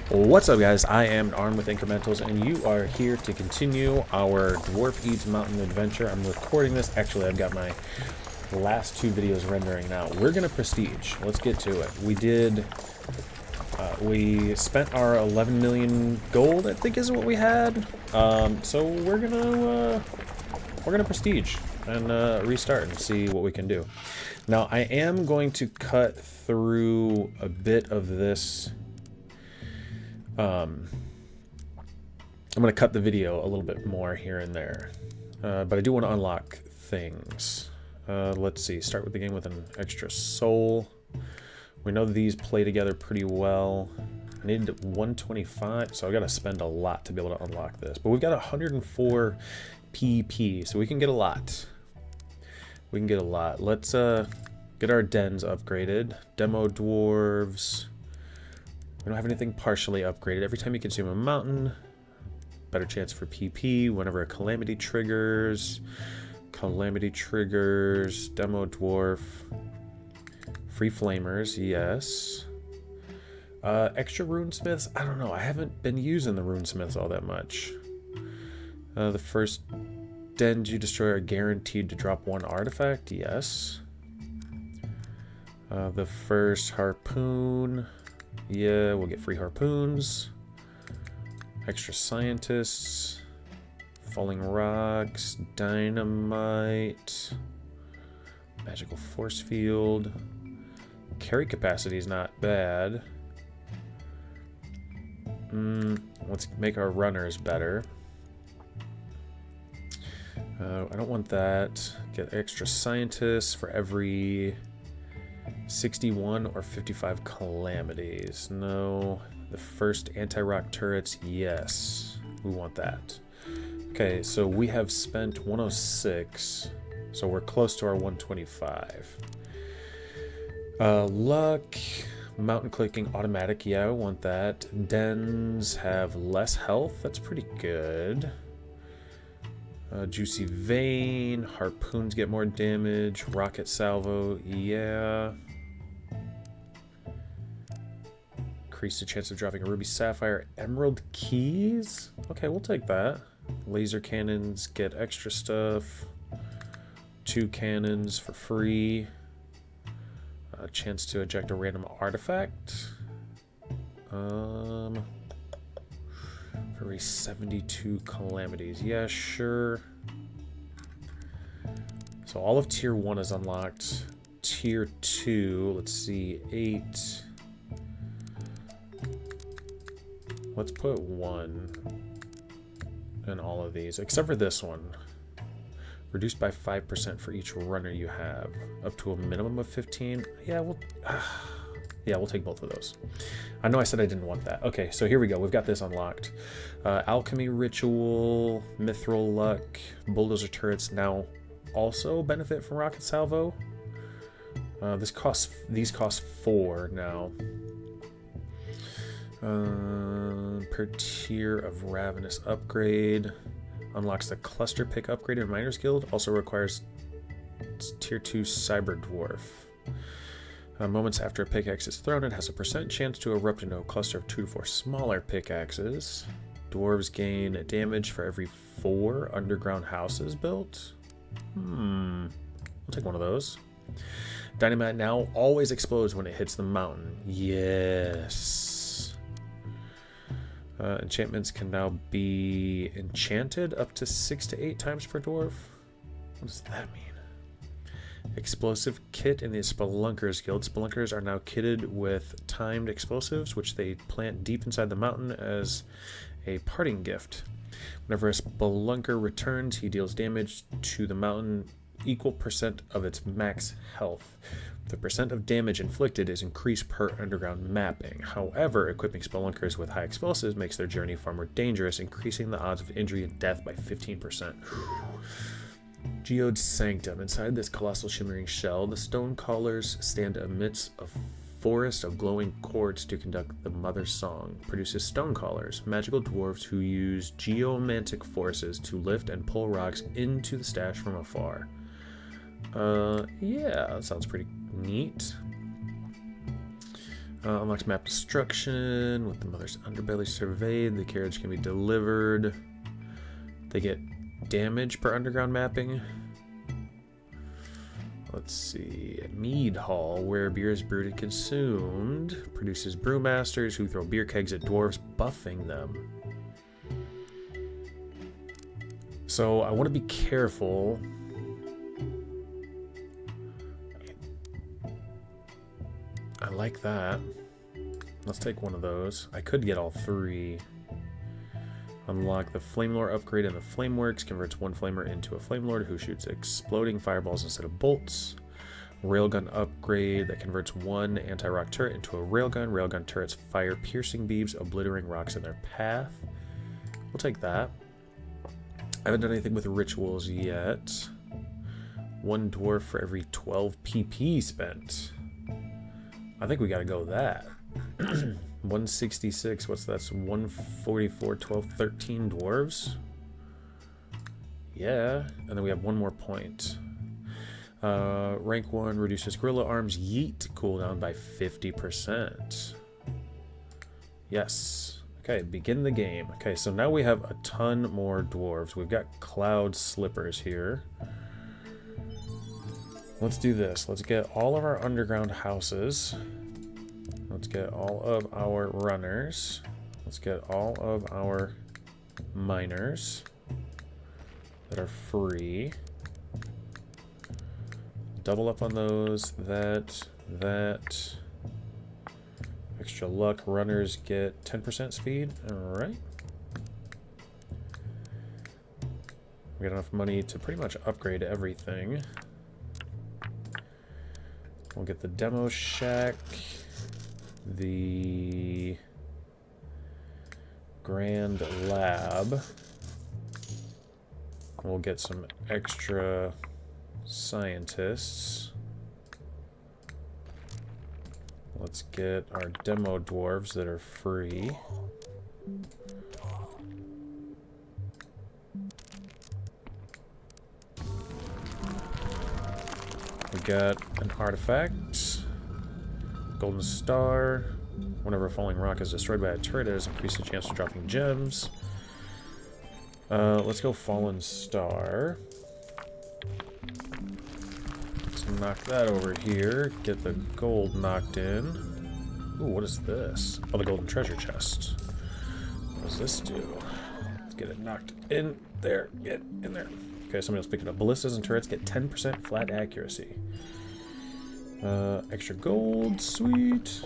What's up, guys? I am Armed with Incrementals, and you are here to continue our Dwarf Eats Mountain adventure. I'm recording this. Actually, I've got my last two videos rendering now. We're gonna prestige. Let's get to it. We spent our 11 million gold, I think is what we had. So we're gonna prestige and restart and see what we can do. Now, I am going to cut through a bit of this. I'm going to cut the video a little bit more here and there, but I do want to unlock things. Let's see, start with the game with an extra soul. We know these play together pretty well. I need 125, so I got to spend a lot to be able to unlock this, but we've got 104 PP, so we can get a lot. We can get a lot. Let's get our dens upgraded. Demo dwarves. We don't have anything partially upgraded. Every time you consume a mountain, better chance for PP. Whenever a calamity triggers, demo dwarf, free flamers, yes. Extra runesmiths, I don't know. I haven't been using the runesmiths all that much. The first dens you destroy are guaranteed to drop one artifact, yes. The first harpoon. Yeah, we'll get free harpoons. Extra scientists. Falling rocks. Dynamite. Magical force field. Carry capacity is not bad. Let's make our runners better. I don't want that. Get extra scientists for every 61 or 55 calamities. No. The first anti-rock turrets, yes. We want that. Okay, so we have spent 106. So we're close to our 125. Luck. Mountain clicking automatic, yeah, I want that. Dens have less health. That's pretty good. Juicy vein. Harpoons get more damage. Rocket salvo, yeah. Increase the chance of dropping a ruby sapphire. Emerald keys? Okay, we'll take that. Laser cannons get extra stuff. 2 cannons for free. A chance to eject a random artifact. For every 72 calamities. Yeah, sure. So all of tier 1 is unlocked. Tier 2, let's see, 8. Let's put 1 in all of these, except for this one. Reduced by 5% for each runner you have, up to a minimum of 15. Yeah, we'll take both of those. I know I said I didn't want that. Okay, so here we go. We've got this unlocked. Alchemy ritual, mithril luck, bulldozer turrets now also benefit from rocket salvo. These cost 4 now. Per tier of ravenous upgrade. Unlocks the cluster pick upgrade in Miners Guild. Also requires tier 2 cyber dwarf. Moments after a pickaxe is thrown, it has a % chance to erupt into a cluster of 2 to 4 smaller pickaxes. Dwarves gain damage for every 4 underground houses built. I'll take one of those. Dynamite now always explodes when it hits the mountain. Yes. Enchantments can now be enchanted up to 6 to 8 times per dwarf. What does that mean? Explosive kit in the Spelunkers Guild. Spelunkers are now kitted with timed explosives, which they plant deep inside the mountain as a parting gift. Whenever a Spelunker returns, he deals damage to the mountain equal % of its max health. The % of damage inflicted is increased per underground mapping. However, equipping Spelunkers with high explosives makes their journey far more dangerous, increasing the odds of injury and death by 15%. Geode's Sanctum. Inside this colossal shimmering shell, the stone callers stand amidst a forest of glowing cords to conduct the Mother Song. Produces stone callers, magical dwarves who use geomantic forces to lift and pull rocks into the stash from afar. Yeah, that sounds pretty neat. Unlocks map destruction. With the mother's underbelly surveyed, the carriage can be delivered. They get damage per underground mapping. Let's see. Mead Hall, where beer is brewed and consumed, produces brewmasters who throw beer kegs at dwarves, buffing them. So I want to be careful. I like that. Let's take one of those. I could get all three. Unlock the Flame Lore upgrade in the Flameworks. Converts one flamer into a Flame Lord who shoots exploding fireballs instead of bolts. Railgun upgrade that converts one anti-rock turret into a railgun. Railgun turrets fire piercing beams, obliterating rocks in their path. We'll take that. I haven't done anything with rituals yet. One dwarf for every 12 PP spent. I think we gotta go with that. 166, what's that? That's 144, 12, 13 dwarves. Yeah, and then we have one more point. Rank 1 reduces gorilla arms yeet cooldown by 50%. Yes. Okay, begin the game. Okay, so now we have a ton more dwarves. We've got cloud slippers here. Let's do this. Let's get all of our underground houses. Let's get all of our runners. Let's get all of our miners that are free. Double up on those. That. Extra luck. Runners get 10% speed. Alright. We got enough money to pretty much upgrade everything. We'll get the demo shack. The Grand Lab. We'll get some extra scientists. Let's get our demo dwarves that are free. We got an artifact. Golden Star. Whenever a falling rock is destroyed by a turret, it has increased the chance of dropping gems. Let's go Fallen Star. Let's knock that over here. Get the gold knocked in. Ooh, what is this? Oh, the golden treasure chest. What does this do? Let's get it knocked in there. Get in there. Okay, somebody else pick it up. Ballistas and turrets get 10% flat accuracy. Extra gold, sweet.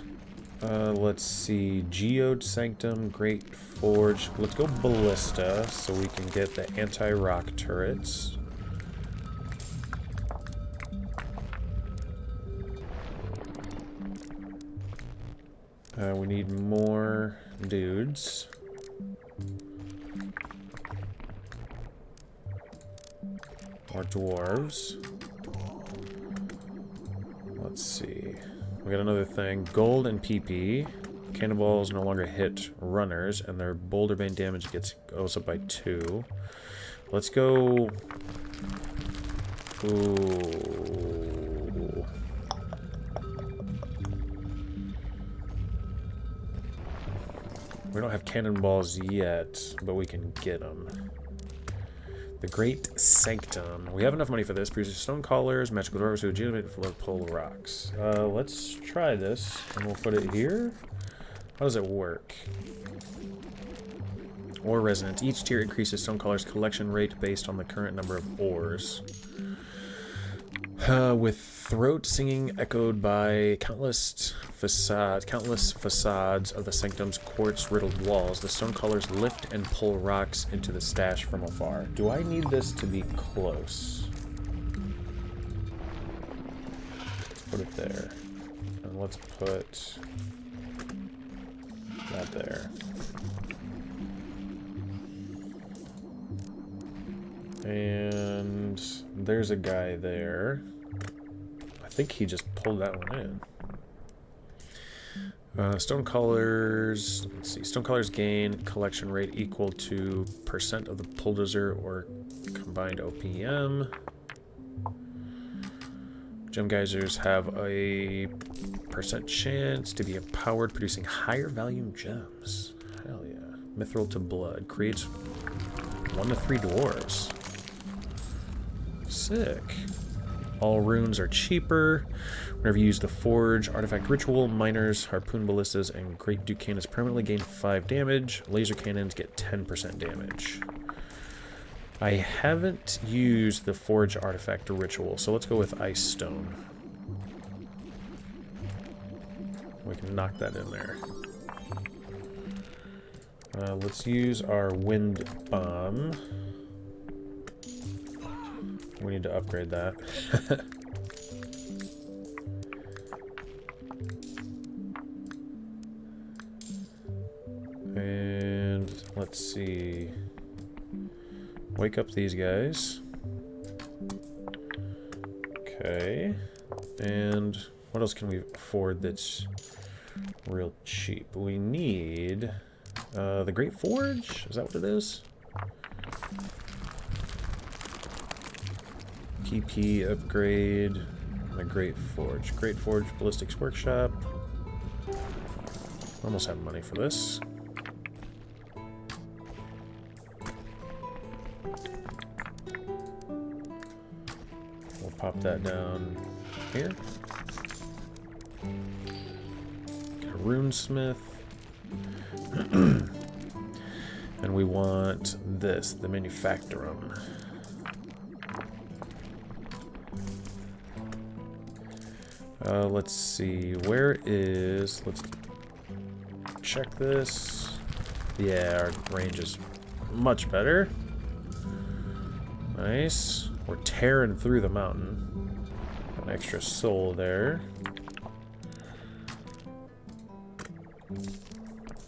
Let's see, Geode Sanctum, Great Forge. Let's go Ballista so we can get the anti-rock turrets. We need more dudes. More dwarves. Let's see. We got another thing. Gold and PP. Cannonballs no longer hit runners, and their boulder bane damage goes up by 2. Let's go. Ooh. We don't have cannonballs yet, but we can get them. The Great Sanctum. We have enough money for this. Produces stone collars, magical dwarves who legitimate for pull rocks. Let's try this, and we'll put it here. How does it work? Ore resonance. Each tier increases stone collars collection rate based on the current number of ores. With throat singing echoed by countless facades of the sanctum's quartz-riddled walls, the stone collars lift and pull rocks into the stash from afar. Do I need this to be close? Let's put it there. And let's put that there. And there's a guy there. I think he just pulled that one in. Stone collars, let's see, stone collars gain collection rate equal to % of the bulldozer or combined OPM. Gem geysers have a % chance to be empowered, producing higher volume gems. Hell yeah. Mithril to blood. Creates 1 to 3 dwarves. Sick. All runes are cheaper. Whenever you use the Forge, Artifact Ritual, Miners, Harpoon Ballistas, and Great Duke Cannons permanently gain 5 damage. Laser Cannons get 10% damage. I haven't used the Forge Artifact Ritual, so let's go with Ice Stone. We can knock that in there. Let's use our Wind Bomb. We need to upgrade that. And let's see. Wake up these guys. Okay. And what else can we afford that's real cheap? We need the Great Forge? Is that what it is? PP upgrade. The Great Forge. Great Forge Ballistics Workshop. Almost have money for this. We'll pop that down here. Get a runesmith. And we want this, the manufactorum. Let's see, where is, let's check this. Yeah, our range is much better. Nice. We're tearing through the mountain. An extra soul there.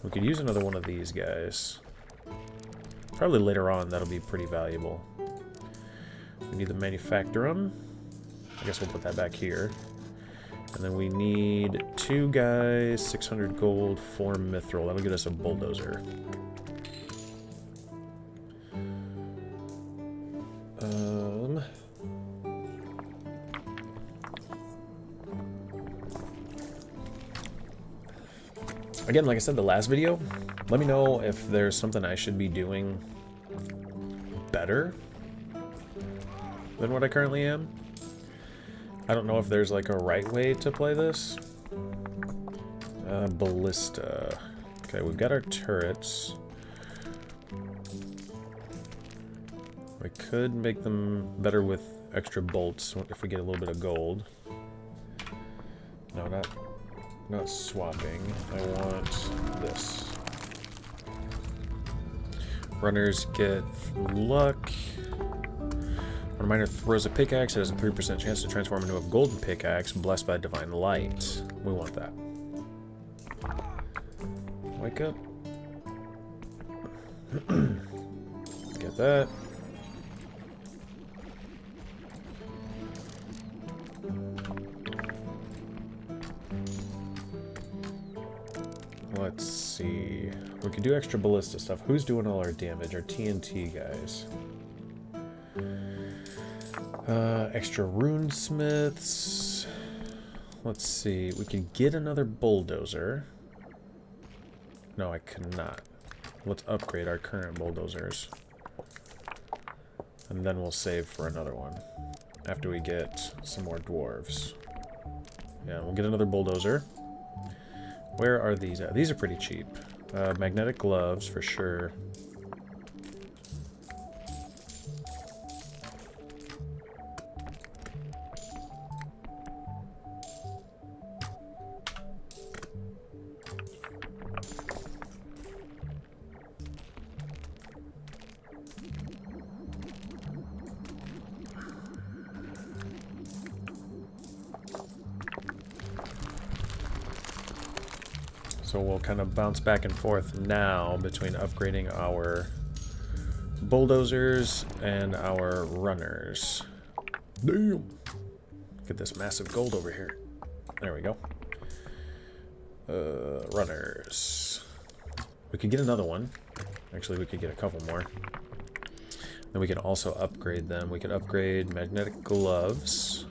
We could use another one of these guys. Probably later on, that'll be pretty valuable. We need the manufactorum. I guess we'll put that back here. And then we need 2 guys, 600 gold, 4 mithril. That'll get us a bulldozer. Again, like I said in the last video, let me know if there's something I should be doing better than what I currently am. I don't know if there's like a right way to play this. Ballista. Okay, we've got our turrets. We could make them better with extra bolts if we get a little bit of gold. No, not swapping. I want this. Runners get luck. When a miner throws a pickaxe, it has a 3% chance to transform into a golden pickaxe, blessed by divine light. We want that. Wake up. Get that. Let's see. We could do extra ballista stuff. Who's doing all our damage? Our TNT guys. Extra runesmiths. Let's see. We can get another bulldozer. No, I cannot. Let's upgrade our current bulldozers. And then we'll save for another one. After we get some more dwarves. Yeah, we'll get another bulldozer. Where are these at? These are pretty cheap. Magnetic gloves, for sure. So we'll kind of bounce back and forth now between upgrading our bulldozers and our runners. Damn! Get this massive gold over here. There we go. Runners. We could get another one. Actually, we could get a couple more. Then we can also upgrade them. We could upgrade magnetic gloves.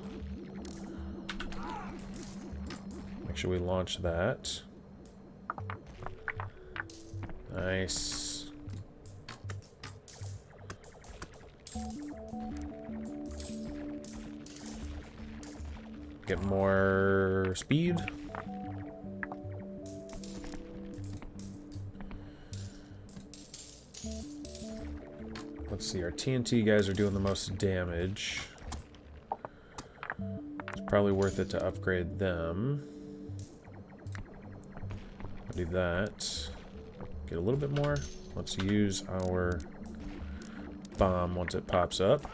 sure we launch that. Nice. Get more speed. Let's see, our TNT guys are doing the most damage. It's probably worth it to upgrade them. I'll do that. Get a little bit more. Let's use our bomb once it pops up.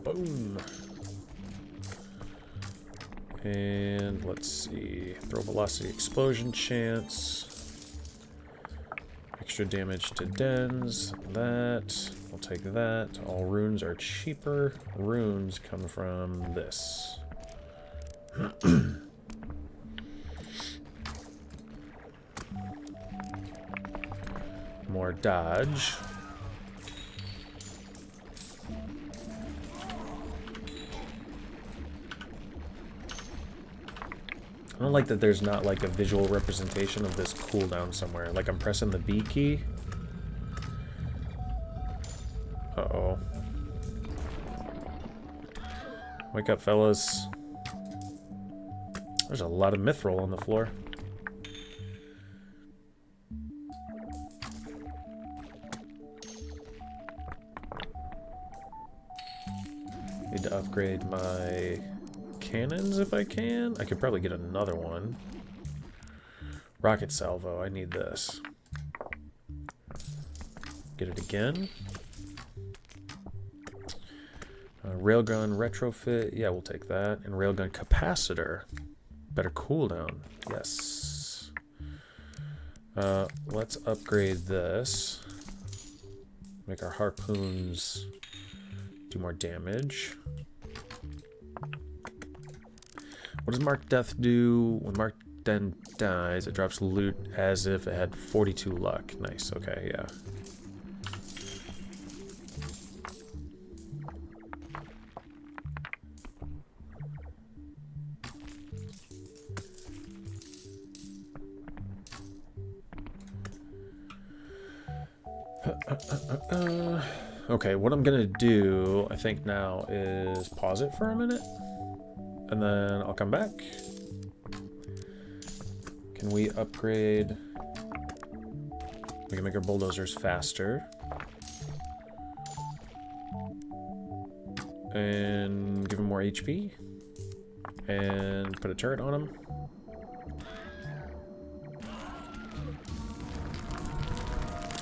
Boom. And let's see. Throw velocity explosion chance. Extra damage to dens. That. We'll take that. All runes are cheaper. Runes come from this. More dodge. I don't like that there's not like a visual representation of this cooldown somewhere. Like I'm pressing the B key. Uh-oh. Wake up, fellas. There's a lot of mithril on the floor. Need to upgrade my cannons if I can. I could probably get another one. Rocket salvo, I need this. Get it again. Railgun retrofit, yeah, we'll take that. And railgun capacitor. Better cooldown, yes. Let's upgrade this. Make our harpoons do more damage. What does Mark Death do? When Mark Den dies, it drops loot as if it had 42 luck. Nice, okay, yeah. Okay, what I'm gonna do, I think now, is pause it for a minute. And then I'll come back. Can we upgrade? We can make our bulldozers faster. And give them more HP. And put a turret on them.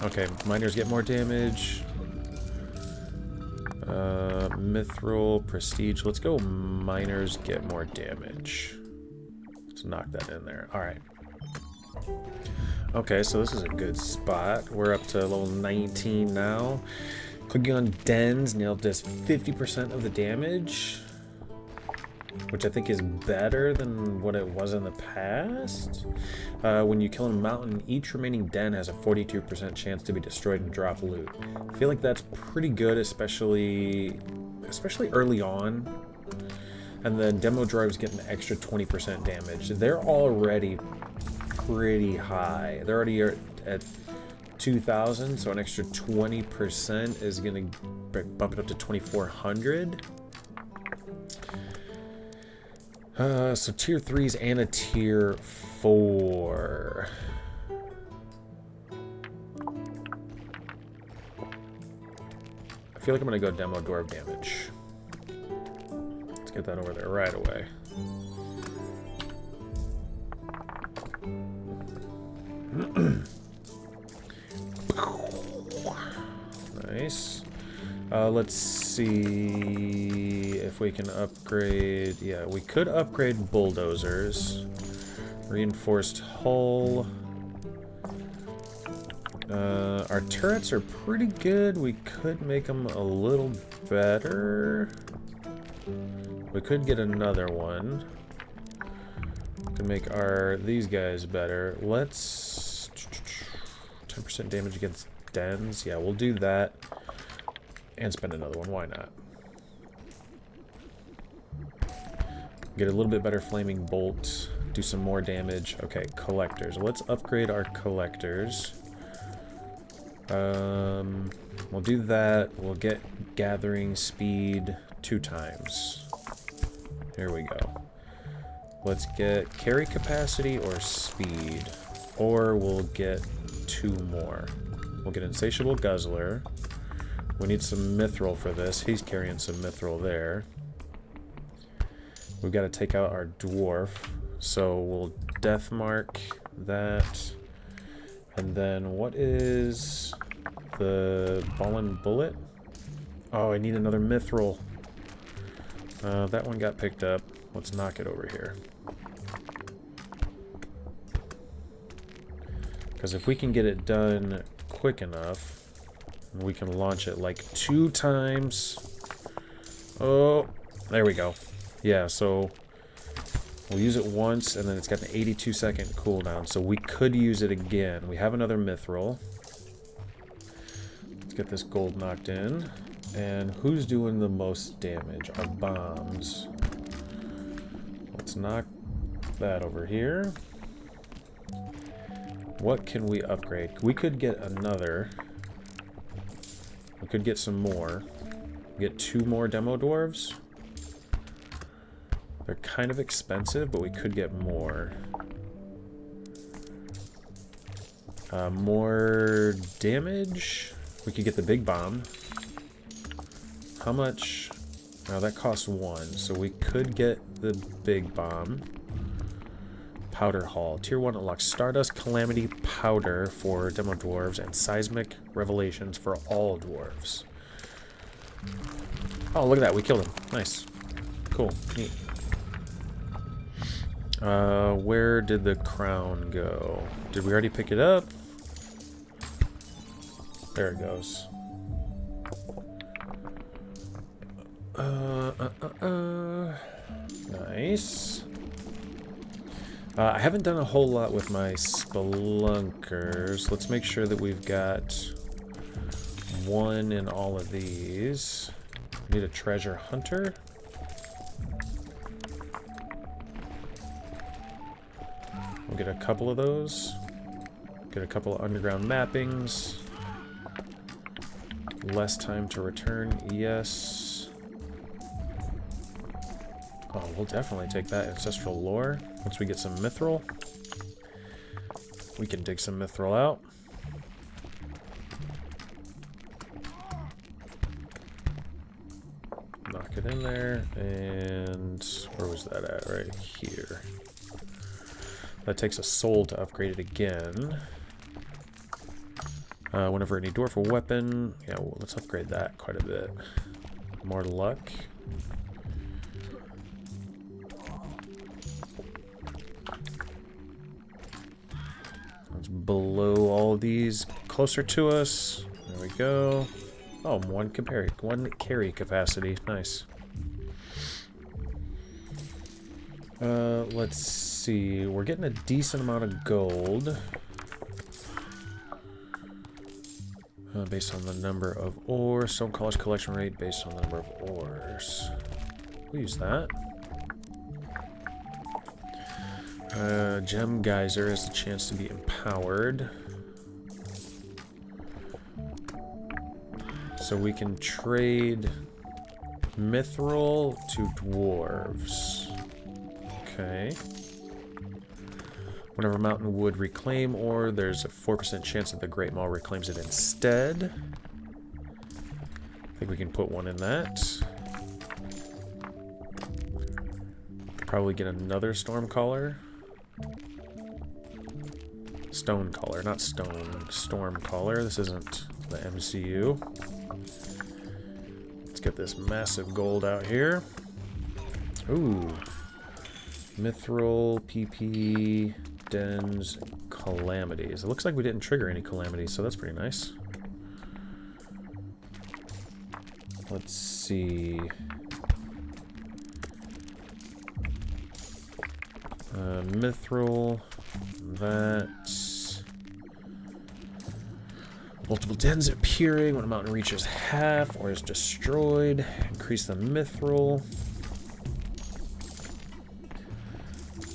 Okay, miners get more damage. Mithril, prestige. Let's go miners get more damage. Let's knock that in there. Alright. Okay, so this is a good spot. We're up to level 19 now. Clicking on dens, nailed this 50% of the damage. Which I think is better than what it was in the past. When you kill a mountain, each remaining den has a 42% chance to be destroyed and drop loot. I feel like that's pretty good, especially early on. And then demo drives get an extra 20% damage. They're already pretty high. They're already at 2,000, so an extra 20% is going to bump it up to 2,400. So tier 3s and a tier 4. I feel like I'm gonna go demo dwarf damage. Let's get that over there right away. Nice. Let's see if we can upgrade. Yeah, we could upgrade bulldozers. Reinforced hull. Our turrets are pretty good. We could make them a little better. We could get another one. We can make these guys better. Let's 10% damage against dens. Yeah, we'll do that. And spend another one. Why not? Get a little bit better flaming bolt. Do some more damage. Okay, collectors. Let's upgrade our collectors. We'll do that. We'll get gathering speed 2 times. Here we go. Let's get carry capacity or speed. Or we'll get 2 more. We'll get insatiable guzzler. We need some mithril for this. He's carrying some mithril there. We've got to take out our dwarf. So we'll death mark that. And then what is the ball and bullet? Oh, I need another mithril. That one got picked up. Let's knock it over here. Because if we can get it done quick enough, we can launch it like 2 times. Oh, there we go. Yeah, so we'll use it once, and then it's got an 82-second cooldown, so we could use it again. We have another mithril. Let's get this gold knocked in. And who's doing the most damage? Our bombs. Let's knock that over here. What can we upgrade? We could get another. We could get some more. Get 2 more demo dwarves. They're kind of expensive, but we could get more. More damage. We could get the big bomb. How much? Oh, that costs 1, so we could get the big bomb. Powder Hall. Tier 1 unlocks Stardust Calamity Powder for demo dwarves and Seismic Revelations for all dwarves. Oh, look at that. We killed him. Nice. Cool. Neat. Where did the crown go? Did we already pick it up? There it goes. Nice. I haven't done a whole lot with my spelunkers. Let's make sure that we've got 1 in all of these. Need a treasure hunter. We'll get a couple of those. Get a couple of underground mappings. Less time to return, yes. Oh, we'll definitely take that ancestral lore. Once we get some mithril, we can dig some mithril out. Knock it in there, and where was that at? Right here. That takes a soul to upgrade it again. Whenever any dwarf or weapon, yeah, well, let's upgrade that quite a bit. More luck. Let's blow all of these closer to us. There we go. Oh, one carry capacity. Nice. Let's see. We're getting a decent amount of gold. Based on the number of ores. Stone College collection rate based on the number of ores. We'll use that. Gem Geyser has the chance to be empowered. So we can trade mithril to dwarves. Okay. Whenever Mountain Wood reclaim ore, there's a 4% chance that the Great Maw reclaims it instead. I think we can put 1 in that. Probably get another Stormcaller. Stonecaller, not stone. Stormcaller. This isn't the MCU. Let's get this massive gold out here. Ooh. Mithril, PP, Dens, Calamities. It looks like we didn't trigger any Calamities, so that's pretty nice. Let's see. Mithril, that. Multiple dens appearing when a mountain reaches half or is destroyed. Increase the mithril.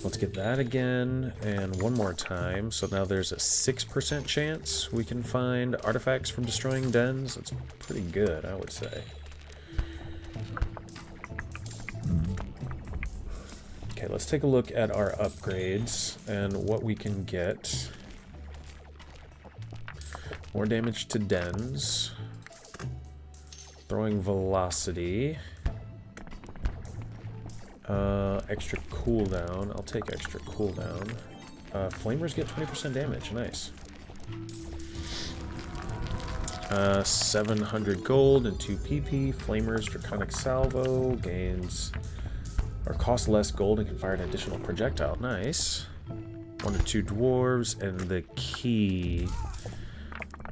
Let's get that again, and one more time. So now there's a 6% chance we can find artifacts from destroying dens. That's pretty good, I would say. Okay, let's take a look at our upgrades and what we can get. More damage to dens. Throwing velocity. Extra cooldown. I'll take extra cooldown. Flamers get 20% damage. Nice. 700 gold and 2 PP. Flamers Draconic Salvo gains or costs less gold and can fire an additional projectile. Nice. 1 to 2 dwarves and the key.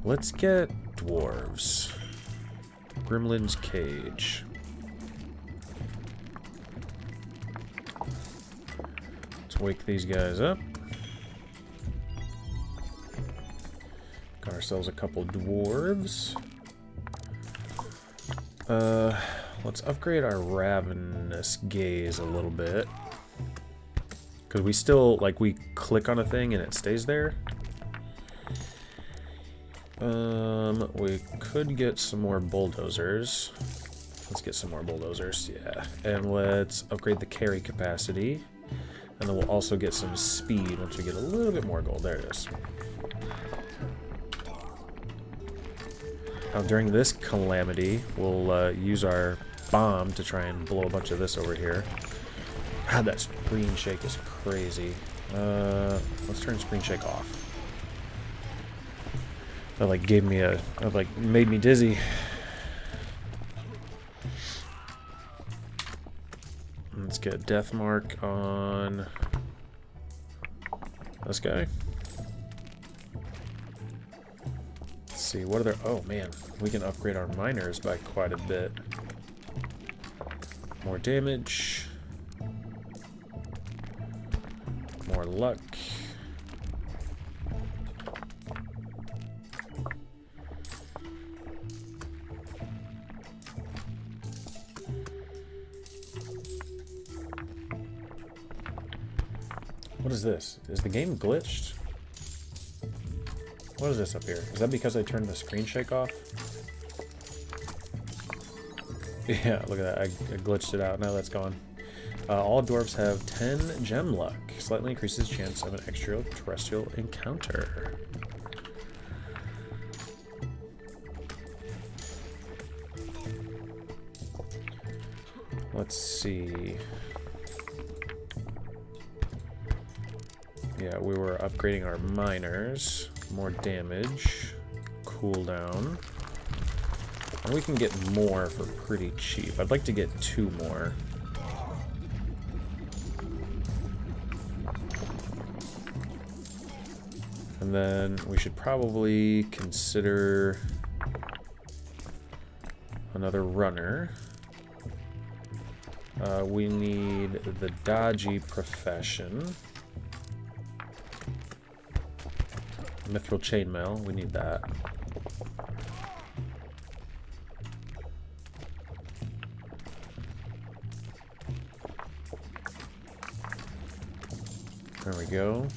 Let's get dwarves. Gremlin's Cage. Let's wake these guys up. Got ourselves a couple dwarves. Let's upgrade our Ravenous Gaze a little bit. Because we still, like, we click on a thing and it stays there. We could get some more bulldozers. Let's get some more bulldozers, yeah. And let's upgrade the carry capacity. And then we'll also get some speed once we get a little bit more gold. There it is. Now during this calamity, we'll use our bomb to try and blow a bunch of this over here. God, that screen shake is crazy. Let's turn screen shake off. That like gave me a, like made me dizzy. Let's get death mark on this guy. Let's see, what are there? Oh man, we can upgrade our miners by quite a bit. More damage. More luck. What is this? Is the game glitched? What is this up here? Is that because I turned the screen shake off? Yeah, look at that. I glitched it out. Now that's gone. All dwarves have 10 gem luck. Slightly increases chance of an extraterrestrial encounter. Let's see. Yeah, we were upgrading our miners. More damage. Cooldown. And we can get more for pretty cheap. I'd like to get 2 more. And then we should probably consider another runner. We need the dodgy profession. Mithril chainmail, we need that. There we go.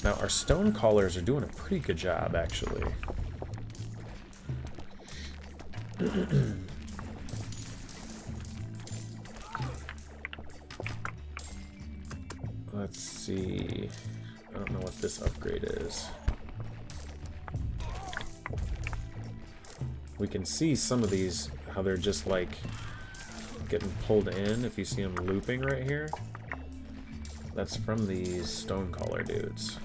Now our stone callers are doing a pretty good job, actually. Let's see. I don't know what this upgrade is. We can see some of these, how they're just like getting pulled in. If you see them looping right here, that's from these stone caller dudes.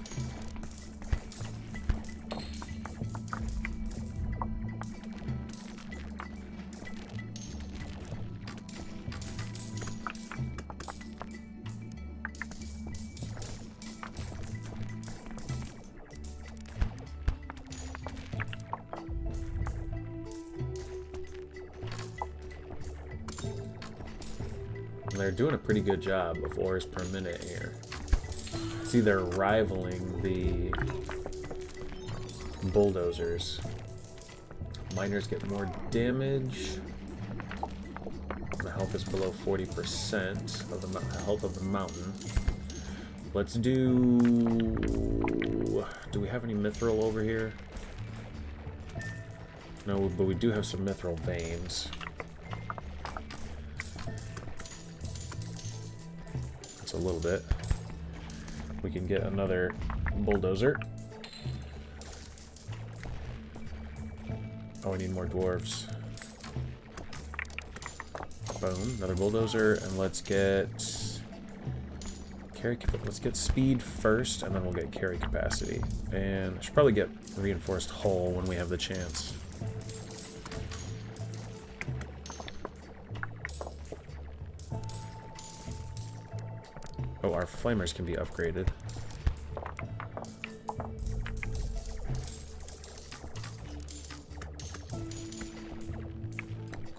They're doing a pretty good job of ores per minute here. See, they're rivaling the bulldozers. Miners get more damage. The health is below 40% of the health of the mountain. Let's do... Do we have any mithril over here? No, but we do have some mithril veins. That's a little bit. We can get another bulldozer. Oh, we need more dwarves. Boom, another bulldozer, and let's get let's get speed first, and then we'll get carry capacity. And I should probably get reinforced hull when we have the chance. Oh, our flamers can be upgraded.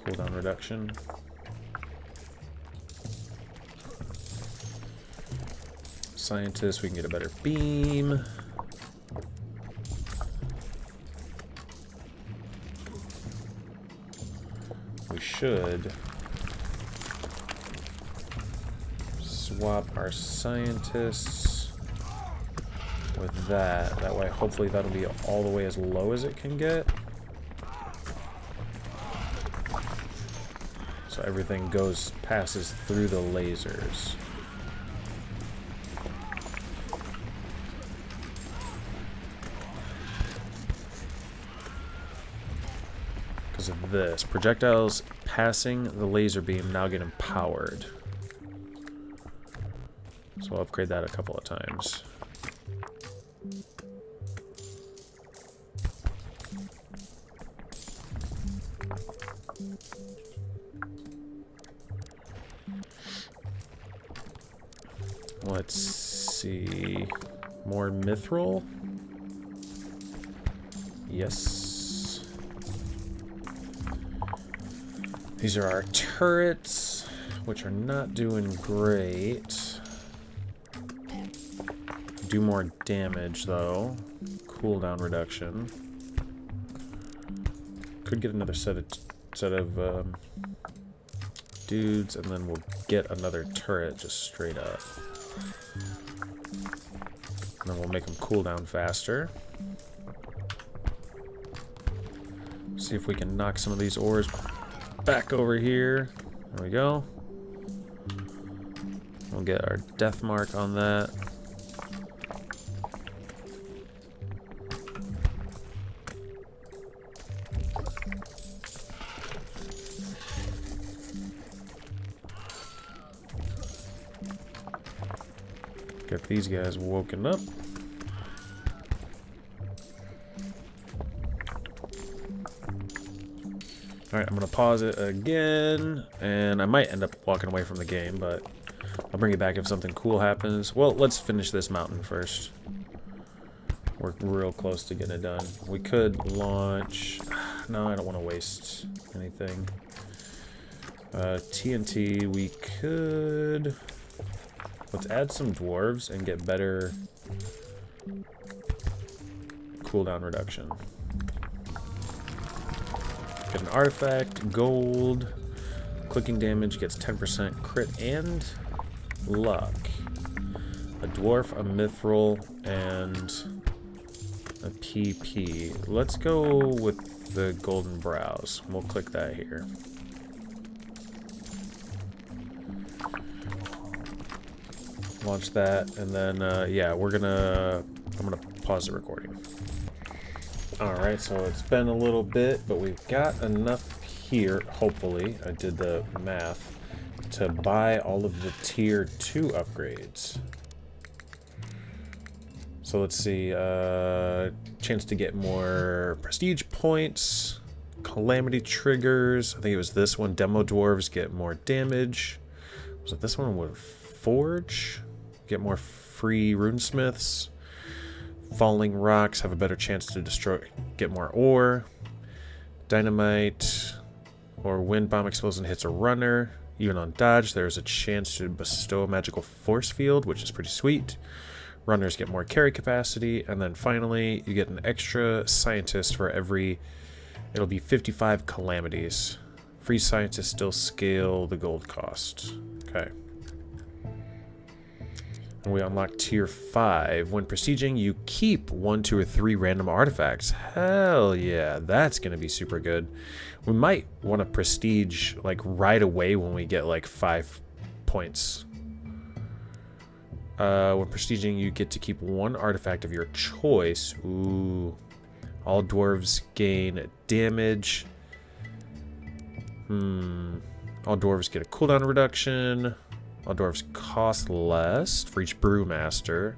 Cooldown reduction. Scientist, we can get a better beam. We should swap our scientists with that. That way, hopefully that'll be all the way as low as it can get. So everything passes through the lasers. Because of this, projectiles passing the laser beam now get empowered. So I'll upgrade that a couple of times. Let's see. More mithril? Yes. These are our turrets, which are not doing great. Do more damage, though. Cooldown reduction. Could get another set of dudes, and then we'll get another turret just straight up. And then we'll make them cool down faster. See if we can knock some of these ores back over here. There we go. We'll get our death mark on that. Get these guys woken up. Alright, I'm going to pause it again, and I might end up walking away from the game, but I'll bring it back if something cool happens. Well, let's finish this mountain first. We're real close to getting it done. We could launch... No, I don't want to waste anything. TNT, we could... Let's add some dwarves and get better cooldown reduction. Get an artifact, gold, clicking damage gets 10% crit and luck. A dwarf, a mithril, and a PP. Let's go with the golden brows. We'll click that here. Launch that, and then yeah, I'm gonna pause the recording. Alright, so it's been a little bit, but we've got enough here, hopefully, I did the math, to buy all of the tier 2 upgrades. So let's see, chance to get more prestige points, calamity triggers, I think it was this one, demo dwarves get more damage. Was it this one with forge? Get more free runesmiths. Falling rocks have a better chance to get more ore. Dynamite or wind bomb explosion hits a runner. Even on dodge, there's a chance to bestow a magical force field, which is pretty sweet. Runners get more carry capacity. And then finally, you get an extra scientist for every... It'll be 55 calamities. Free scientists still scale the gold cost. Okay. And we unlock tier 5. When prestiging, you keep 1, 2, or 3 random artifacts. Hell yeah, that's going to be super good. We might want to prestige like right away when we get like 5 points. When prestiging, you get to keep 1 artifact of your choice. Ooh. All dwarves gain damage. All dwarves get a cooldown reduction. All dwarves cost less for each brewmaster.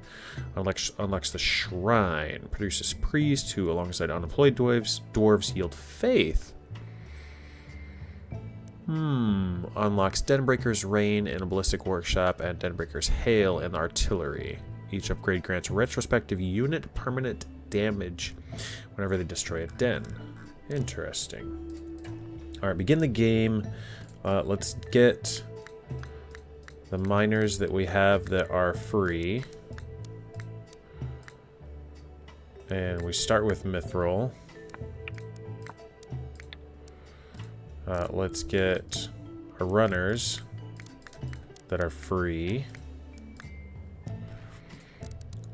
Unlocks the shrine. Produces priest who, alongside unemployed dwarves yield faith. Unlocks Denbreaker's Rain in a ballistic workshop and Denbreaker's Hail in artillery. Each upgrade grants retrospective unit permanent damage whenever they destroy a den. Interesting. Alright, begin the game. Let's get the miners that we have that are free. And we start with Mithril. Let's get our runners that are free.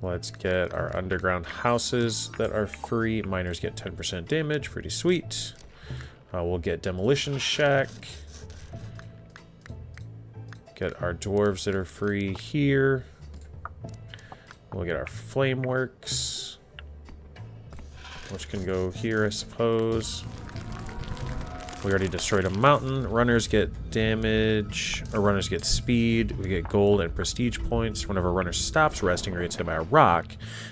Let's get our underground houses that are free. Miners get 10% damage, pretty sweet. We'll get Demolition Shack. Get our dwarves that are free here. We'll get our Flameworks, which can go here, I suppose. We already destroyed a mountain. Runners get damage, or runners get speed. We get gold and prestige points. Whenever a runner stops resting or gets hit by a rock,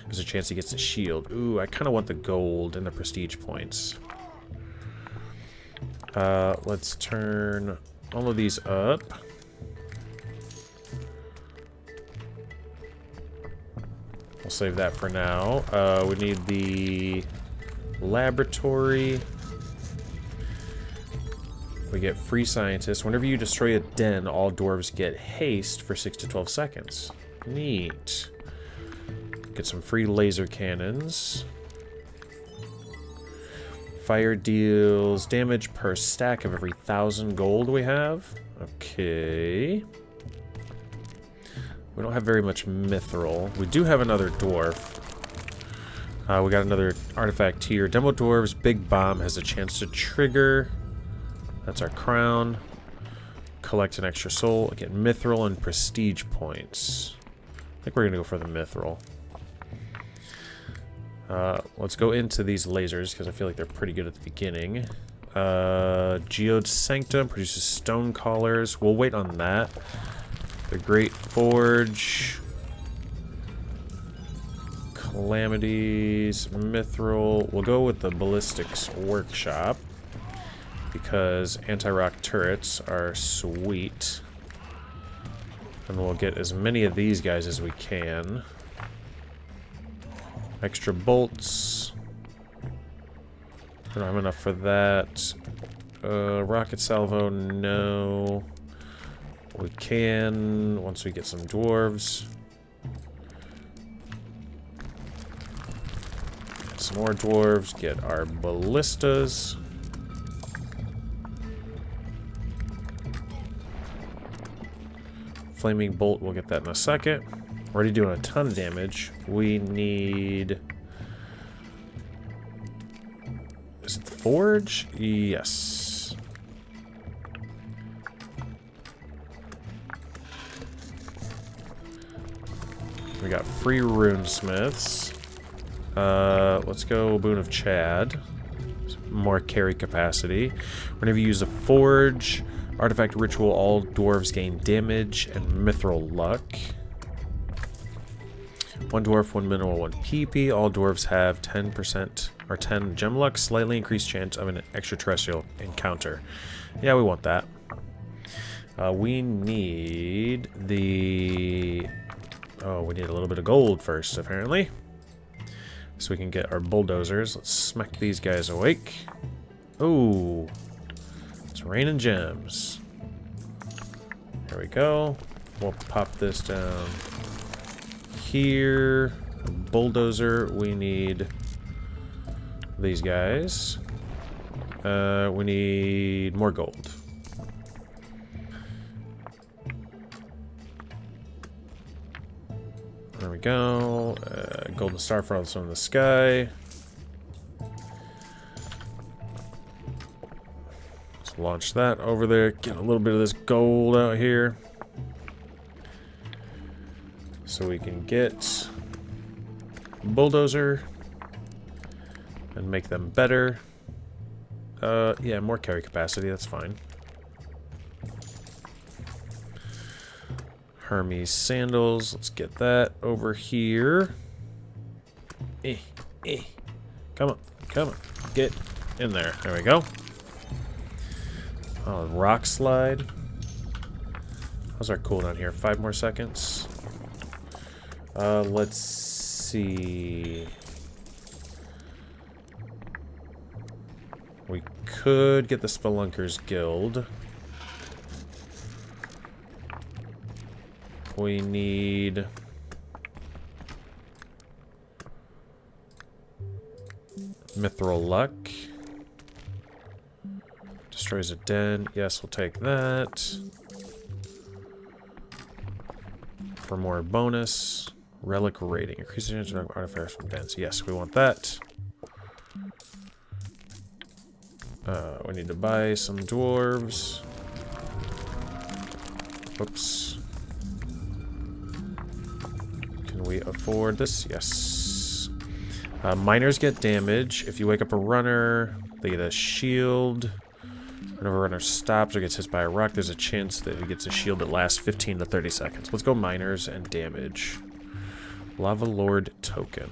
there's a chance he gets a shield. Ooh, I kind of want the gold and the prestige points. Let's turn all of these up. We'll save that for now. We need the laboratory. We get free scientists. Whenever you destroy a den, all dwarves get haste for 6 to 12 seconds. Neat. Get some free laser cannons. Fire deals damage per stack of every 1,000 gold we have. Okay. We don't have very much mithril. We do have another dwarf. We got another artifact here. Demo Dwarves Big Bomb has a chance to trigger. That's our crown. Collect an extra soul. Get mithril and prestige points. I think we're going to go for the mithril. Let's go into these lasers because I feel like they're pretty good at the beginning. Geode Sanctum produces stone collars. We'll wait on that. The Great Forge. Calamities. Mithril. We'll go with the Ballistics Workshop because anti-rock turrets are sweet. And we'll get as many of these guys as we can. Extra bolts. We don't have enough for that. Rocket salvo, no. We can once we get some dwarves. Get some more dwarves. Get our ballistas. Flaming bolt, we'll get that in a second. We're already doing a ton of damage. We need... Is it the forge? Yes. We got free runesmiths. Let's go Boon of Chad. More carry capacity. Whenever you use a forge, artifact ritual, all dwarves gain damage and mithril luck. 1 dwarf, 1 mineral, 1 PP. All dwarves have 10% or 10 gem luck, slightly increased chance of an extraterrestrial encounter. Yeah, we want that. We need the... Oh, we need a little bit of gold first, apparently. So we can get our bulldozers. Let's smack these guys awake. Ooh. It's raining gems. There we go. We'll pop this down here. Bulldozer, we need these guys. We need more gold. There we go. Golden star for all the sun in the sky. Let's launch that over there. Get a little bit of this gold out here. So we can get bulldozer and make them better. Yeah, more carry capacity, that's fine. Hermes sandals, let's get that over here. Come on, come on, get in there. There we go. Oh, rock slide. How's our cooldown here? 5 more seconds. Let's see. We could get the Spelunkers Guild. We need... Mithril Luck. Destroys a den. Yes, we'll take that. For more bonus. Relic rating. Increase the chance of artifacts from dens. Yes, we want that. We need to buy some dwarves. Oops. Can we afford this? Yes. Miners get damage. If you wake up a runner, they get a shield. Whenever a runner stops or gets hit by a rock, there's a chance that he gets a shield that lasts 15 to 30 seconds. Let's go miners and damage. Lava Lord token.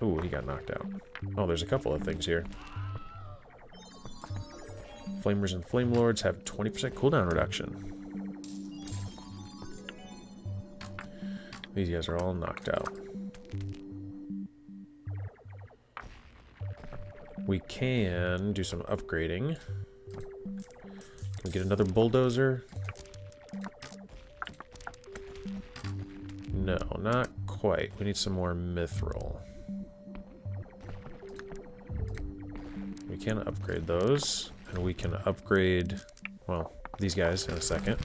Ooh, he got knocked out. Oh, there's a couple of things here. Flamers and Flame Lords have 20% cooldown reduction. These guys are all knocked out. We can do some upgrading. Can we get another bulldozer? No, not quite. We need some more mithril. We can upgrade those. And we can upgrade, well, these guys in a second.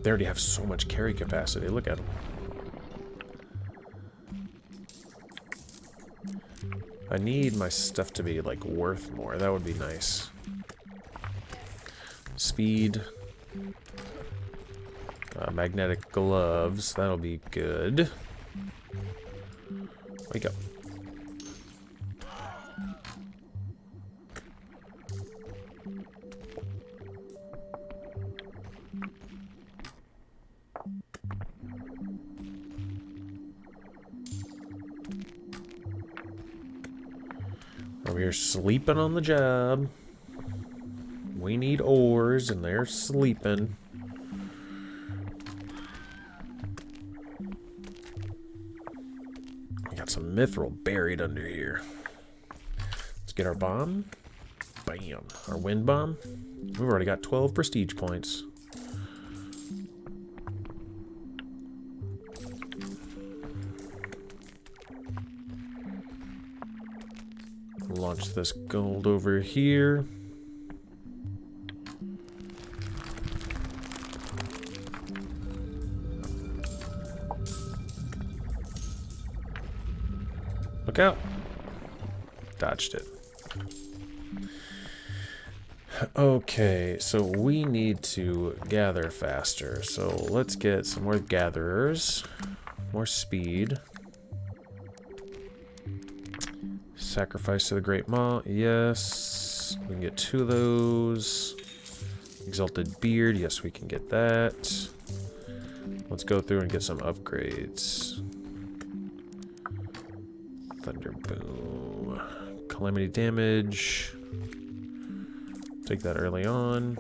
They already have so much carry capacity. Look at them. I need my stuff to be, like, worth more. That would be nice. Speed. Magnetic gloves. That'll be good. Wake up. Over here sleeping on the job. We need ores and they're sleeping. We got some mithril buried under here. Let's get our bomb. Bam. Our wind bomb. We've already got 12 prestige points. Launch this gold over here. Look out. Dodged it. Okay, so we need to gather faster. So let's get some more gatherers. More speed. Sacrifice to the Great Maw. Yes. We can get 2 of those. Exalted Beard. Yes, we can get that. Let's go through and get some upgrades. Thunder Boom. Calamity damage. Take that early on.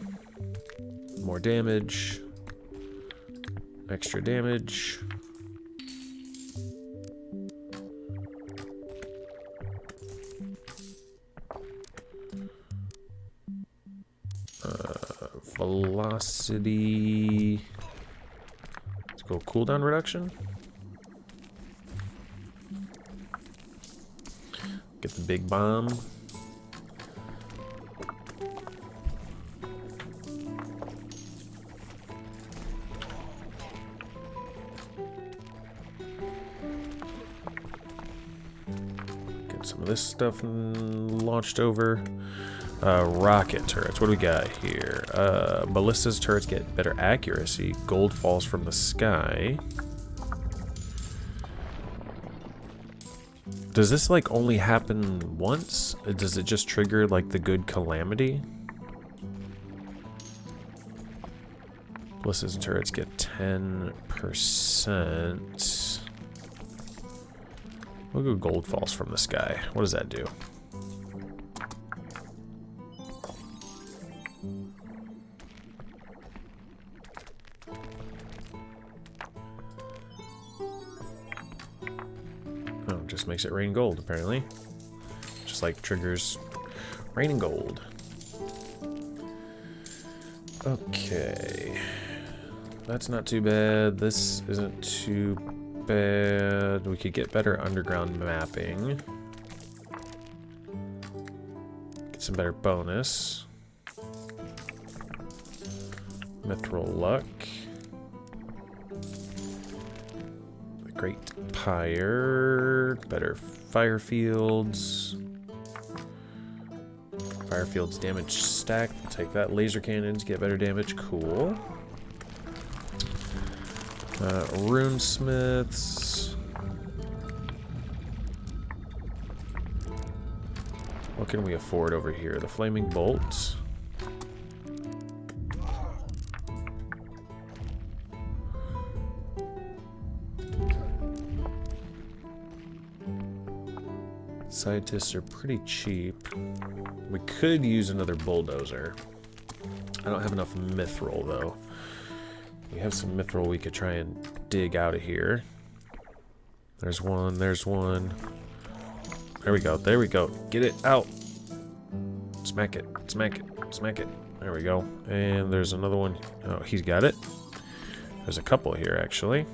More damage. Extra damage. Velocity. Let's go cooldown reduction. Get the big bomb. some of this stuff launched over. Rocket turrets. What do we got here? Ballista's turrets get better accuracy. Gold falls from the sky. Does this like only happen once? Does it just trigger like the good calamity? Ballista's turrets get 10%. We'll go gold falls from the sky. What does that do? Oh, just makes it rain gold, apparently. Just like triggers raining gold. Okay. That's not too bad. This isn't too bad. We could get better underground mapping. Get some better bonus. Mithril luck. The Great Pyre. Better fire fields. Fire fields damage stack. Take that. Laser cannons get better damage. Cool. Runesmiths. What can we afford over here? The flaming bolts. Scientists are pretty cheap. We could use another bulldozer. I don't have enough mithril though. We have some mithril we could try and dig out of here. There's one, there's one. There we go, there we go. Get it out. Smack it, smack it, smack it. There we go. And there's another one. Oh, he's got it. There's a couple here, actually.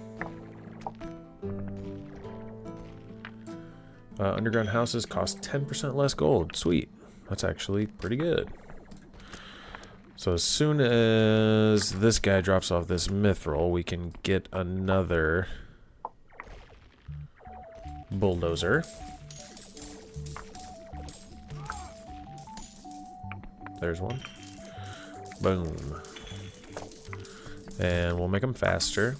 Underground houses cost 10% less gold. Sweet. That's actually pretty good. So as soon as this guy drops off this mithril, we can get another bulldozer. There's one. Boom. And we'll make them faster.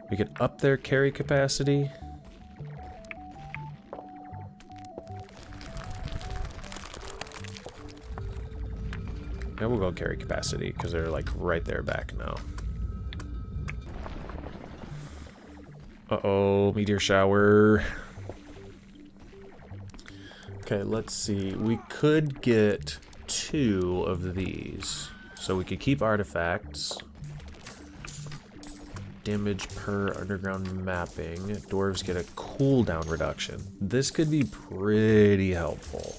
We can up their carry capacity. And we'll go carry capacity because they're like right there back now. Uh-oh, meteor shower. Okay, let's see. We could get 2 of these. So we could keep artifacts. Damage per underground mapping. Dwarves get a cooldown reduction. This could be pretty helpful.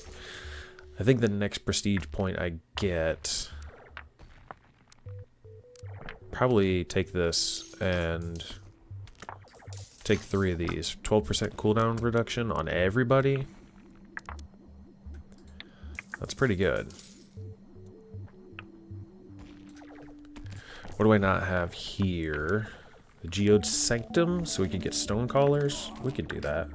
I think the next prestige point I get, probably take this and take 3 of these. 12% cooldown reduction on everybody. That's pretty good. What do I not have here? The Geode Sanctum, so we could get stone collars. We could do that.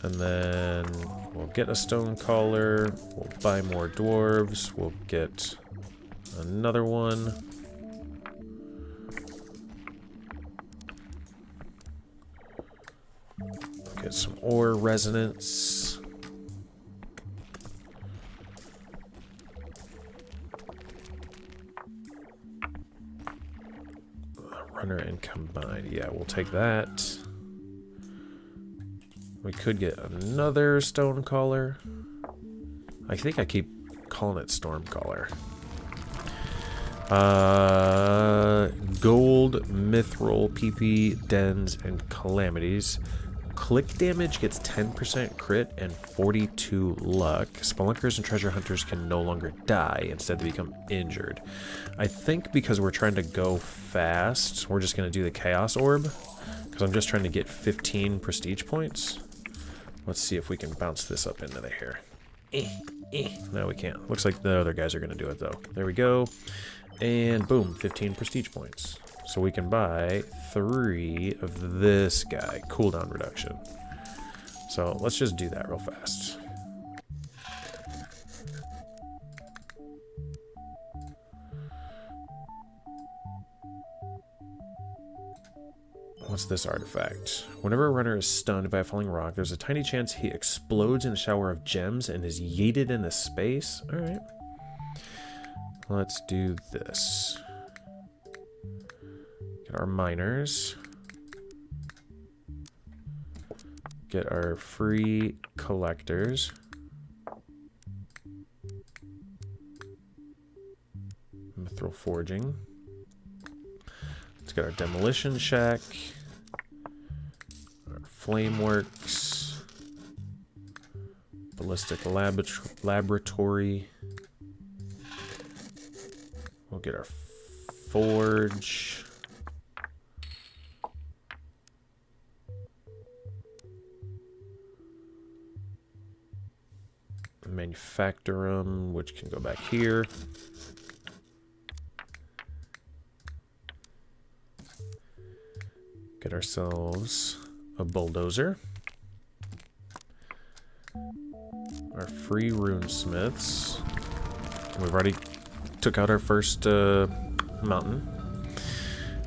And then we'll get a stone collar, we'll buy more dwarves, we'll get another one. Get some ore resonance. Runner and combine. Yeah, we'll take that. We could get another stone collar. I think I keep calling it storm collar. Gold, mithril, PP, dens, and calamities. Click damage gets 10% crit and 42 luck. Spelunkers and treasure hunters can no longer die. Instead, they become injured. I think because we're trying to go fast, we're just going to do the chaos orb. Because I'm just trying to get 15 prestige points. Let's see if we can bounce this up into the hair. No, we can't. Looks like the other guys are going to do it, though. There we go. And boom, 15 prestige points. So we can buy 3 of this guy. Cooldown reduction. So let's just do that real fast. What's this artifact? Whenever a runner is stunned by a falling rock, there's a tiny chance he explodes in a shower of gems and is yeeted into space. Alright. Let's do this. Get our miners. Get our free collectors. Mithril forging. Let's get our demolition shack. Our flameworks. Ballistic laboratory. We'll get our forge. Manufactorum, which can go back here. Get ourselves a bulldozer. Our free runesmiths. We've already took out our first mountain.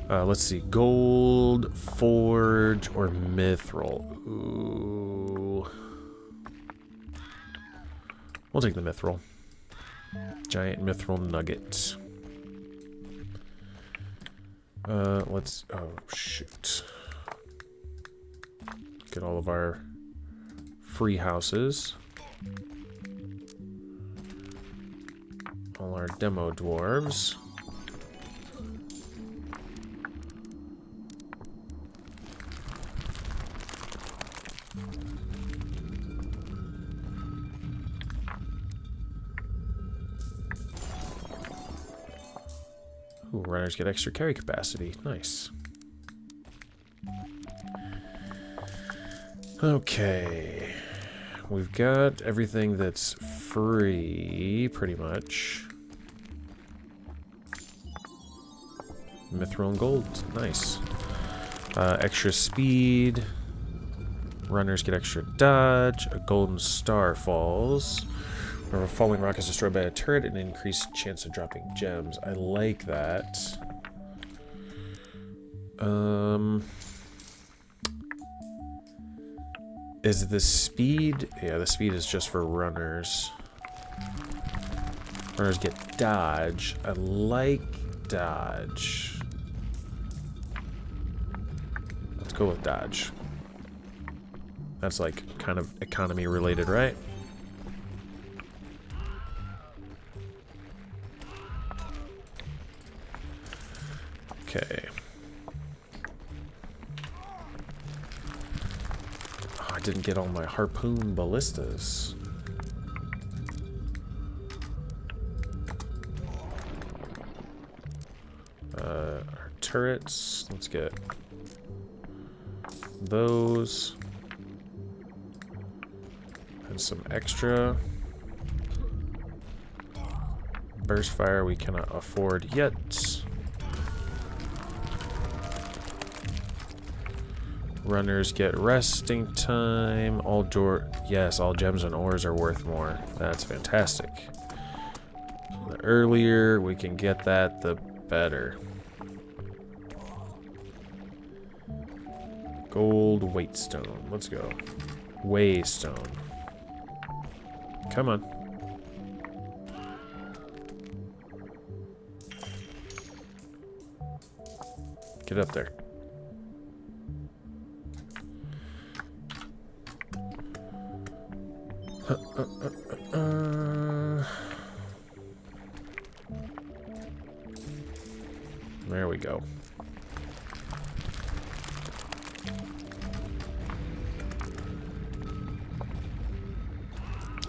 Let's see. Gold, forge, or mithril. Ooh. We'll take the mithril. Giant mithril nugget. Let's... Oh, shoot. Get all of our free houses. All our demo dwarves. Ooh, runners get extra carry capacity. Nice. Okay. We've got everything that's free, pretty much. Mithril and gold. Nice. Extra speed. Runners get extra dodge. A golden star falls. Whenever a falling rock is destroyed by a turret, an increased chance of dropping gems. I like that. Is the speed... Yeah, the speed is just for runners. Runners get dodge. I like dodge. Let's go with dodge. That's like kind of economy related, right? Okay. Oh, I didn't get all my harpoon ballistas. Our turrets. Let's get those. And some extra. Burst fire we cannot afford yet. Runners get resting time. All gems and ores are worth more. That's fantastic. The earlier we can get that, the better. Gold weightstone. Let's go. Waystone. Come on. Get up there. There we go.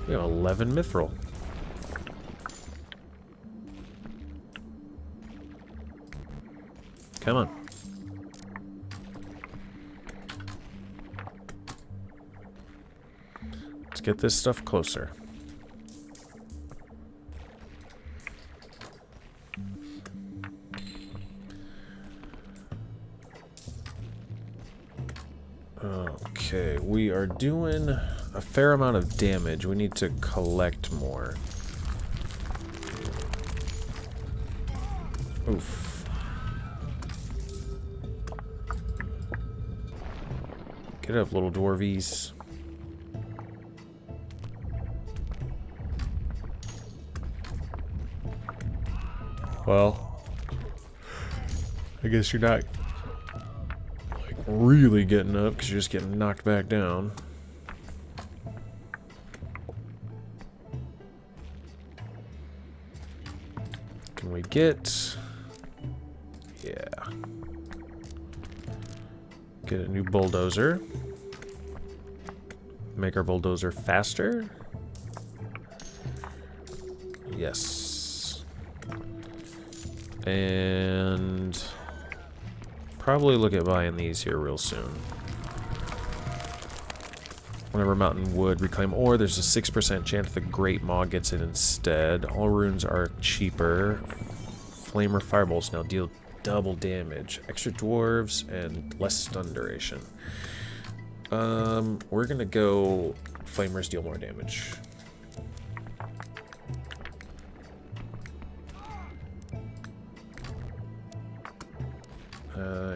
We have 11 mithril. Come on. Let's get this stuff closer. Okay, we are doing a fair amount of damage. We need to collect more. Oof. Get up, little dwarvies. Well, I guess you're not like really getting up because you're just getting knocked back down. Can we get... Yeah. Get a new bulldozer. Make our bulldozer faster. Yes. And probably look at buying these here real soon. Whenever mountain wood reclaim ore, there's a 6% chance the great maw gets it instead. All runes are cheaper. Flamer firebolts now deal double damage. Extra dwarves and less stun duration. We're gonna go flamers deal more damage.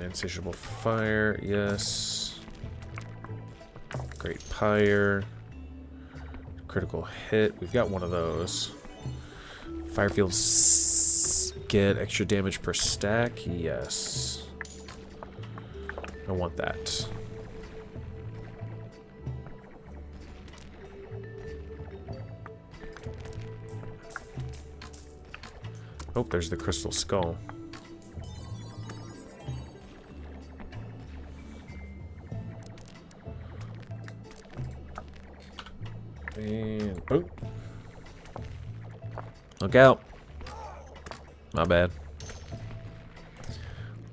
Insatiable fire, yes. Great pyre. Critical hit. We've got one of those. Firefields get extra damage per stack. Yes. I want that. Oh, there's the crystal skull. And boop. Look out. My bad.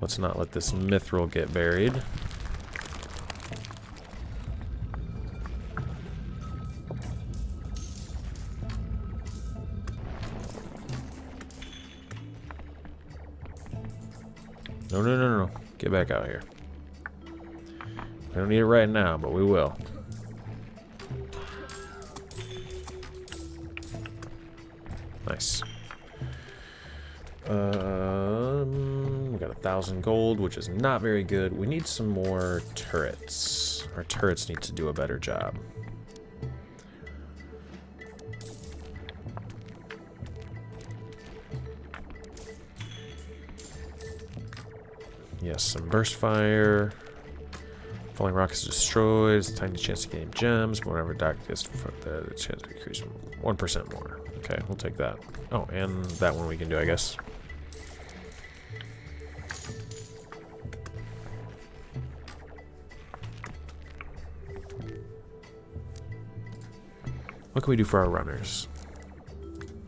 Let's not let this mithril get buried. No, no, no, no. Get back out here. We don't need it right now, but we will. Nice. We got 1,000 gold, which is not very good. We need some more turrets. Our turrets need to do a better job. Yes, some burst fire. Falling rock is destroyed. Tiny chance to gain gems. But whenever dark is the chance to increase 1% more. Okay, we'll take that. Oh, and that one we can do, I guess. What can we do for our runners?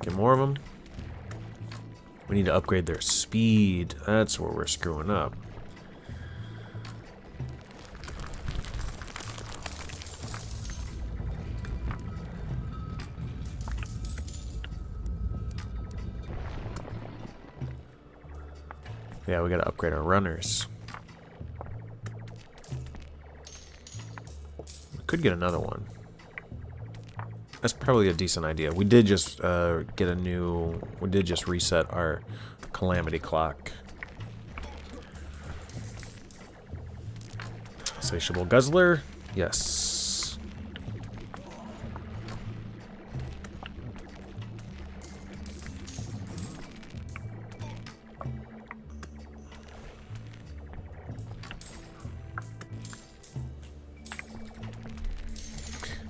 Get more of them. We need to upgrade their speed. That's where we're screwing up. Yeah, we gotta upgrade our runners. We could get another one. That's probably a decent idea. We did just get a new... We did just reset our calamity clock. Insatiable guzzler. Yes.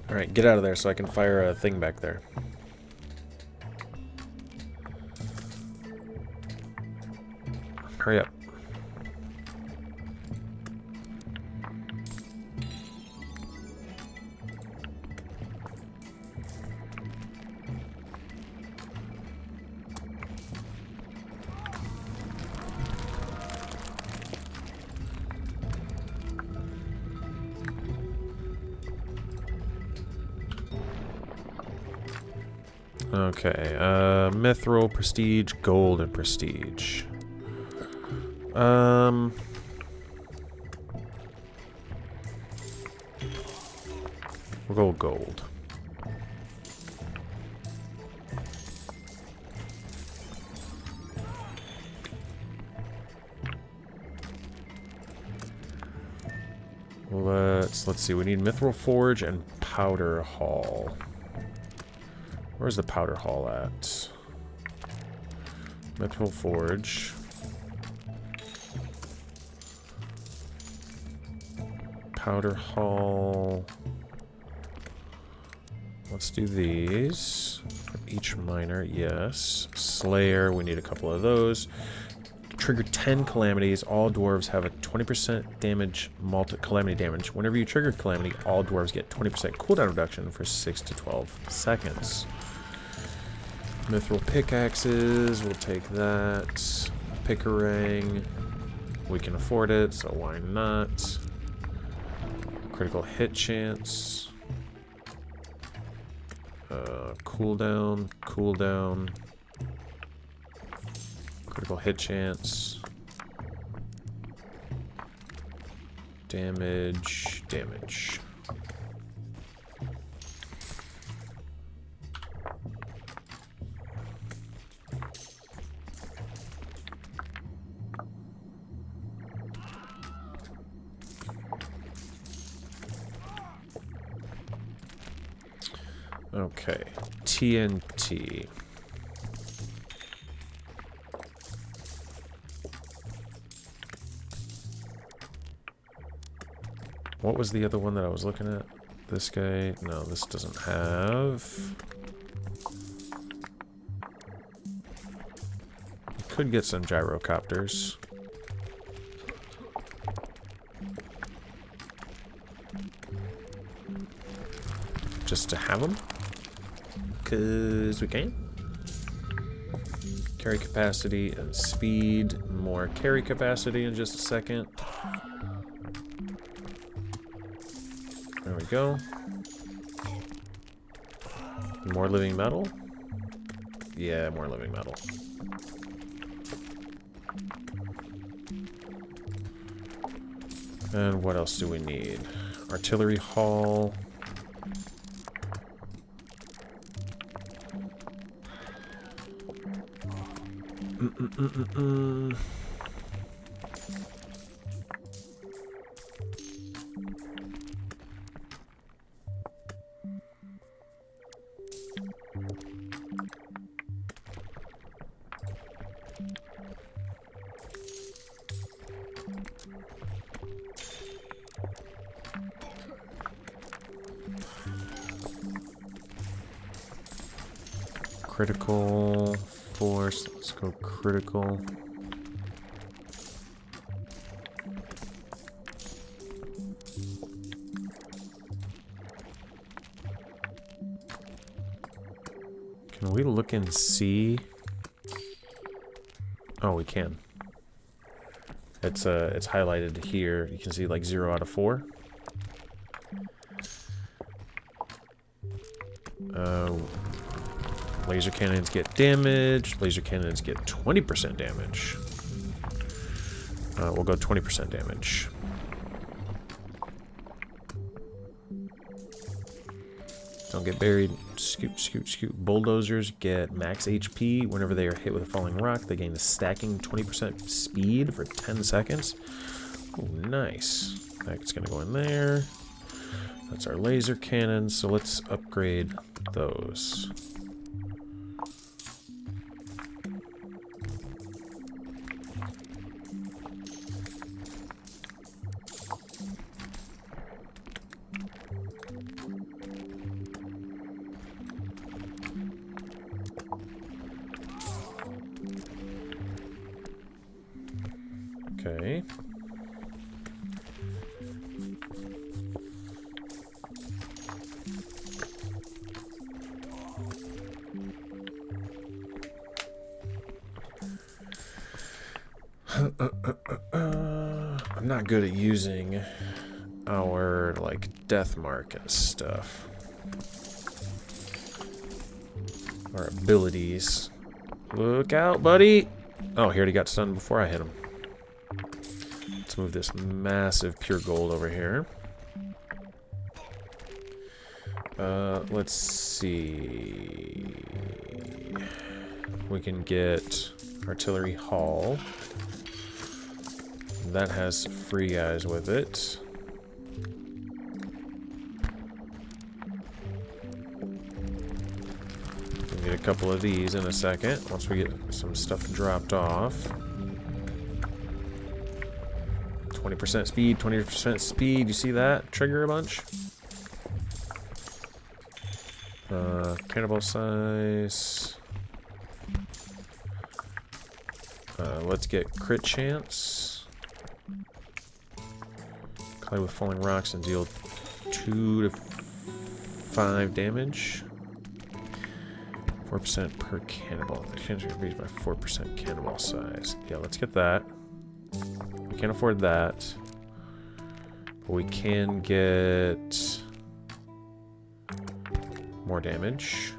Alright, get out of there so I can fire a thing back there. Hurry up. Okay, mithril, prestige, gold, and prestige. We'll go gold. Let's see. We need Mithril Forge and Powder Hall. Where's the Powder Hall at? Mithril Forge. Powder Hall. Let's do these. Each miner, yes. Slayer, we need a couple of those. Trigger 10 calamities. All dwarves have a 20% damage, calamity damage. Whenever you trigger calamity, all dwarves get 20% cooldown reduction for 6 to 12 seconds. Mithril pickaxes, we'll take that. Pickerang, we can afford it, so why not? Critical hit chance. Cooldown, cooldown. Critical hit chance. Damage, damage. Okay, TNT. What was the other one that I was looking at? This guy? No, this doesn't have. Could get some gyrocopters. Just to have them. Because we can. Carry capacity and speed. More carry capacity in just a second. There we go. More living metal? Yeah, more living metal. And what else do we need? Artillery hall. Critical force. Let's go critical. Can we look and see? Oh, we can. It's highlighted here. You can see like 0 out of 4. Laser cannons get damage. Laser cannons get 20% damage. We'll go 20% damage. Don't get buried. Scoot, scoot, scoot. Bulldozers get max HP. Whenever they are hit with a falling rock, they gain a stacking 20% speed for 10 seconds. Oh, nice. That's going to go in there. That's our laser cannons. So let's upgrade those. Okay. I'm not good at using our, like, death mark and stuff. Our abilities. Look out, buddy! Oh, he already got stunned before I hit him. Let's move this massive pure gold over here. Let's see. We can get artillery hull. That has free guys with it. We'll get a couple of these in a second once we get some stuff dropped off. 20% speed, 20% speed. You see that? Trigger a bunch. Cannibal size. Let's get crit chance. Collide with falling rocks and deal 2 to 5 damage. 4% per cannibal. The chance increased by 4% cannibal size. Yeah, let's get that. We can't afford that. But we can get more damage.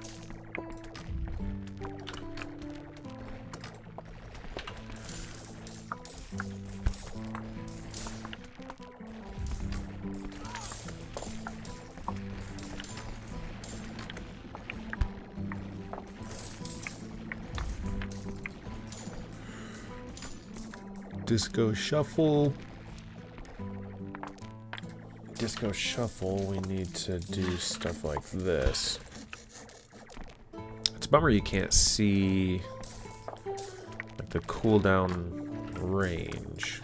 Disco Shuffle. Disco Shuffle, we need to do stuff like this. It's a bummer you can't see like the cooldown range.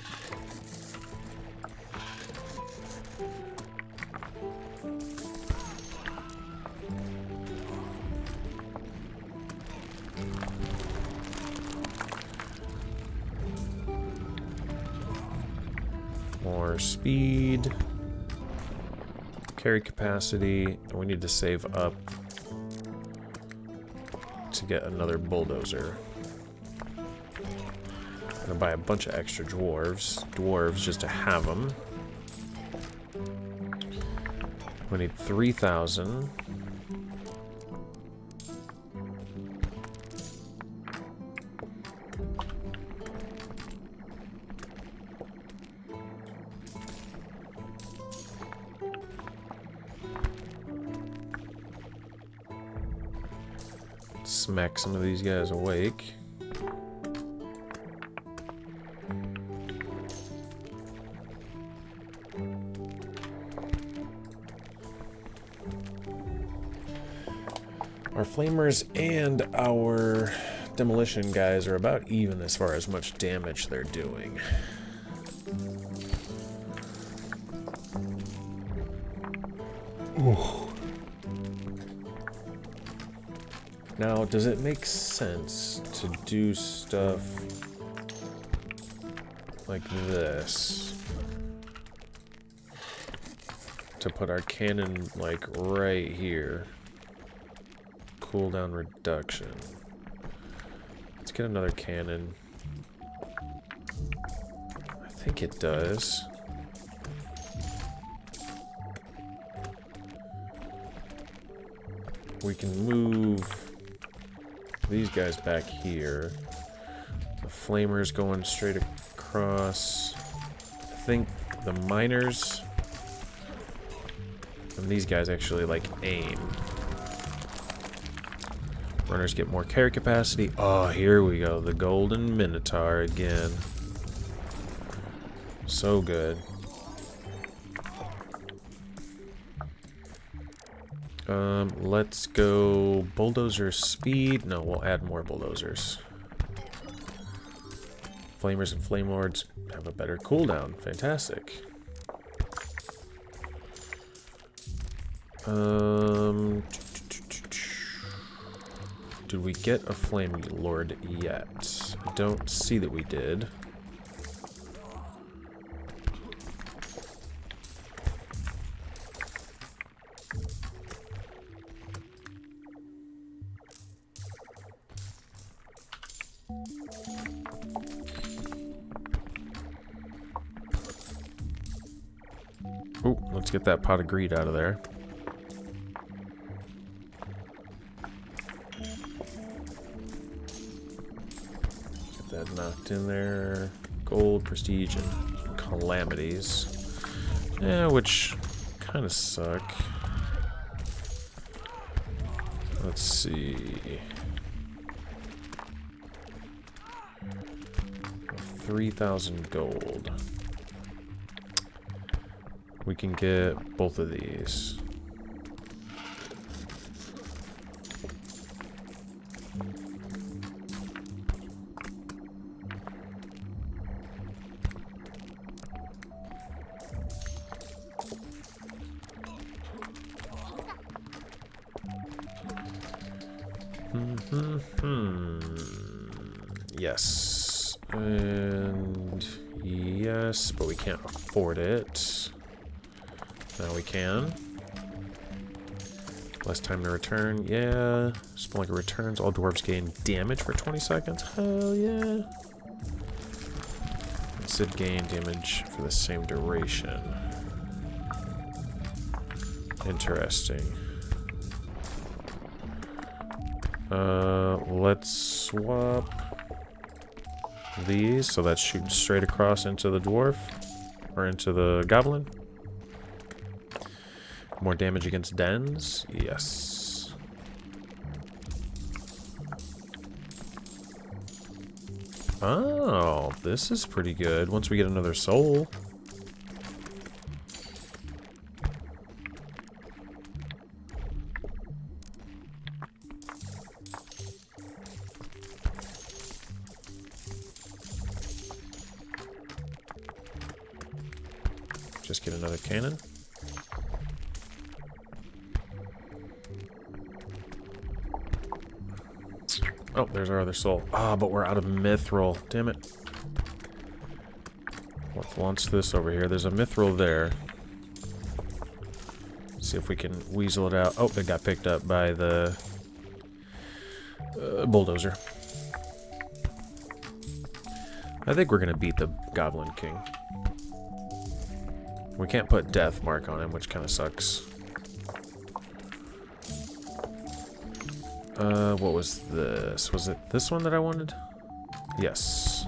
More speed, carry capacity, and we need to save up to get another bulldozer. I'm gonna buy a bunch of extra dwarves just to have them. We need 3,000. Smack some of these guys awake. Our flamers and our demolition guys are about even as far as much damage they're doing. Ooh. Now, does it make sense to do stuff like this? To put our cannon, like, right here. Cooldown reduction. Let's get another cannon. I think it does. We can move these guys back here. The flamers going straight across. I think the miners and these guys actually like aim. Runners get more carry capacity. Oh, here we go. The golden minotaur again. So good. Let's go bulldozer speed. No, we'll add more bulldozers. Flamers and flame lords have a better cooldown. Fantastic. Did we get a flame lord yet? I don't see that we did. Oh, let's get that pot of greed out of there. Get that knocked in there. Gold, prestige, and calamities. Yeah, which kind of suck. let's see. 3,000 gold. We can get both of these. Yes. And yes, but we can't afford it. Now we can. Less time to return. Yeah. Spelunker returns. All dwarves gain damage for 20 seconds. Hell yeah. Sid gain damage for the same duration. Interesting. Let's swap these, so that's shooting straight across into the dwarf, or into the goblin. More damage against dens, yes. Oh, this is pretty good once we get another soul. Just get another cannon. Oh, there's our other soul. Ah, but we're out of mithril. Damn it. Let's launch this over here. There's a mithril there. See if we can weasel it out. Oh, it got picked up by the bulldozer. I think we're going to beat the Goblin King. We can't put death mark on him, which kind of sucks. What was this? Was it this one that I wanted? Yes.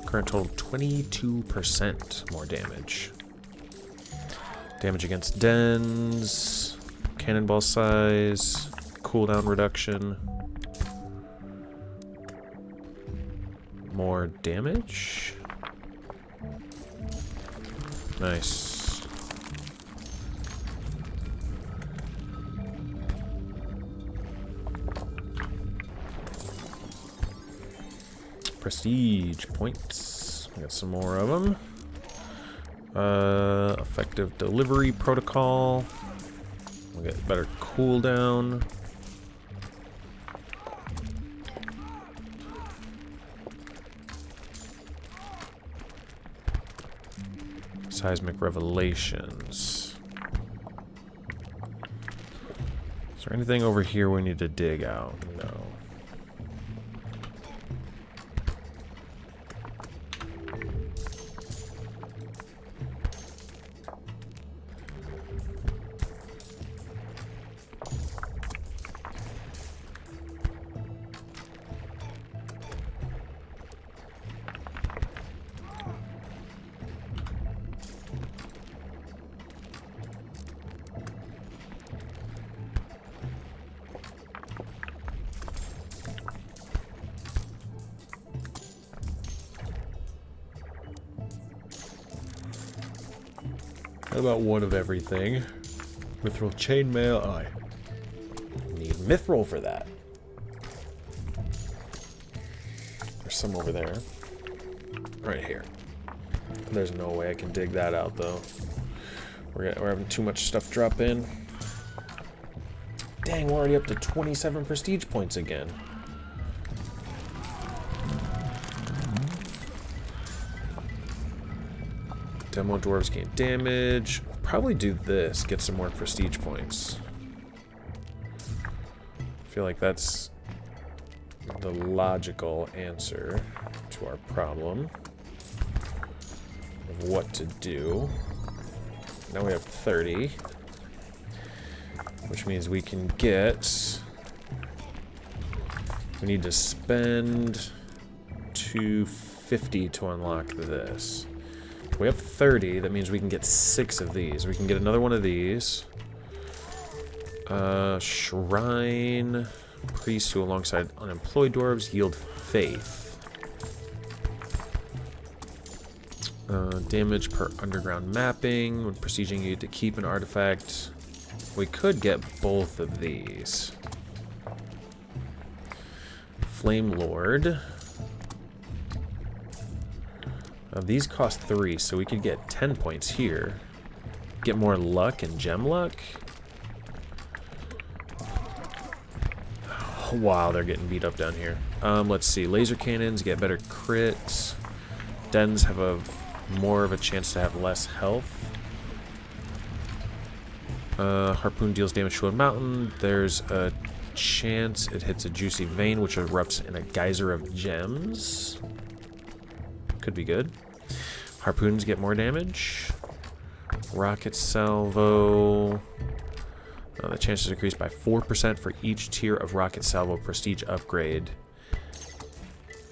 Current total 22% more damage. Damage against dens. Cannonball size. Cooldown reduction. More damage. Nice. Prestige points. We got some more of them. Effective delivery protocol. We'll get better cooldown. Seismic revelations. Is there anything over here we need to dig out? No. How about one of everything? Mithril chainmail. Oh, I need mithril for that. There's some over there. Right here. There's no way I can dig that out, though. We're having too much stuff drop in. Dang, we're already up to 27 prestige points again. Demo dwarves gain damage. Probably do this, get some more prestige points. I feel like that's the logical answer to our problem of what to do. Now we have 30, which means we can get... We need to spend 250 to unlock this. We have 30, that means we can get 6 of these. We can get another one of these. Shrine. Priests who alongside unemployed dwarves yield faith. Damage per underground mapping. When besieging, you need to keep an artifact. We could get both of these. Flame Lord. These cost 3, so we could get 10 points here. Get more luck and gem luck. Oh, wow, they're getting beat up down here. Let's see. Laser cannons get better crits. Dens have more of a chance to have less health. Harpoon deals damage to a mountain. There's a chance it hits a juicy vein, which erupts in a geyser of gems. Could be good. Harpoons get more damage. Rocket salvo. The chances increased by 4% for each tier of rocket salvo prestige upgrade.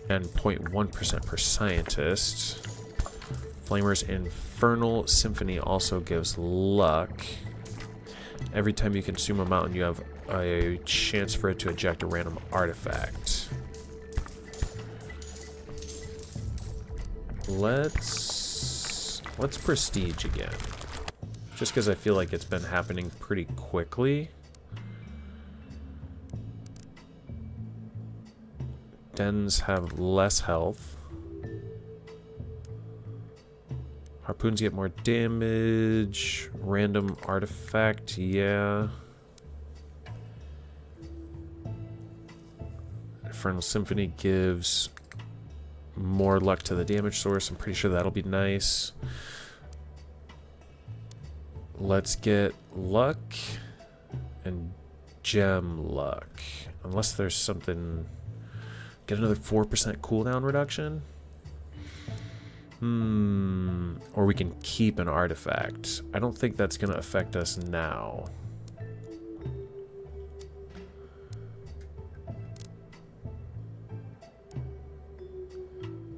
And 0.1% per scientist. Flamer's Infernal Symphony also gives luck. Every time you consume a mountain, you have a chance for it to eject a random artifact. Let's prestige again. Just because I feel like it's been happening pretty quickly. Dens have less health. Harpoons get more damage. Random artifact, yeah. Infernal Symphony gives more luck to the damage source. I'm pretty sure that'll be nice. Let's get luck and gem luck. Unless there's something... Get another 4% cooldown reduction? Or we can keep an artifact. I don't think that's going to affect us now.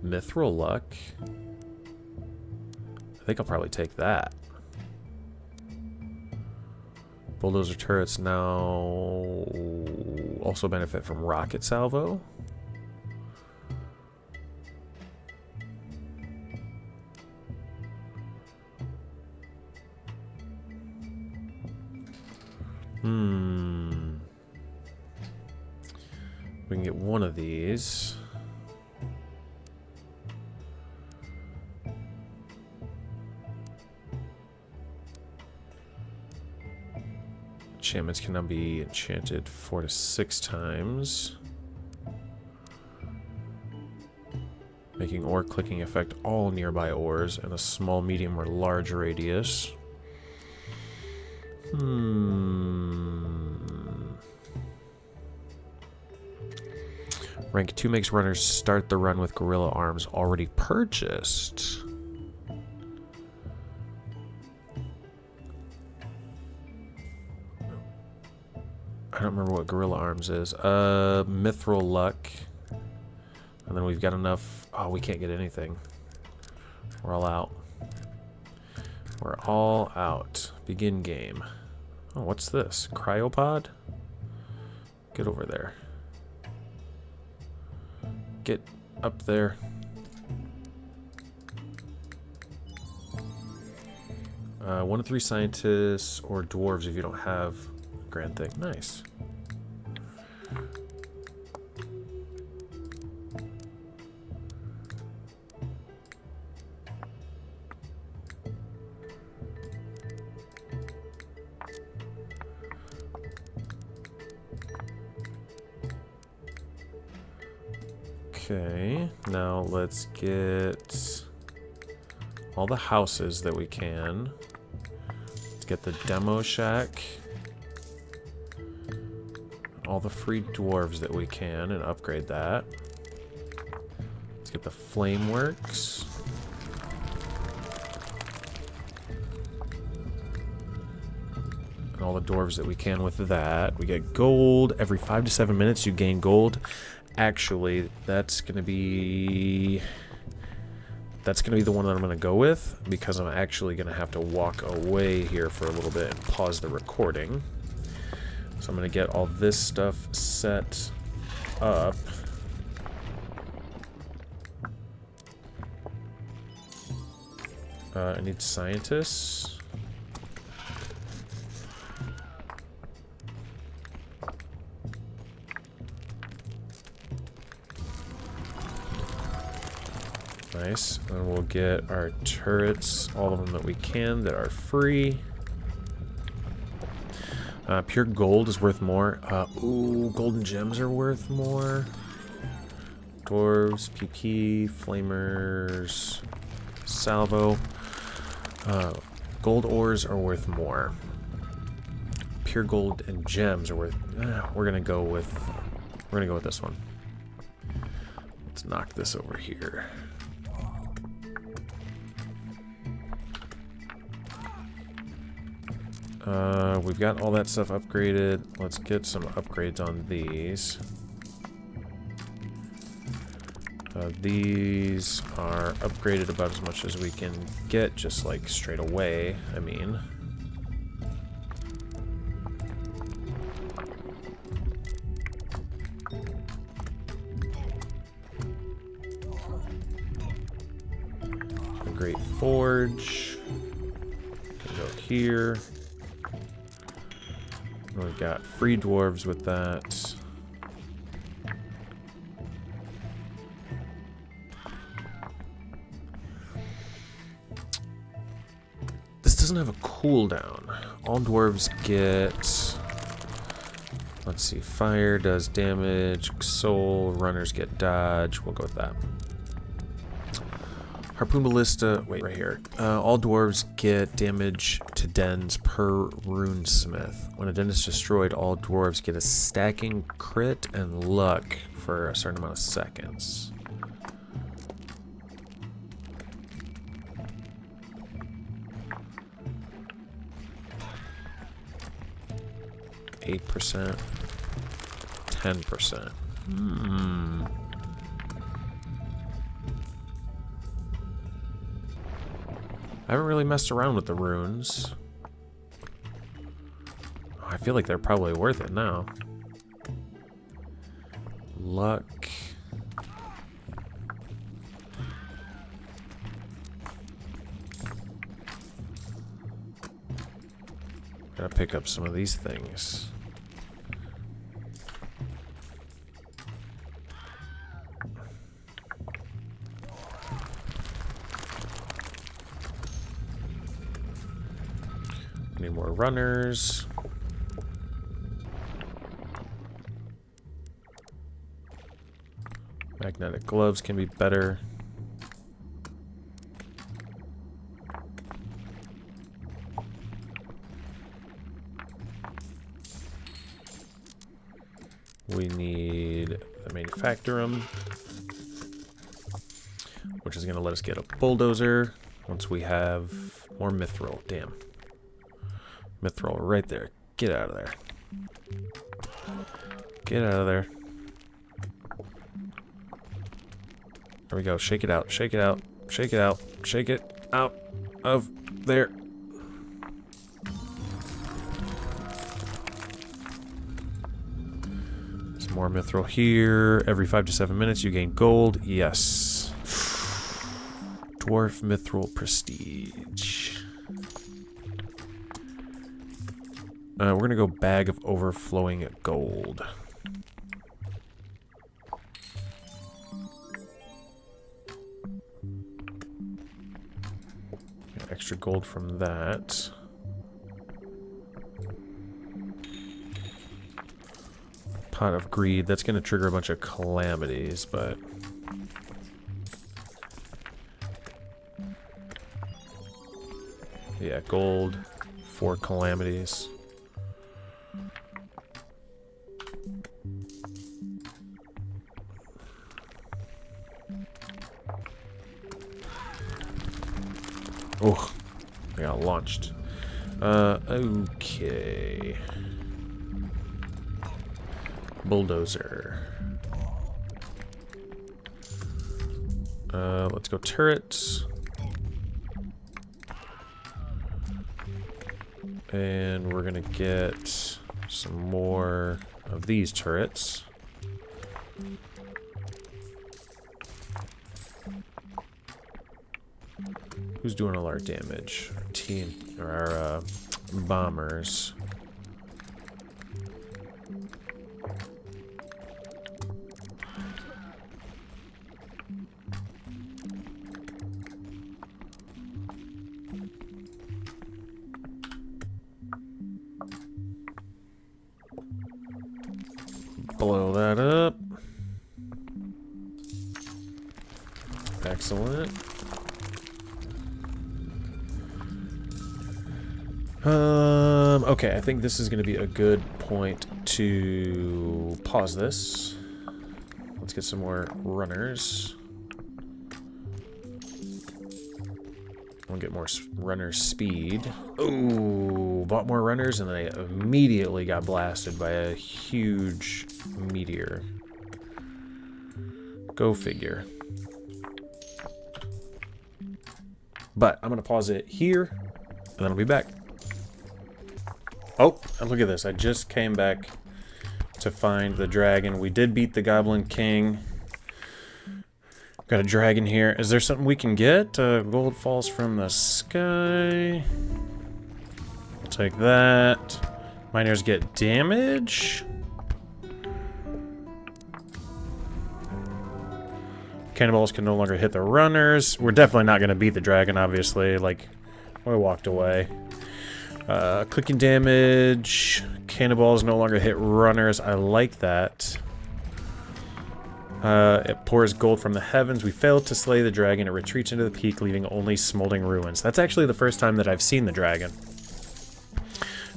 Mithril luck. I think I'll probably take that. Bulldozer turrets now also benefit from rocket salvo. We can get one of these. Enchantments can now be enchanted 4 to 6 times. Making ore clicking affect all nearby ores in a small, medium, or large radius. Rank 2 makes runners start the run with gorilla arms already purchased. I don't remember what gorilla arms is. Mithril luck. And then we've got enough... Oh, we can't get anything. We're all out. We're all out. Begin game. Oh, what's this? Cryopod? Get over there. Get up there. One of 3 scientists or dwarves if you don't have a grand thing. Nice. Okay, now let's get all the houses that we can. Let's get the demo shack. All the free dwarves that we can and upgrade that. Let's get the flame works. And all the dwarves that we can with that. We get gold. Every 5 to 7 minutes you gain gold. Actually, that's gonna be the one that I'm gonna go with, because I'm actually gonna have to walk away here for a little bit and pause the recording. So I'm going to get all this stuff set up. I need scientists. Nice. And we'll get our turrets, all of them that we can, that are free. Pure gold is worth more. Ooh, golden gems are worth more. Dwarves, PP, flamers, salvo. Gold ores are worth more. Pure gold and gems are worth. We're gonna go with this one. Let's knock this over here. We've got all that stuff upgraded. Let's get some upgrades on these. These are upgraded about as much as we can get, just like straight away, I mean. A great forge. Can go here. We've got free dwarves with that. This doesn't have a cooldown. All dwarves get... Let's see. Fire does damage. Soul. Runners get dodge. We'll go with that. Harpoon Ballista. Wait, right here. All dwarves get damage to dens per runesmith. When a den is destroyed, all dwarves get a stacking crit and luck for a certain amount of seconds. %, 10%. I haven't really messed around with the runes. Oh, I feel like they're probably worth it now. Luck. Gotta pick up some of these things. Need more runners. Magnetic gloves can be better. We need the manufacturum, which is going to let us get a bulldozer once we have more mithril. Damn. Mithril right there. Get out of there. Get out of there. There we go. Shake it out. Shake it out. Shake it out. Shake it out of there. Some more mithril here. Every 5 to 7 minutes you gain gold. Yes. Dwarf mithril prestige. We're gonna go bag of overflowing gold. Got extra gold from that. Pot of greed. That's gonna trigger a bunch of calamities, but yeah, gold, 4 calamities. Oh, I got launched. Okay. Bulldozer. Let's go turrets. And we're gonna get some more of these turrets. Who's doing all our damage? Our team, or our bombers. Blow that up. Excellent. Okay, I think this is going to be a good point to pause this. Let's get some more runners. We'll get more runner speed. Ooh, bought more runners and then I immediately got blasted by a huge meteor. Go figure. But I'm going to pause it here and then I'll be back. Oh, and look at this. I just came back to find the dragon. We did beat the Goblin King. Got a dragon here. Is there something we can get? Gold falls from the sky. I'll take that. Miners get damage. Cannonballs can no longer hit the runners. We're definitely not going to beat the dragon, obviously. Like, we walked away. Clicking damage. Cannonballs no longer hit runners. I like that. It pours gold from the heavens. We failed to slay the dragon. It retreats into the peak, leaving only smoldering ruins. That's actually the first time that I've seen the dragon.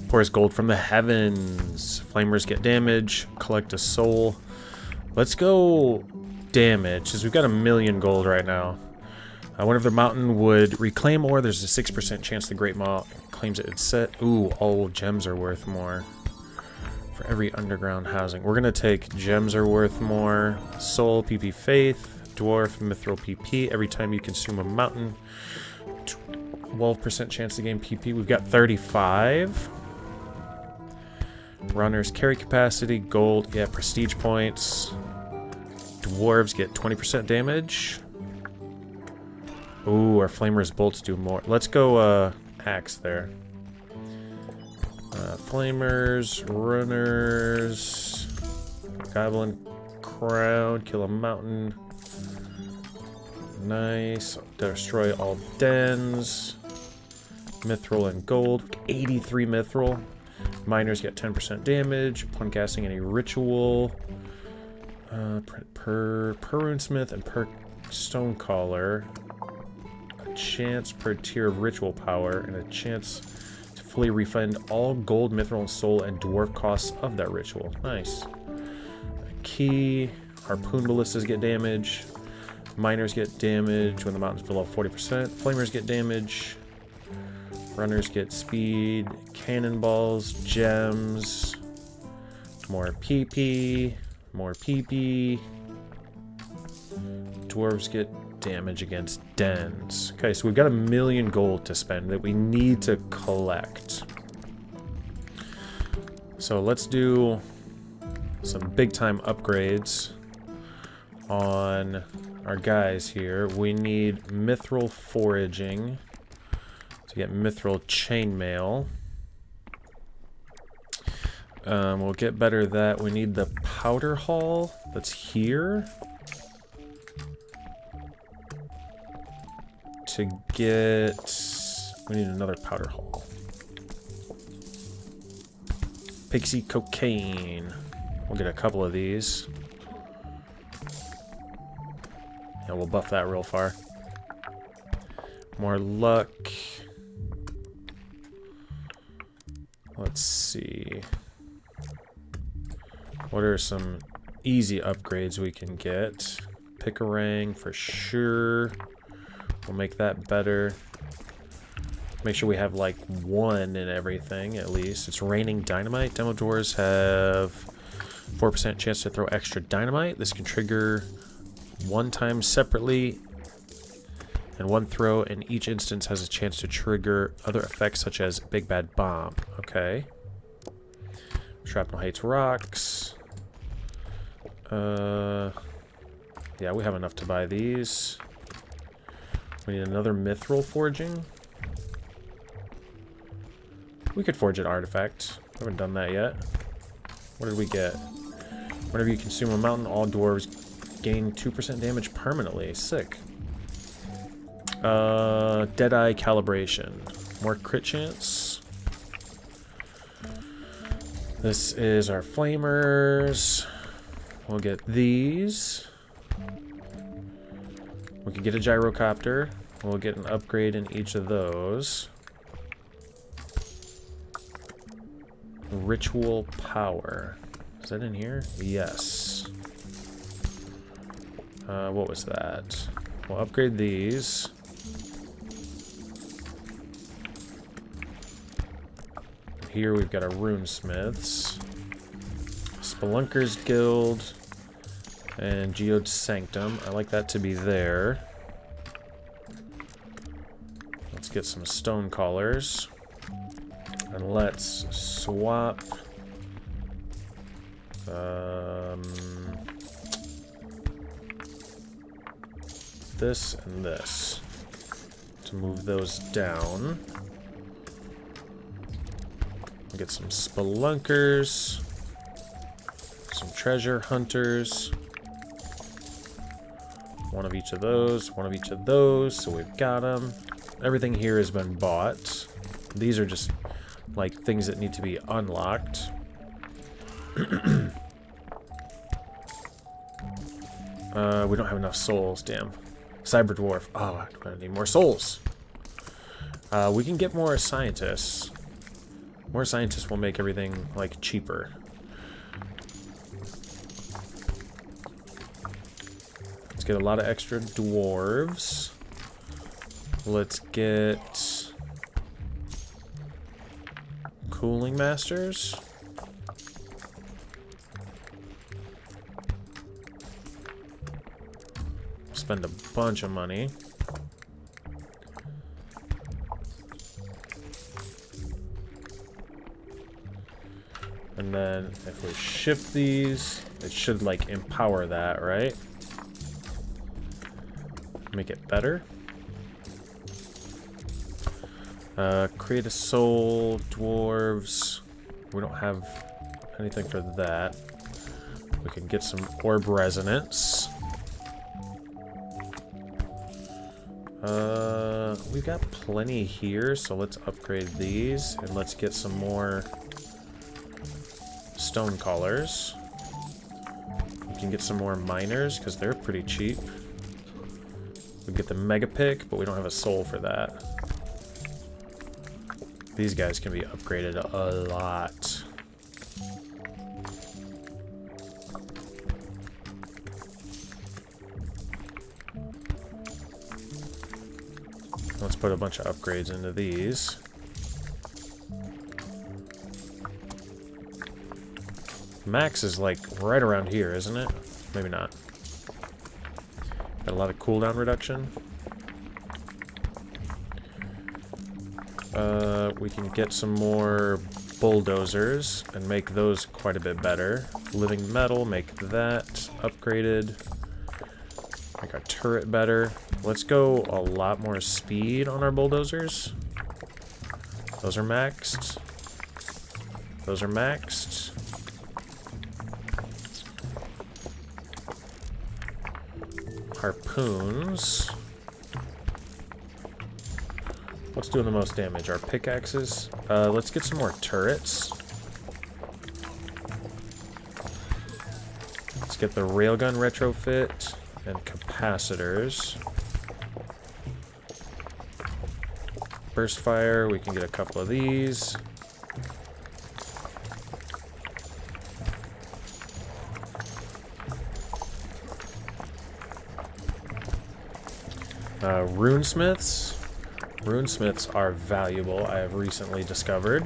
Pours gold from the heavens. Flamers get damage. Collect a soul. Let's go damage, because we've got 1,000,000 gold right now. Whenever the mountain would reclaim ore, there's a 6% chance the Great Maw claims it. It's set. Ooh, all gems are worth more. For every underground housing. We're going to take gems are worth more. Soul, PP Faith, Dwarf, Mithril PP. Every time you consume a mountain, 12% chance to gain PP. We've got 35. Runners carry capacity, gold, yeah, prestige points. Dwarves get 20% damage. Ooh, our flamers bolts do more. Let's go axe there. Flamers, runners, goblin crown, kill a mountain. Nice. Destroy all dens. Mithril and gold. 83 mithril. Miners get 10% damage upon casting any ritual. Per runesmith and per stonecaller. A chance per tier of ritual power and a chance to fully refund all gold, mithril, and soul and dwarf costs of that ritual. Nice. A key. Harpoon ballistas get damage. Miners get damage when the mountain's below 40%. Flamers get damage. Runners get speed. Cannonballs, gems. More PP. More PP. Dwarves get damage against dens. Okay, so we've got 1,000,000 gold to spend that we need to collect. So let's do some big time upgrades on our guys here. We need mithril foraging to get mithril chainmail. We'll get better at that. We need the powder hall that's here to get... We need another powder hall. Pixie cocaine. We'll get a couple of these. Yeah, we'll buff that real far. More luck. Let's see. What are some easy upgrades we can get? Pick-a-rang for sure. We'll make that better. Make sure we have like one in everything at least. It's raining dynamite. Demo doors have 4% chance to throw extra dynamite. This can trigger one time separately, and one throw in each instance has a chance to trigger other effects such as Big Bad Bomb. Okay. Shrapnel hates rocks. Yeah, we have enough to buy these. We need another mithril forging. We could forge an artifact. We haven't done that yet. What did we get? Whenever you consume a mountain, all dwarves gain 2% damage permanently. Sick. Deadeye calibration. More crit chance. This is our flamers. We'll get these. We can get a gyrocopter. We'll get an upgrade in each of those. Ritual power. Is that in here? Yes. What was that? We'll upgrade these. Here we've got our runesmiths. Spelunker's Guild. And Geode's Sanctum. I like that to be there. Let's get some stone callers. And let's swap this and this to move those down. We'll get some spelunkers, some treasure hunters. One of each of those, one of each of those, so we've got them. Everything here has been bought. These are just like things that need to be unlocked. We don't have enough souls, damn. Cyber Dwarf. Oh, I need more souls. We can get more scientists. More scientists will make everything like cheaper. Let's get a lot of extra dwarves. Let's get cooling masters. Spend a bunch of money. And then if we shift these, it should like empower that, right? Make it better. Create a soul, dwarves. We don't have anything for that. We can get some orb resonance. We've got plenty here, so let's upgrade these and let's get some more stone callers. We can get some more miners because they're pretty cheap. We get the mega pick, but we don't have a soul for that. These guys can be upgraded a lot. Let's put a bunch of upgrades into these. Max is like right around here, isn't it? Maybe not. Got a lot of cooldown reduction. We can get some more bulldozers and make those quite a bit better. Living metal, make that upgraded. Make our turret better. Let's go a lot more speed on our bulldozers. Those are maxed. Those are maxed. Harpoons. What's doing the most damage? Our pickaxes? Let's get some more turrets. Let's get the railgun retrofit and capacitors. Burst fire, we can get a couple of these. Runesmiths. Runesmiths are valuable, I have recently discovered.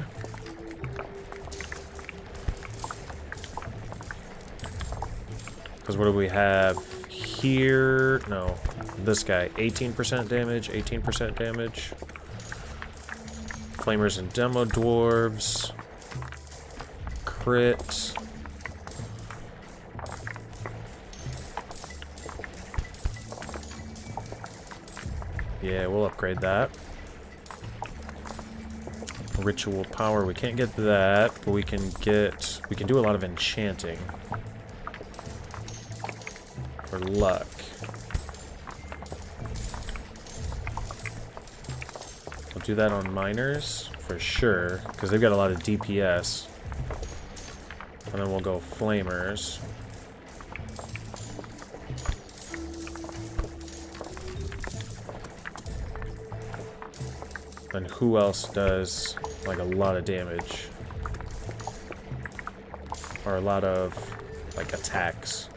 Because what do we have here? No, this guy, 18% damage, 18% damage. Flamers and demo dwarves. crit. Yeah, we'll upgrade that. Ritual power, we can't get that, but we can do a lot of enchanting. For luck. We'll do that on miners, for sure, because they've got a lot of DPS. And then we'll go flamers. Then who else does, like, a lot of damage? Or a lot of, like, attacks?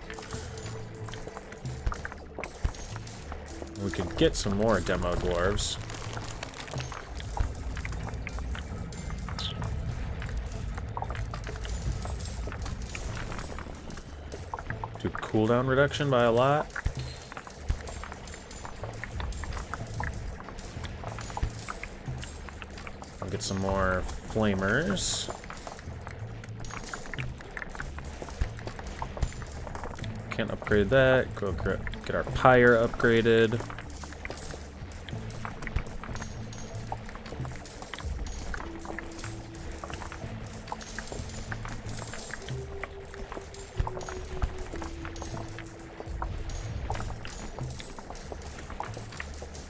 We could get some more demo dwarves. Do cooldown reduction by a lot. I'll get some more flamers. Can't upgrade that. Go get our pyre upgraded.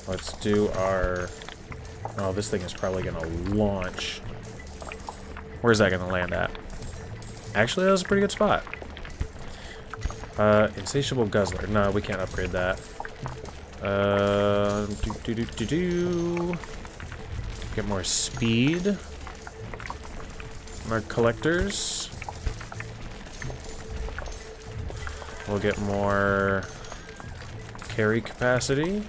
Let's do our... Oh, this thing is probably going to launch. Where's that going to land at? Actually, that was a pretty good spot. Insatiable Guzzler. No, we can't upgrade that. Get more speed. Our collectors. We'll get more carry capacity.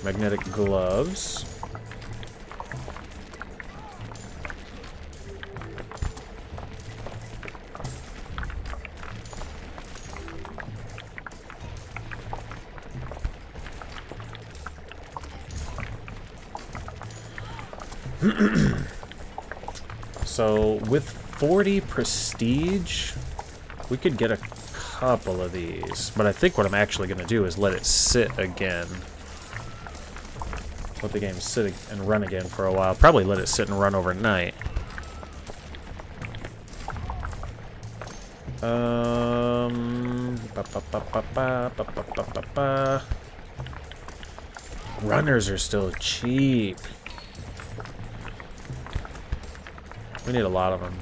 Magnetic gloves. So with 40 prestige, we could get a couple of these. But I think what I'm actually going to do is let it sit again. Let the game sit and run again for a while. Probably let it sit and run overnight. Runners are still cheap. We need a lot of them.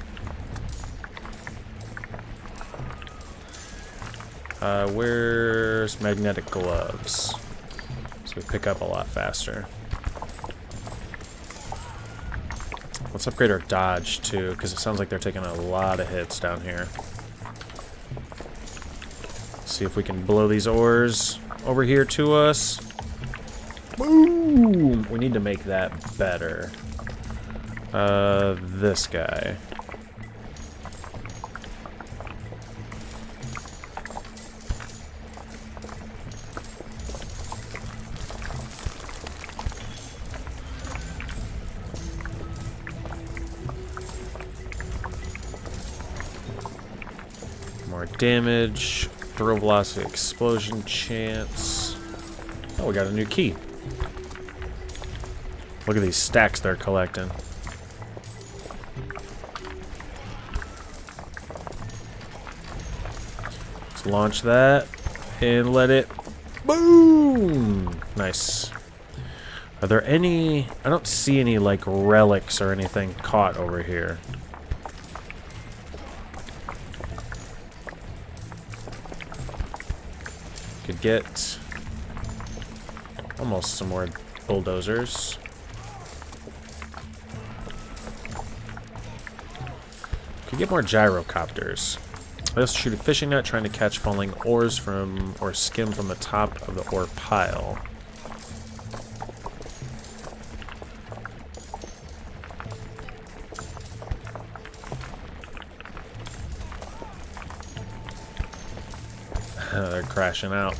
Where's magnetic gloves? So we pick up a lot faster. Let's upgrade our dodge too, because it sounds like they're taking a lot of hits down here. See if we can blow these ores over here to us. Boom! We need to make that better. This guy. More damage, throw velocity, explosion chance. Oh, we got a new key. Look at these stacks they're collecting. Let's launch that and let it boom. Nice. Are there any? I don't see any like relics or anything caught over here. Could get almost some more bulldozers. Could get more gyrocopters. Let's shoot a fishing net trying to catch falling ores from or skim from the top of the ore pile. They're crashing out.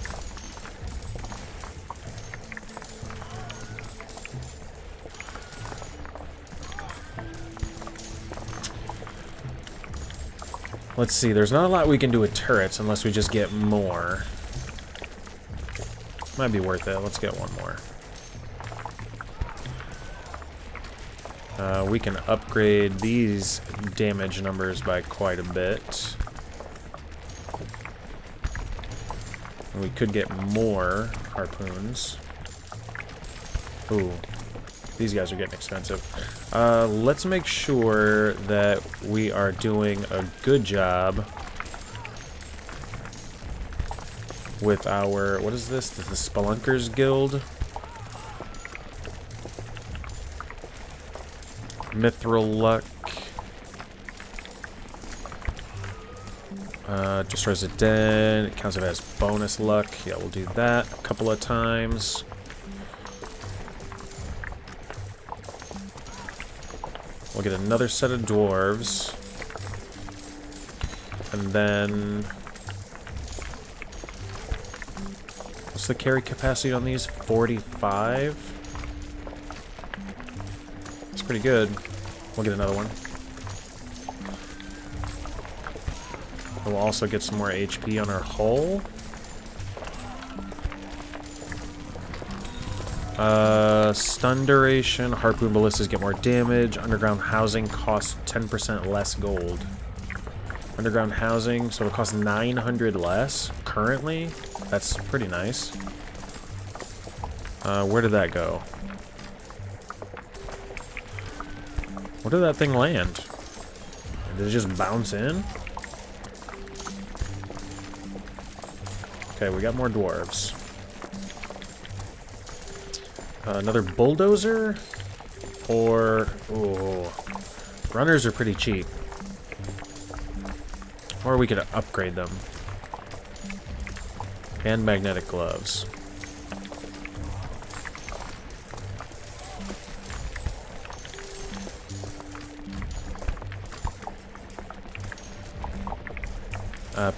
Let's see, there's not a lot we can do with turrets unless we just get more. Might be worth it. Let's get one more. We can upgrade these damage numbers by quite a bit. And we could get more harpoons. Ooh, these guys are getting expensive. Let's make sure that we are doing a good job with our, what is this? The Spelunkers Guild. Mithril luck. Destroys a den. It counts it as bonus luck. Yeah, we'll do that a couple of times. We'll get another set of dwarves. And then... what's the carry capacity on these? 45? It's pretty good. We'll get another one. We'll also get some more HP on our hull. Stun duration, harpoon ballistas get more damage. Underground housing costs 10% less gold. Underground housing, so it costs 900 less currently. That's pretty nice. Where did that go? Where did that thing land? Did it just bounce in? Okay, we got more dwarves. Another bulldozer? Or... ooh. Runners are pretty cheap. Or we could upgrade them. And magnetic gloves.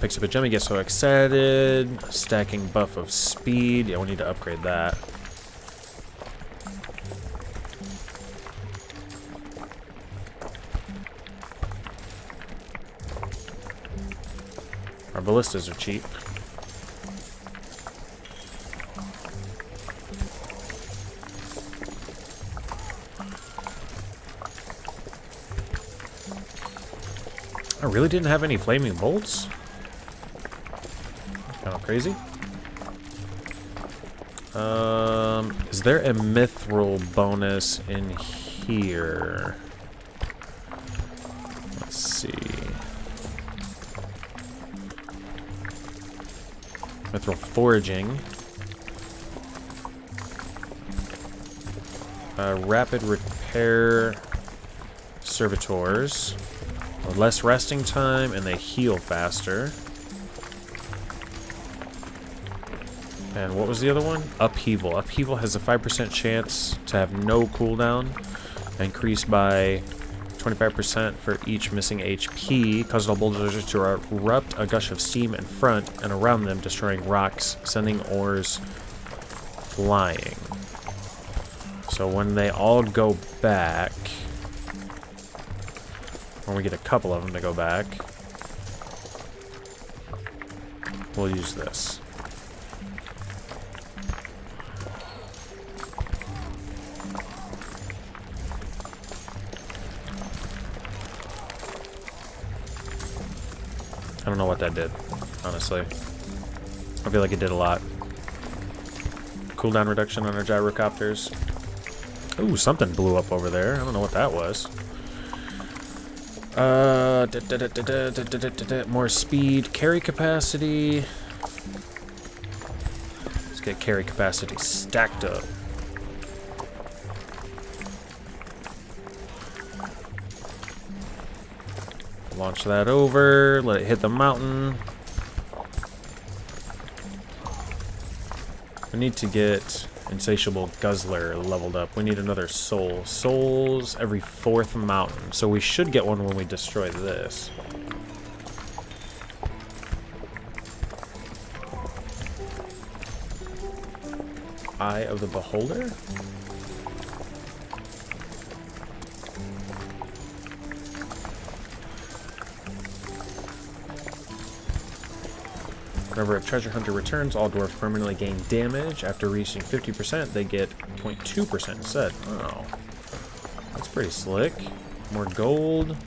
Picks up a gem, he gets so excited. Stacking buff of speed. Yeah, we need to upgrade that. Our ballistas are cheap. I really didn't have any flaming bolts? Kind of crazy. Is there a mithril bonus in here? Let's see. Mithril foraging. Rapid repair servitors. Less resting time, and they heal faster. And what was the other one? Upheaval. Upheaval has a 5% chance to have no cooldown. Increased by 25% for each missing HP. Causes all bulldozers to erupt a gush of steam in front and around them, destroying rocks, sending ores flying. So when they all go back... when we get a couple of them to go back, we'll use this. I don't know what that did, honestly. I feel like it did a lot. Cooldown reduction on our gyrocopters. Ooh, something blew up over there. I don't know what that was. More speed, carry capacity. Let's get carry capacity stacked up. Launch that over, let it hit the mountain. We need to get Insatiable Guzzler leveled up. We need another soul. Souls every 4th mountain. So we should get one when we destroy this. Eye of the Beholder? Whenever a treasure hunter returns, all dwarves permanently gain damage. After reaching 50%, they get 0.2% instead. Oh. That's pretty slick. More gold.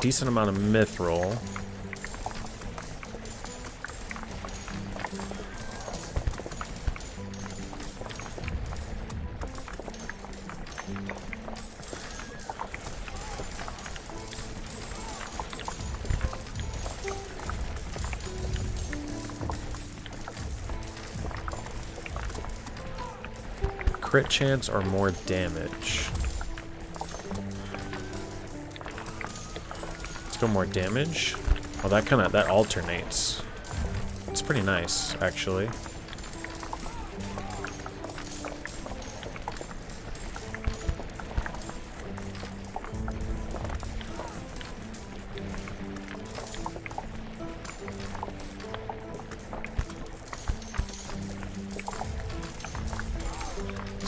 Decent amount of mithril. Crit chance or more damage? Let's go more damage. Oh, that alternates. It's pretty nice, actually.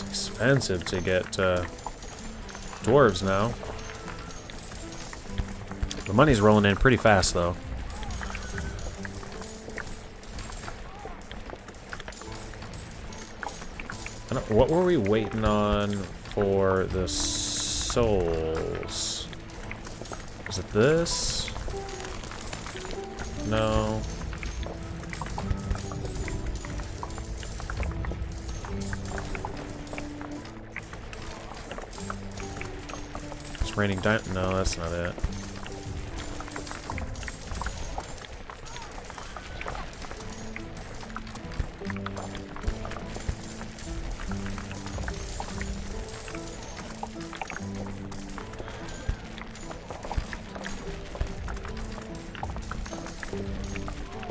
Expensive to get dwarves now. The money's rolling in pretty fast, though. What were we waiting on for the souls? Was it this? No. Raining diamond? No, that's not it.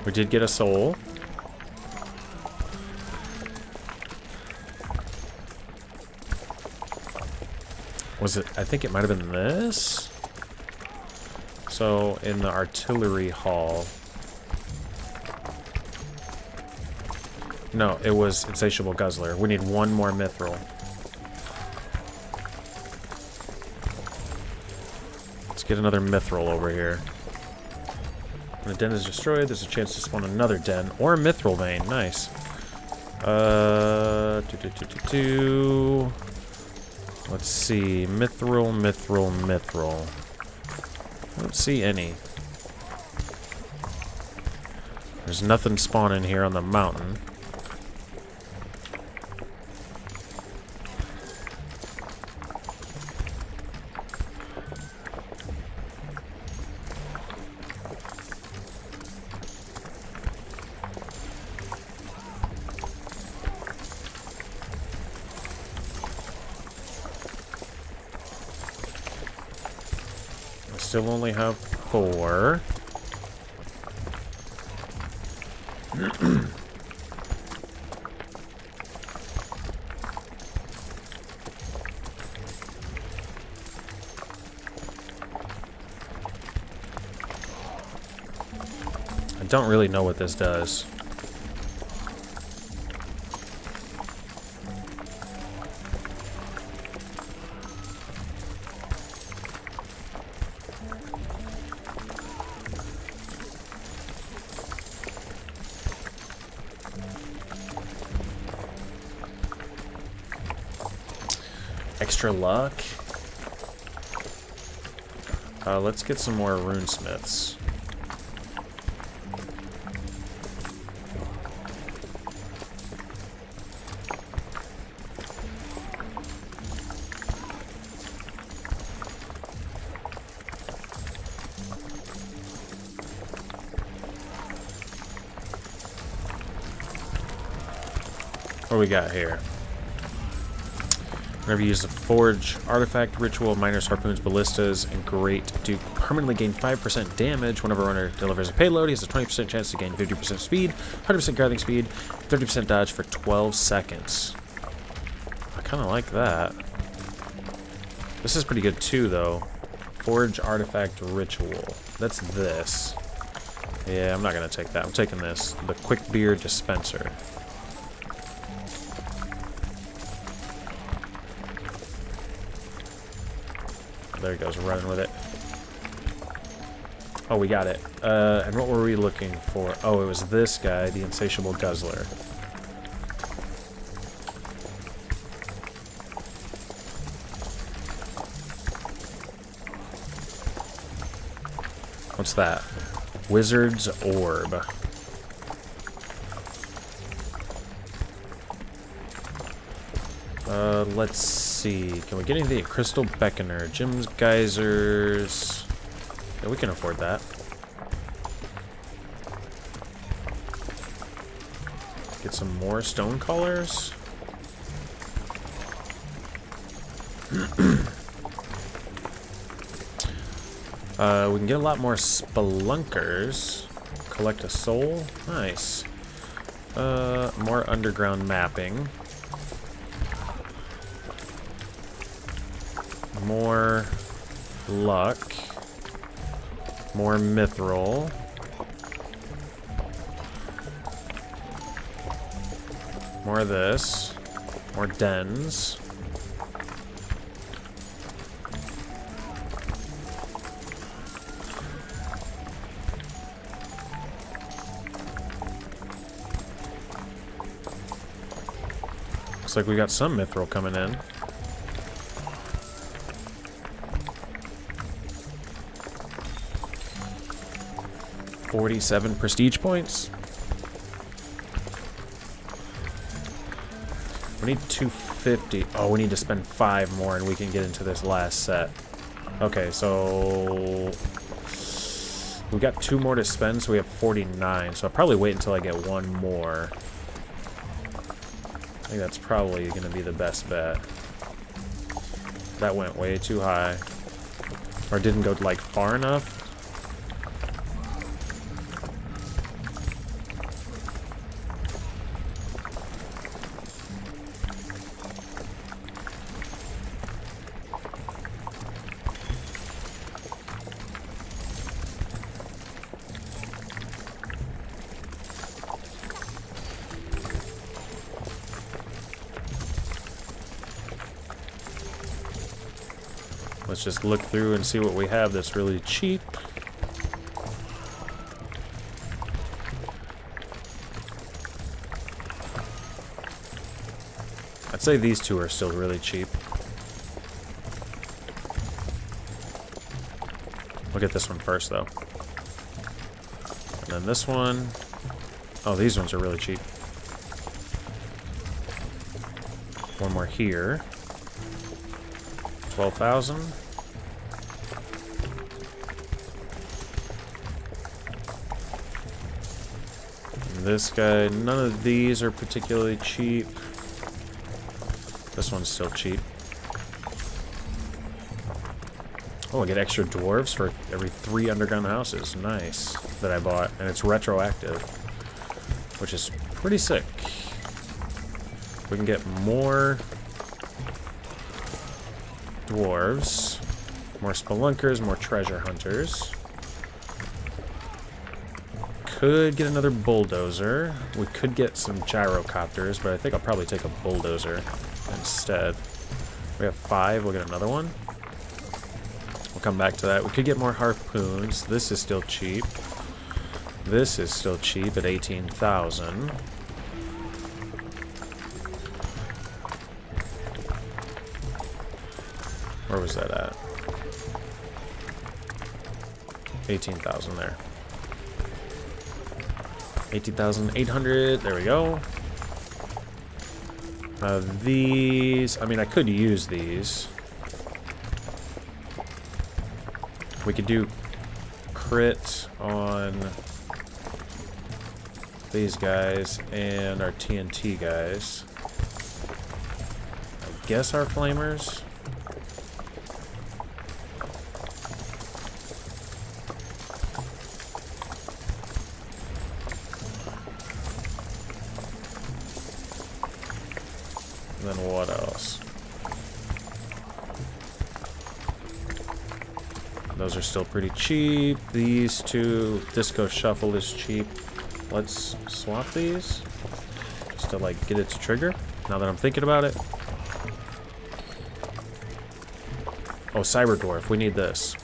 We did get a soul. Was it? I think it might have been this. So in the artillery hall. No, it was insatiable guzzler. We need one more mithril. Let's get another mithril over here. When a den is destroyed, there's a chance to spawn another den or a mithril vein. Nice. Let's see. Mithril, mithril, mithril. I don't see any. There's nothing spawning here on the mountain. Still only have 4. I don't really know what this does. Extra luck. Let's get some more runesmiths. What do we got here? Whenever you use the Forge artifact, ritual, miners, harpoons, ballistas, and great do permanently gain 5% damage. Whenever a runner delivers a payload, he has a 20% chance to gain 50% speed, 100% gathering speed, 30% dodge for 12 seconds. I kind of like that. This is pretty good too, though. Forge artifact ritual. That's this. Yeah, I'm not going to take that. I'm taking this. The quick beer dispenser. There he goes, running with it. Oh, we got it. And what were we looking for? Oh, it was this guy, the Insatiable Guzzler. What's that? Wizard's Orb. Let's see. Can we get anything? Crystal Beckoner, Jim's Geysers. Yeah, we can afford that. Get some more stone colors. We can get a lot more spelunkers. Collect a soul. Nice. More underground mapping. More luck. More mithril. More of this. More dens. Looks like we got some mithril coming in. $47 prestige points. We need 250. Oh, we need to spend 5 more and we can get into this last set. Okay, so we got 2 more to spend, so we have 49. So I'll probably wait until I get 1 more. I think that's probably going to be the best bet. That went way too high. Or didn't go, like, far enough. Let's just look through and see what we have that's really cheap. I'd say these 2 are still really cheap. Look at this one first, though. And then this one. Oh, these ones are really cheap. One more here. 12,000. This guy, none of these are particularly cheap. This one's still cheap. Oh, I get extra dwarves for every 3 underground houses. Nice. That I bought. And it's retroactive. Which is pretty sick. We can get more dwarves. More spelunkers, more treasure hunters. Could get another bulldozer. We could get some gyrocopters, but I think I'll probably take a bulldozer instead. We have 5, we'll get another one. We'll come back to that. We could get more harpoons. This is still cheap. This is still cheap at 18,000. Where was that at? 18,000 there. 18,800. There we go. These, I mean, I could use these. We could do crit on these guys and our TNT guys. I guess our flamers. And then what else? Those are still pretty cheap. These 2, Disco Shuffle is cheap. Let's swap these. Just to, like, get it to trigger. Now that I'm thinking about it. Oh, Cyber Dwarf. We need this.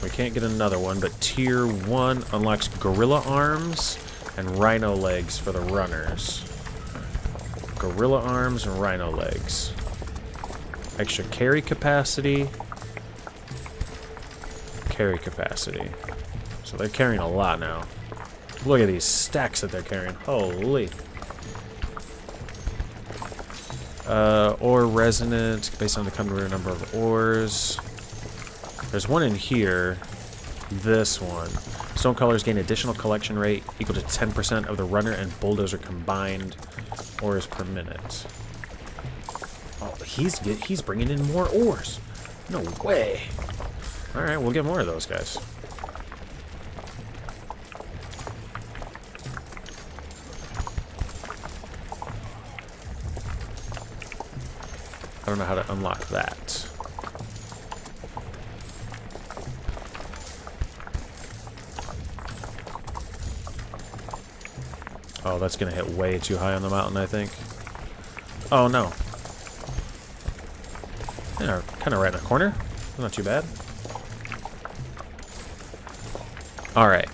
We can't get another one, but tier 1 unlocks gorilla arms and rhino legs for the runners. Gorilla arms and rhino legs. Extra carry capacity. Carry capacity. So they're carrying a lot now. Look at these stacks that they're carrying. Holy. Ore resonant, based on the cumulative number of ores. There's one in here. This one. Stone colors gain additional collection rate equal to 10% of the runner and bulldozer combined ores per minute. Oh, he's bringing in more ores. No way. All right, we'll get more of those guys. I don't know how to unlock that. Oh, that's gonna hit way too high on the mountain, I think. Oh no. Yeah, kind of right in the corner. Not too bad. Alright.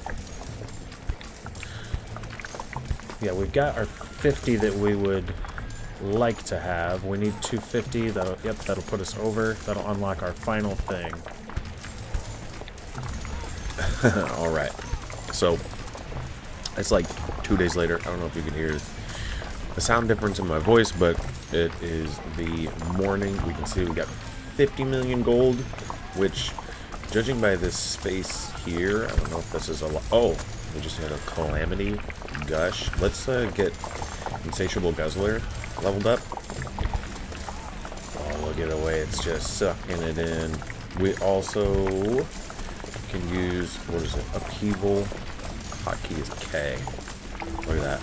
Yeah, we've got our 50 that we would like to have. We need 250. That'll put us over. That'll unlock our final thing. Alright. So, it's like 2 days later. I don't know if you can hear the sound difference in my voice, but it is the morning. We can see we got 50 million gold, which, judging by this space here, I don't know if this is a lot. Oh, we just had a calamity gush. Let's get Insatiable Guzzler leveled up. Oh, look at the way it's just sucking it in. We also can use, what is it, upheaval. Hotkey is K. Look at that.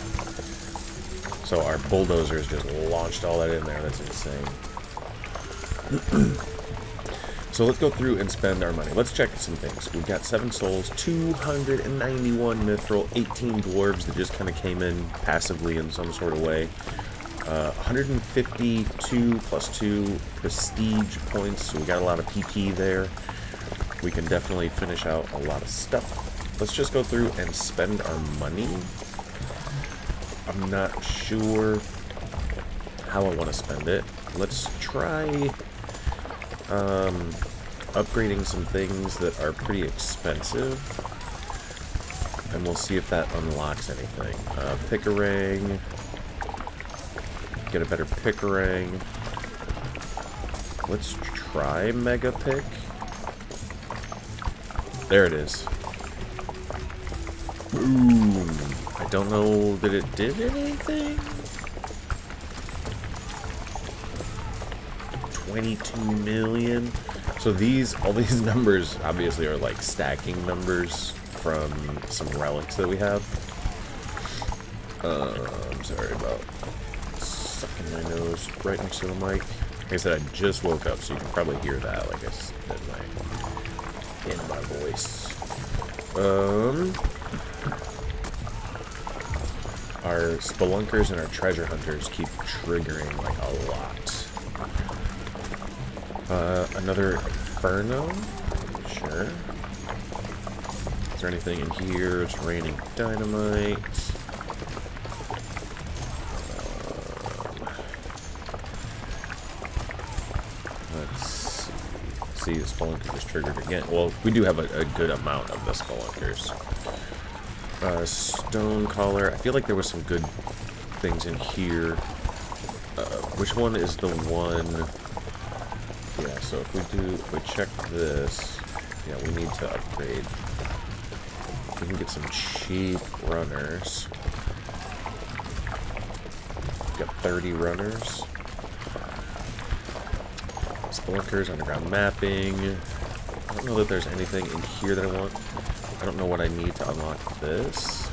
So our bulldozers just launched all that in there. That's insane. So let's go through and spend our money. Let's check some things. We've got 7 souls, 291 mithril, 18 dwarves that just kind of came in passively in some sort of way. 152 plus 2 prestige points, so we got a lot of PP there. We can definitely finish out a lot of stuff. Let's just go through and spend our money. I'm not sure how I want to spend it. Let's try upgrading some things that are pretty expensive, and we'll see if that unlocks anything. Pick-a-ring. Get a better pick-a-ring. Let's try Mega Pick. There it is. Boom. I don't know that it did anything. 22 million. So all these numbers obviously are like stacking numbers from some relics that we have. I'm sorry about sucking my nose right next to the mic. Like I said, I just woke up, so you can probably hear that, like I said, in my voice. Our spelunkers and our treasure hunters keep triggering like a lot. Another inferno? Sure. Is there anything in here? It's raining dynamite. Let's see. The spelunker is triggered again. Well, we do have a good amount of the spelunkers. Stone collar. I feel like there was some good things in here. Which one is the one? Yeah, so if we check this, yeah, we need to upgrade. We can get some cheap runners. We've got 30 runners. Spelunkers, underground mapping. I don't know that there's anything in here that I want. I don't know what I need to unlock this.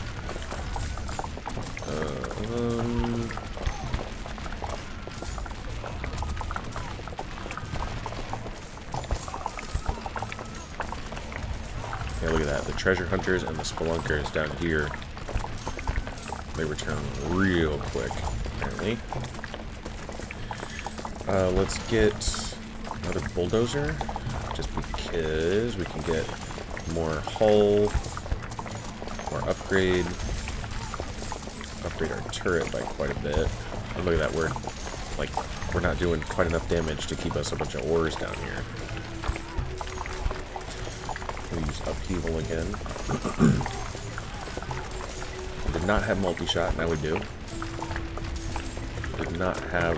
Yeah, look at that. The treasure hunters and the spelunkers down here, they return real quick, apparently. Let's get another bulldozer, just because we can get more hull, more upgrade our turret by quite a bit. And look at that, we're not doing quite enough damage to keep us a bunch of ores down here. We'll use upheaval again. We did not have multi-shot, now we do. We did not have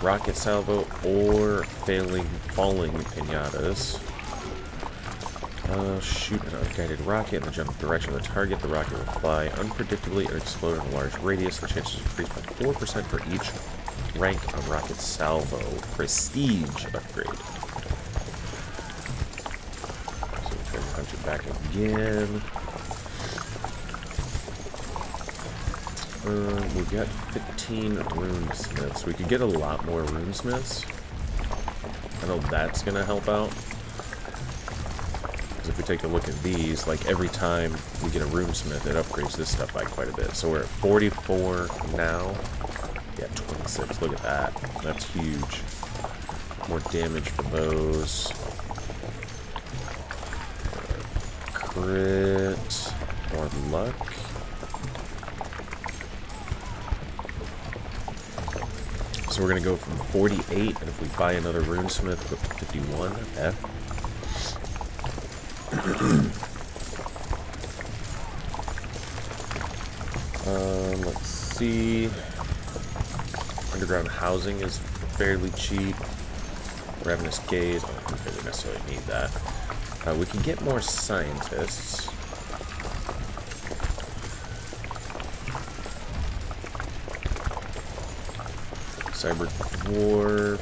rocket salvo or falling pinatas. Shoot an unguided rocket in the general direction of the target. The rocket will fly unpredictably and explode in a large radius. The chances increase by 4% for each rank on rocket salvo. Prestige upgrade. So we'll try to punch it back again. We've got 15 runesmiths. We could get a lot more runesmiths. I know that's going to help out. Because if we take a look at these, like every time we get a runesmith, it upgrades this stuff by quite a bit. So we're at 44 now. Yeah, 26. Look at that. That's huge. More damage for those. Crit. More luck. So we're going to go from 48, and if we buy another runesmith, put 51. Let's see. Underground housing is fairly cheap. Ravenous Gaze, I don't really necessarily need that. We can get more scientists. Cyber Dwarf.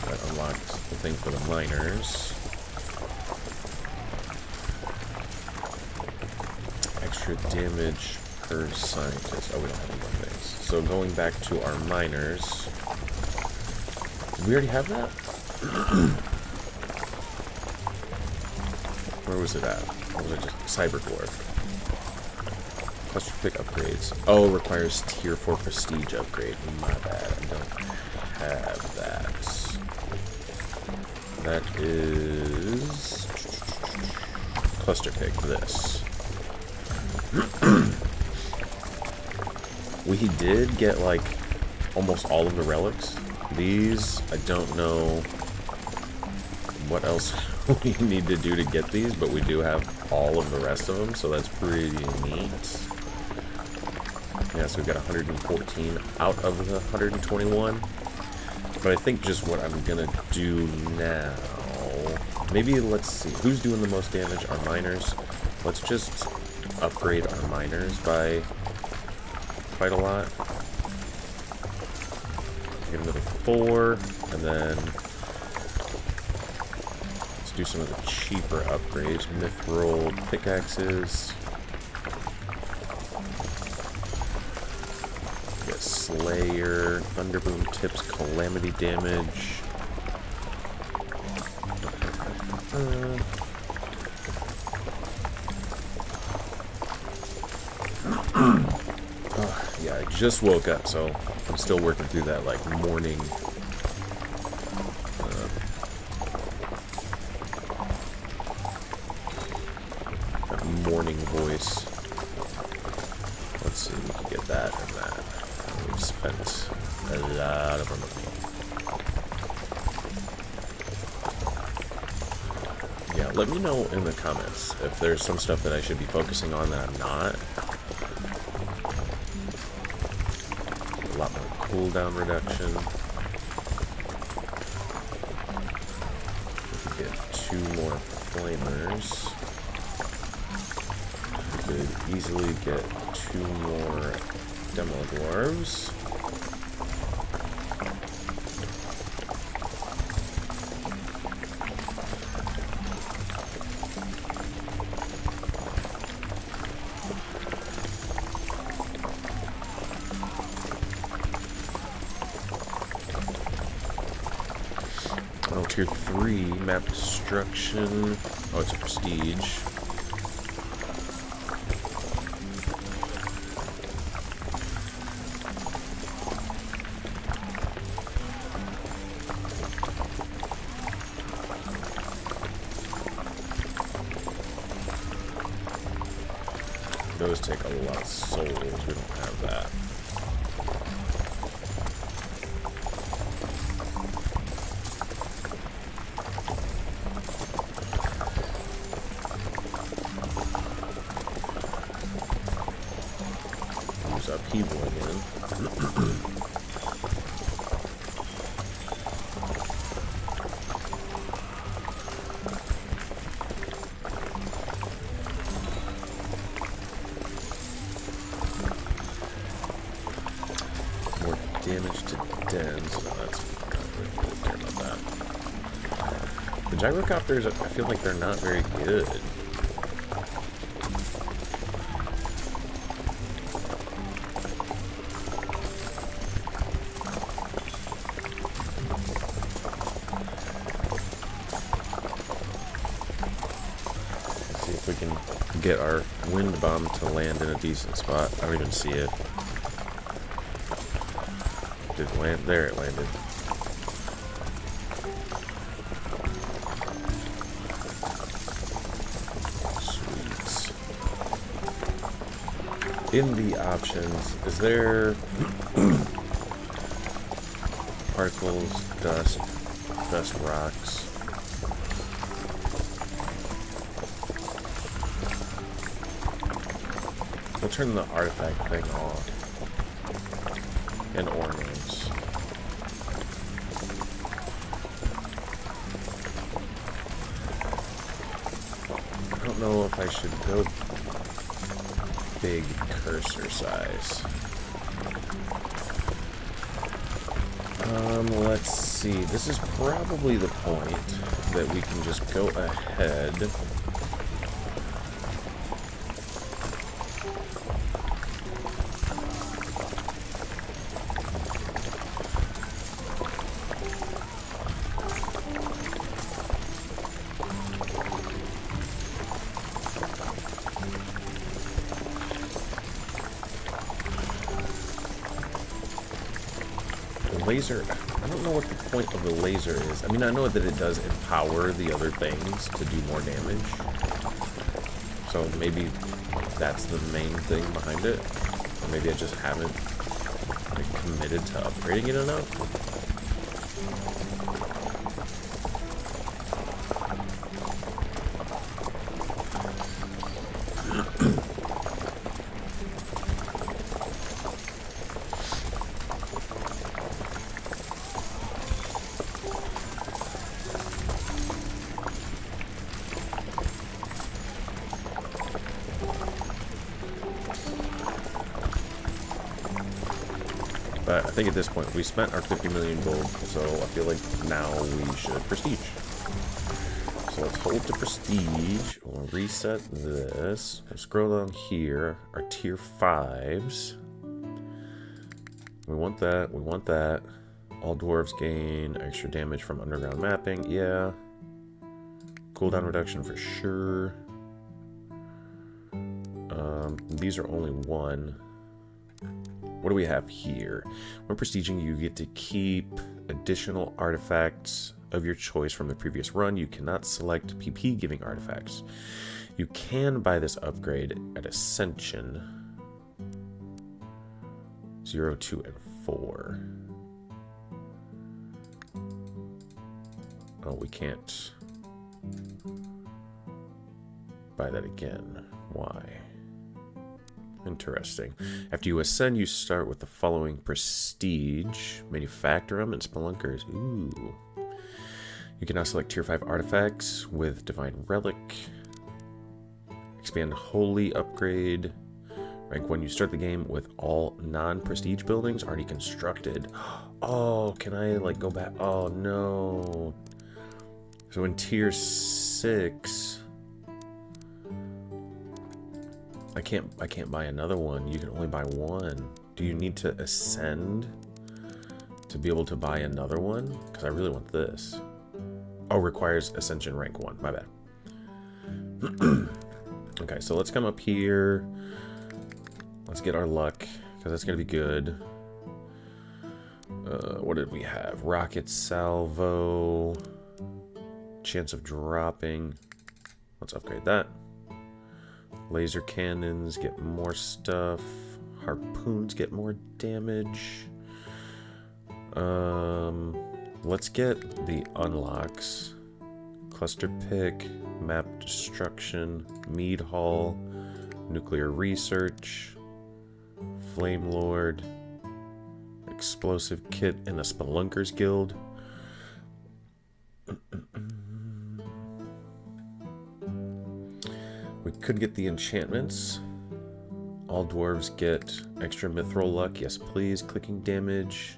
That unlocked the thing for the miners. Extra damage per scientist. Oh, we don't have any more things. So going back to our miners. Did we already have that? Where was it at? Or was it just Cyber Dwarf? Cluster pick upgrades. Oh, requires tier 4 prestige upgrade. My bad, I don't have that. That is cluster pick this. We did get like almost all of the relics. These, I don't know what else we need to do to get these, but we do have all of the rest of them, so that's pretty neat. Yeah, so we've got 114 out of the 121. But I think just what I'm gonna do now, maybe let's see, who's doing the most damage? Our miners. Let's just upgrade our miners by quite a lot. Get another 4, and then let's do some of the cheaper upgrades. Mithril pickaxes. Get Slayer, Thunderboom tips, calamity damage. Yeah, I just woke up, so I'm still working through that, like, morning voice. Let's see, we can get that and that. We've spent a lot of money. Yeah, let me know in the comments if there's some stuff that I should be focusing on that I'm not. A lot more cooldown reduction. We could get 2 more flamers. We could easily get 2 more demo dwarves. Oh, tier 3, map destruction. Oh, it's a prestige. those take a lot of souls. We don't have that. Use upheaval again. More damage to dens. No, that's not really care about that. The gyrocopters, I feel like they're not very good. See if we can get our wind bomb to land in a decent spot. I don't even see it. Did it land? There it landed. Sweet. In the options, is there particles, dust rocks? We'll turn the artifact thing off. And ornaments. I don't know if I should go big cursor size. Let's see. This is probably the point that we can just go ahead. Laser, I don't know what the point of the laser is. I mean, I know that it does empower the other things to do more damage. So maybe that's the main thing behind it. Or maybe I just haven't like, committed to upgrading it enough. But I think at this point, we spent our 50 million gold, so I feel like now we should prestige. So let's hold to prestige. We'll reset this. We'll scroll down here. Our tier 5s. We want that. We want that. All dwarves gain extra damage from underground mapping. Yeah. Cooldown reduction for sure. These are only one. What do we have here? When prestiging, you get to keep additional artifacts of your choice from the previous run. You cannot select PP giving artifacts. You can buy this upgrade at Ascension 0, 2, and 4. Oh, we can't buy that again. Why? Interesting. After you ascend, you start with the following prestige: Manufactorum and Spelunkers. Ooh. You can now select tier 5 artifacts with Divine Relic. Expand Holy upgrade. Rank 1, you start the game with all non-prestige buildings already constructed. Oh, can I like go back? Oh no. So in tier 6... I can't buy another one. You can only buy one. Do you need to ascend to be able to buy another one? Because I really want this. Oh, requires ascension rank 1. My bad. Okay, so let's come up here. Let's get our luck, because that's going to be good. What did we have? Rocket salvo. Chance of dropping. Let's upgrade that. Laser cannons get more stuff. Harpoons get more damage. Let's get the unlocks. Cluster pick, map destruction, mead hall, nuclear research, flame lord, explosive kit, and a spelunkers guild. We could get the enchantments. All dwarves get extra mithril luck. Yes, please. Clicking damage.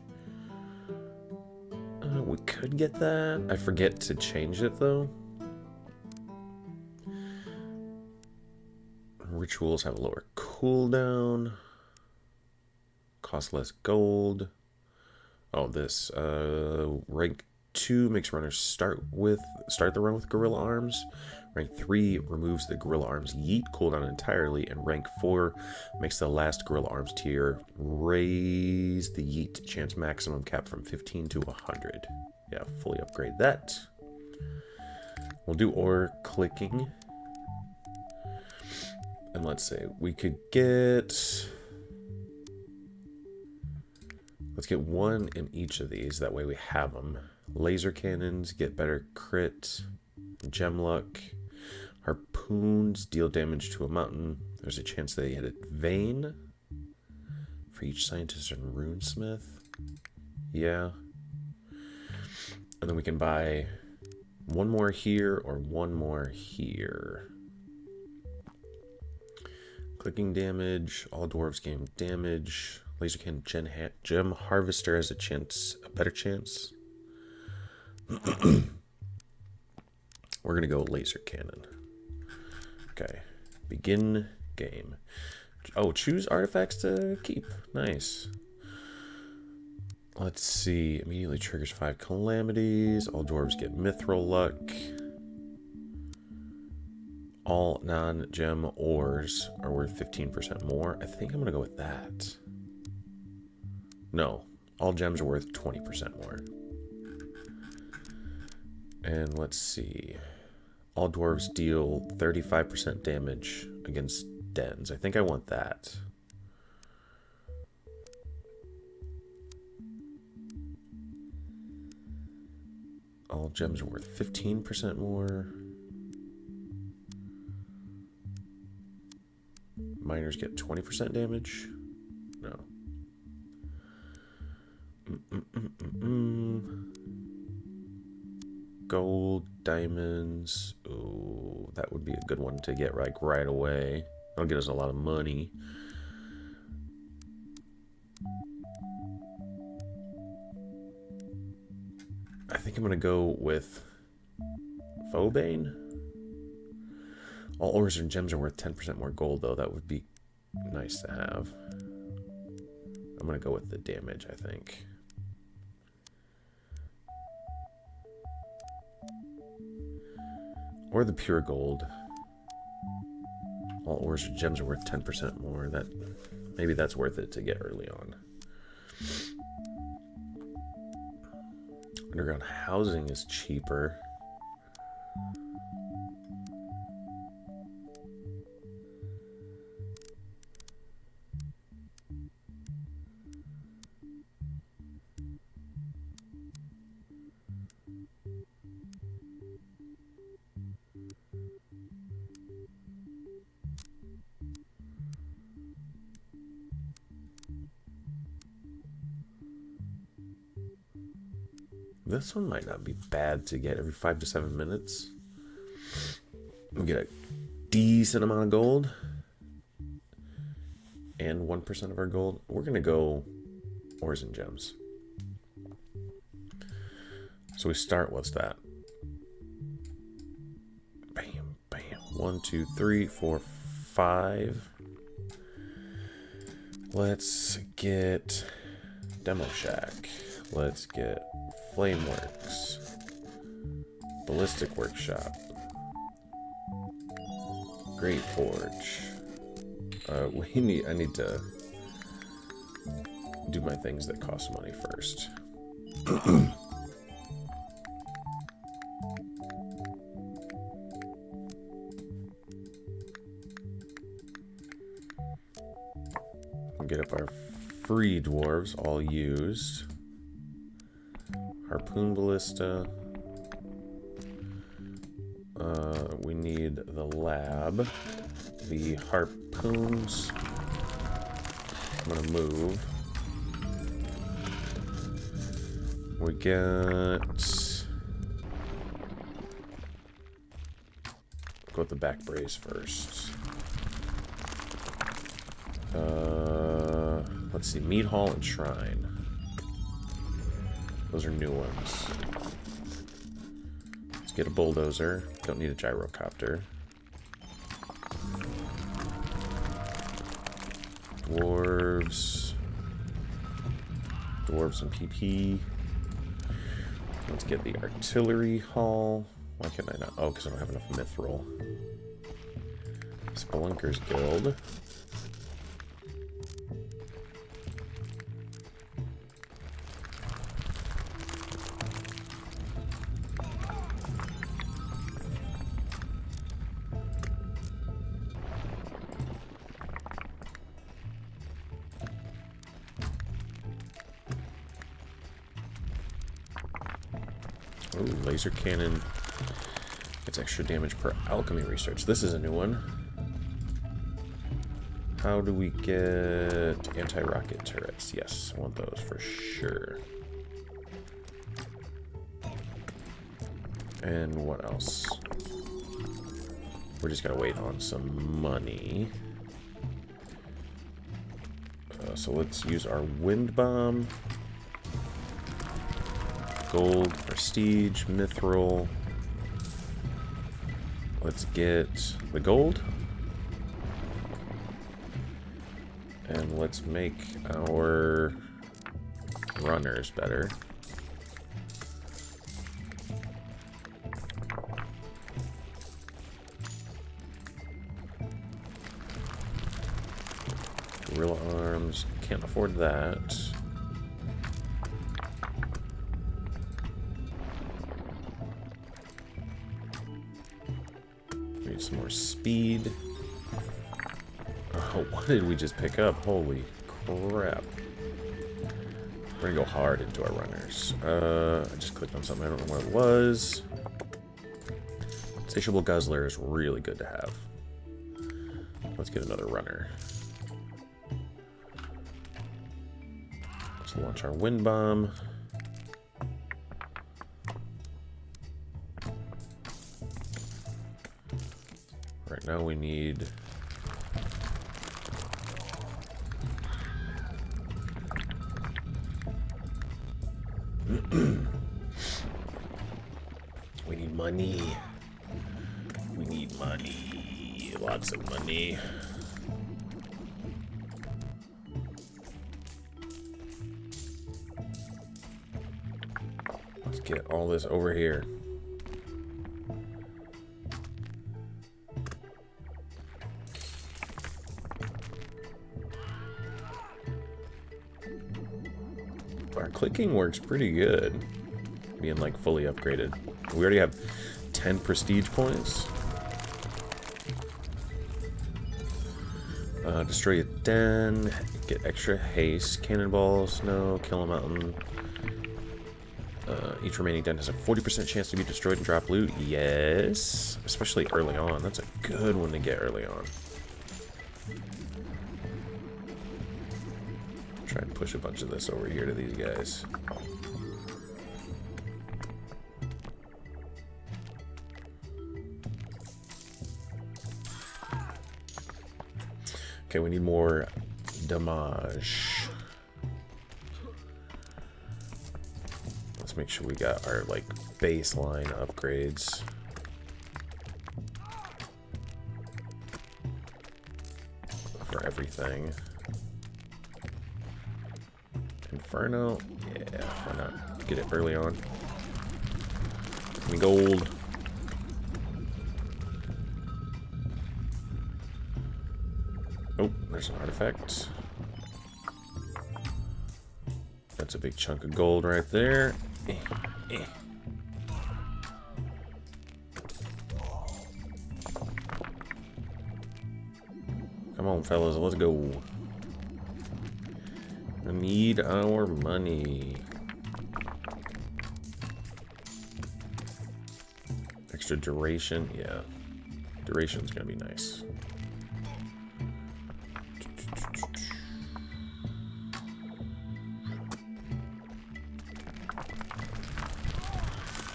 We could get that. I forget to change it, though. Rituals have a lower cooldown. Cost less gold. Oh, this. Rank 2 makes runners start the run with gorilla arms. Rank 3 removes the gorilla arms yeet cooldown entirely, and rank 4 makes the last gorilla arms tier raise the yeet chance maximum cap from 15 to 100. Yeah, fully upgrade that. We'll do ore clicking. And let's say we could get... Let's get one in each of these, that way we have them. Laser cannons get better crit, gem luck. Harpoons deal damage to a mountain. There's a chance they hit a vein for each scientist and runesmith. Yeah. And then we can buy one more here or one more here. Clicking damage. All dwarves gain damage. Laser cannon gem harvester has a better chance. We're gonna go laser cannon. Okay, begin game. Oh, choose artifacts to keep. Nice. Let's see. Immediately triggers 5 calamities. All dwarves get mithril luck. All non-gem ores are worth 15% more. I think I'm gonna go with that. No, all gems are worth 20% more. And let's see. All dwarves deal 35% damage against dens. I think I want that. All gems are worth 15% more. Miners get 20% damage. No. Gold, diamonds. Oh, that would be a good one to get like right away. That'll get us a lot of money. I think I'm gonna go with Phobane. All ores and gems are worth 10% more gold, though. That would be nice to have. I'm gonna go with the damage, I think. Or the pure gold. All ores and gems are worth 10% more. Maybe that's worth it to get early on. Underground housing is cheaper. This one might not be bad to get every 5 to 7 minutes. We get a decent amount of gold. And 1% of our gold. We're going to go ores and gems. So we start, what's that? Bam, bam. 1, 2, 3, 4, 5. Let's get Demo Shack. Let's get Flameworks. Ballistic Workshop. Great Forge. I need to do my things that cost money first. get up our free dwarves, all used. Harpoon ballista. We need the lab. The harpoons. I'm gonna move. We got... Go with the back brace first. Let's see, Meat Hall and Shrine. Those are new ones. Let's get a bulldozer. Don't need a gyrocopter. Dwarves. Dwarves and PP. Let's get the artillery hall. Why can't I not? Oh, because I don't have enough mithril. Spelunkers Guild. Ooh, laser cannon. Gets extra damage per alchemy research. This is a new one. How do we get anti-rocket turrets? Yes, I want those for sure. And what else? We're just gonna wait on some money. So let's use our wind bomb. Gold, prestige, mithril. Let's get the gold. And let's make our runners better. Gorilla arms, can't afford that. Need some more speed. Oh, what did we just pick up? Holy crap. We're gonna go hard into our runners. I just clicked on something, I don't know what it was. Insatiable Guzzler is really good to have. Let's get another runner. Let's launch our wind bomb. Right now we need... we need money. We need money. Lots of money. Let's get all this over here. Our clicking works pretty good, being like fully upgraded. We already have 10 prestige points. Destroy a den, get extra haste, cannonballs, no, kill a mountain. Each remaining den has a 40% chance to be destroyed and drop loot. Yes, especially early on. That's a good one to get early on. Try and push a bunch of this over here to these guys. Okay, we need more damage. Let's make sure we got our like baseline upgrades. For everything. Inferno, yeah, why not get it early on? Give me gold. Oh, there's an artifact. That's a big chunk of gold right there. Come on, fellas, let's go. need our money. Extra duration, yeah. Duration's gonna be nice.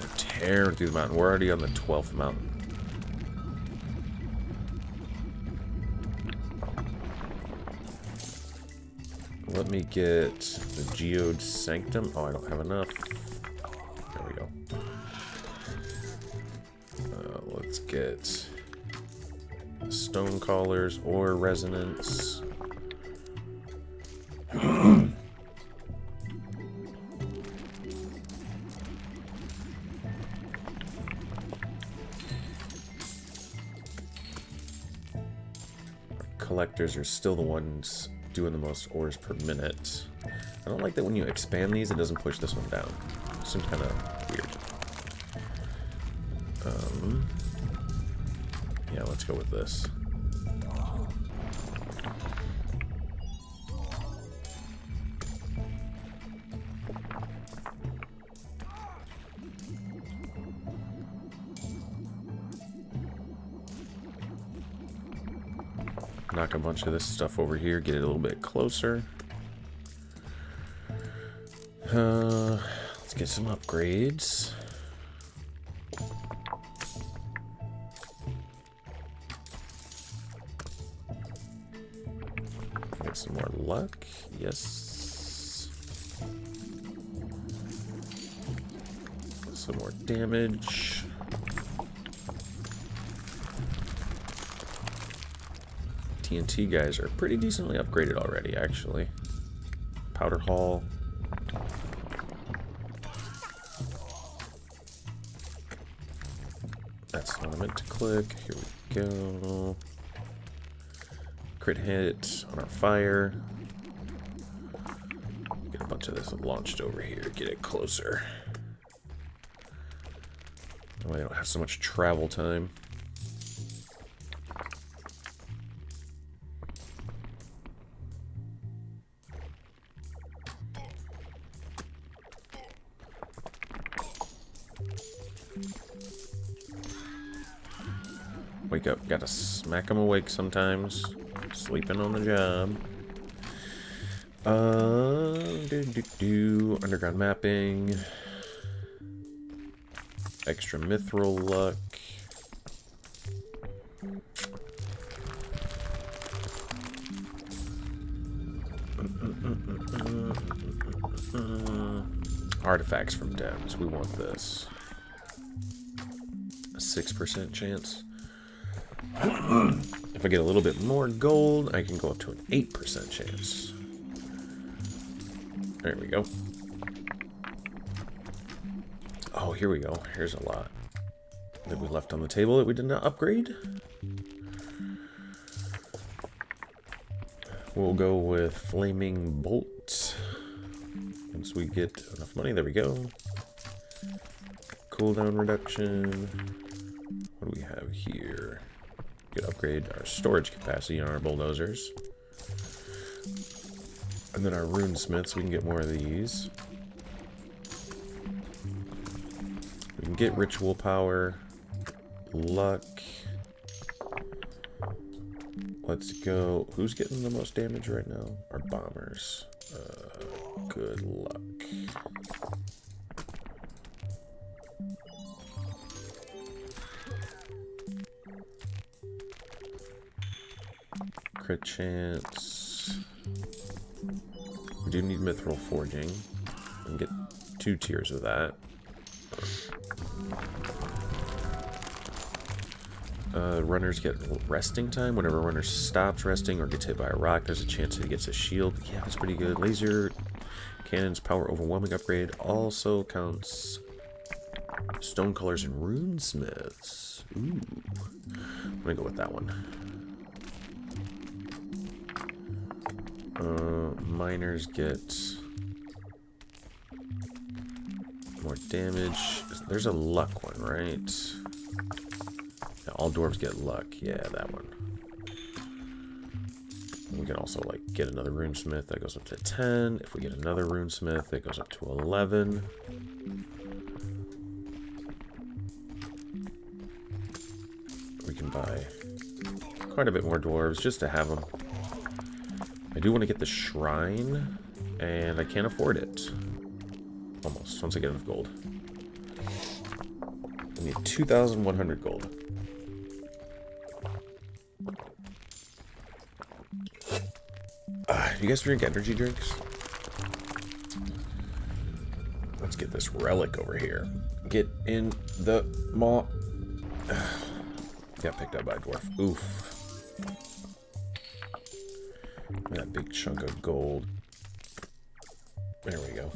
We're tearing through the mountain. We're already on the 12th mountain. Let me get the Geode Sanctum. Oh, I don't have enough. There we go. Let's get Stone Collars or Resonance. Collectors are still the ones doing the most ores per minute. I don't like that when you expand these, it doesn't push this one down. It seems kind of weird. Yeah, let's go with this. Knock a bunch of this stuff over here, get it a little bit closer. Let's get some upgrades. Get some more luck. Yes. Some more damage. TNT guys are pretty decently upgraded already, actually. Powder Hall. That's what I meant to click. Here we go. Crit hit on our fire. Get a bunch of this launched over here. Get it closer. That way I don't have so much travel time. Wake up. Gotta smack them awake sometimes. Sleeping on the job. Underground mapping. Extra mithril luck. Artifacts from Dems. We want this. A 6% chance. If I get a little bit more gold, I can go up to an 8% chance. There we go. Oh, here we go. Here's a lot that we left on the table that we did not upgrade. We'll go with Flaming Bolt. Once we get enough money, there we go. Cooldown reduction. What do we have here? We could upgrade our storage capacity on our bulldozers. And then our runesmiths, we can get more of these. We can get ritual power, luck. Let's go. Who's getting the most damage right now? Our bombers. Good luck. Crit chance. We do need mithril forging. We can get 2 tiers of that. Runners get resting time. Whenever a runner stops resting or gets hit by a rock, there's a chance that he gets a shield. Yeah, that's pretty good. Laser cannons, power overwhelming upgrade also counts. Stone colors and runesmiths. Ooh. I'm gonna go with that one. Miners get more damage. There's a luck one, right? Yeah, all dwarves get luck. Yeah, that one. We can also like get another runesmith that goes up to 10. If we get another runesmith, it goes up to 11. We can buy quite a bit more dwarves just to have them. I do want to get the shrine, and I can't afford it. Almost, once I get enough gold. I need 2,100 gold. You guys drink energy drinks? Let's get this relic over here. Get in the maw. Got picked up by a dwarf. Oof. That big chunk of gold. There we go.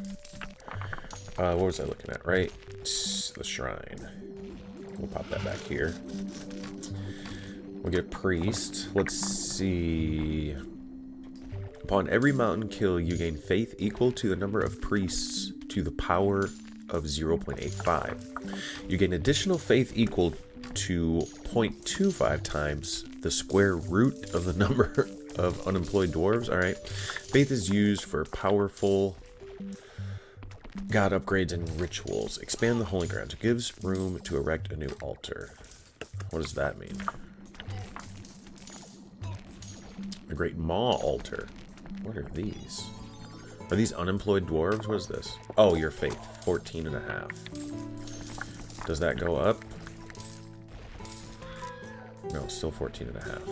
What was I looking at? Right? The shrine. We'll pop that back here. We'll get a priest. Let's see. Upon every mountain kill, you gain faith equal to the number of priests to the power of 0.85. You gain additional faith equal to 0.25 times the square root of the number of unemployed dwarves. Alright. Faith is used for powerful god upgrades and rituals. Expand the holy grounds. It gives room to erect a new altar. What does that mean? A great maw altar. What are these? Are these unemployed dwarves? What is this? Oh, your faith. 14.5. Does that go up? No, still 14.5.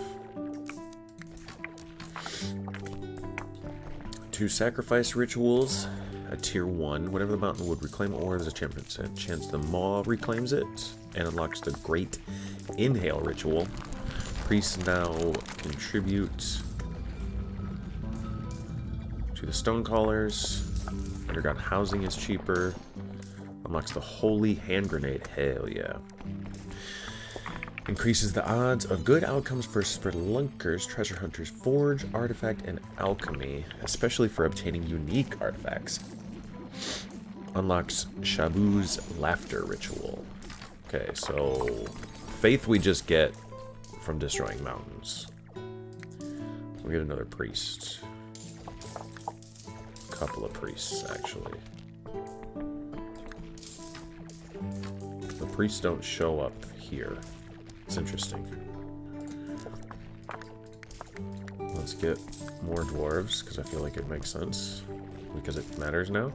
2 sacrifice rituals. At tier 1, whenever the mountain would reclaim ore, there's a chance the maw reclaims it and unlocks the great inhale ritual. Priests now contribute to the Stonecallers. Underground housing is cheaper. Unlocks the Holy Hand Grenade. Hell yeah. Increases the odds of good outcomes for spelunkers, treasure hunters, forge, artifact, and alchemy, especially for obtaining unique artifacts. Unlocks Shabu's Laughter Ritual. Okay, so faith we just get from destroying mountains. We'll get another priest. Couple of priests, actually. The priests don't show up here. It's interesting. Let's get more dwarves, because I feel like it makes sense. Because it matters now.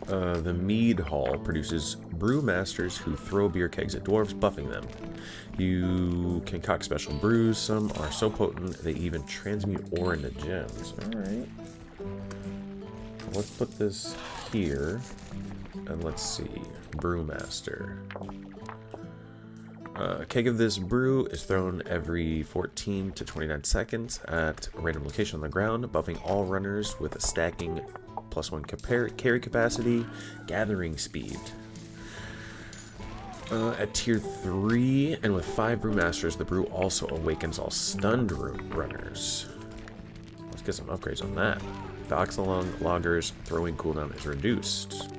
The Mead Hall produces brewmasters who throw beer kegs at dwarves, buffing them. You concoct special brews. Some are so potent they even transmute ore into gems. Alright. Let's put this here. And let's see. Brewmaster. A keg of this brew is thrown every 14 to 29 seconds at a random location on the ground, buffing all runners with a stacking +1 carry capacity, gathering speed. At tier 3, and with 5 brewmasters, the brew also awakens all stunned runners. Let's get some upgrades on that. The Oxalong Logger's throwing cooldown is reduced.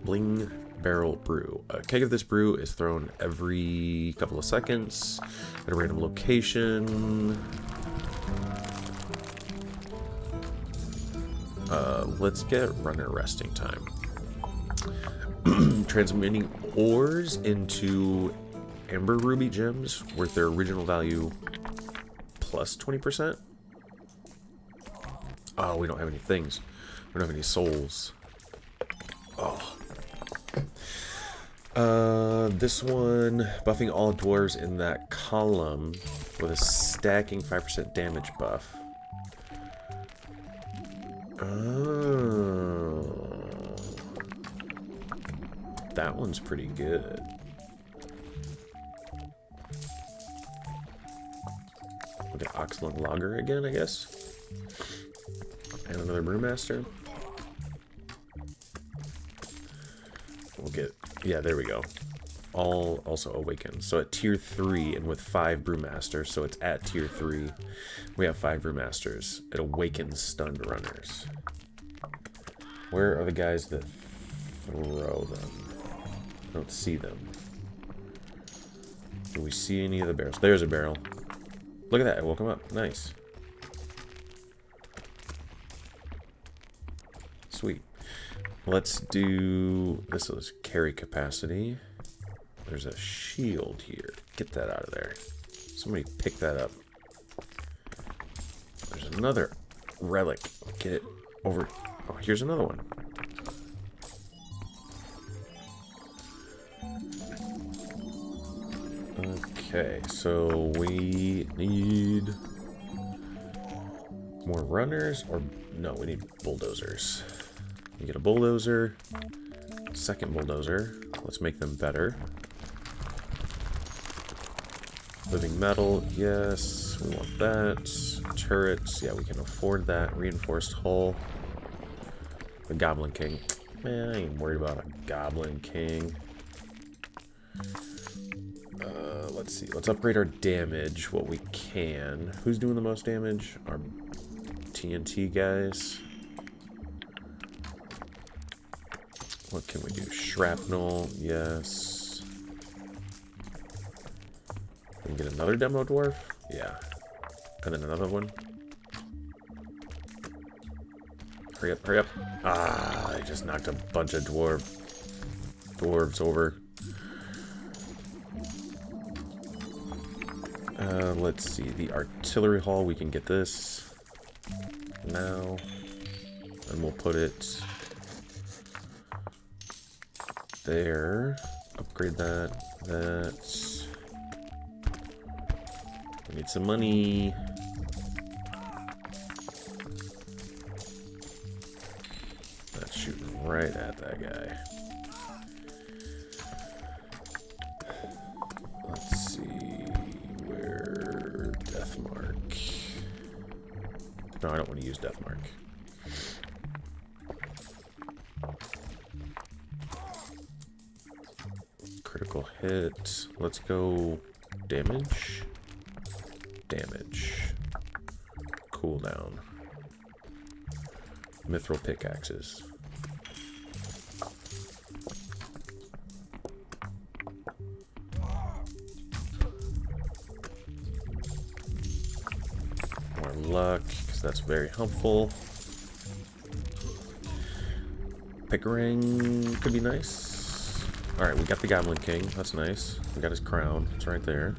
Bling Barrel Brew. A keg of this brew is thrown every couple of seconds at a random location. Let's get runner resting time. Transmitting ores into Amber Ruby gems worth their original value plus 20%. Oh, we don't have any things. We don't have any souls. Oh. This one, buffing all dwarves in that column with a stacking 5% damage buff. Oh. That one's pretty good. We'll get Oxalong Logger again, I guess. And another Brewmaster. We'll get, yeah, there we go. All also awakened. So at tier 3 and with 5 Brewmasters, so it's at tier 3, we have 5 Brewmasters. It awakens stunned runners. Where are the guys that throw them? I don't see them. Do we see any of the barrels? There's a barrel. Look at that. It woke him up. Nice. Sweet. Let's do... This is carry capacity. There's a shield here. Get that out of there. Somebody pick that up. There's another relic. Get it over... Oh, here's another one. Okay, so we need more runners, or no, we need bulldozers. We get a bulldozer, second bulldozer. Let's make them better. Living metal, yes, we want that. Turrets, yeah, we can afford that. Reinforced hull. The Goblin King. Man, I ain't worried about a Goblin King. Let's see. Let's upgrade our damage, what we can. Who's doing the most damage? Our TNT guys. What can we do? Shrapnel, yes. We can get another demo dwarf? Yeah. And then another one. Hurry up, hurry up. Ah, I just knocked a bunch of dwarves over. Let's see, the artillery hall, we can get this now, and we'll put it there. Upgrade that. We need some money. That's shooting right at that guy. Let's see. No, I don't want to use Death Mark. Critical hit. Let's go damage. Damage. Cooldown. Mithril pickaxes. More luck. That's very helpful. Pickering could be nice. Alright, we got the Goblin King. That's nice. We got his crown. It's right there.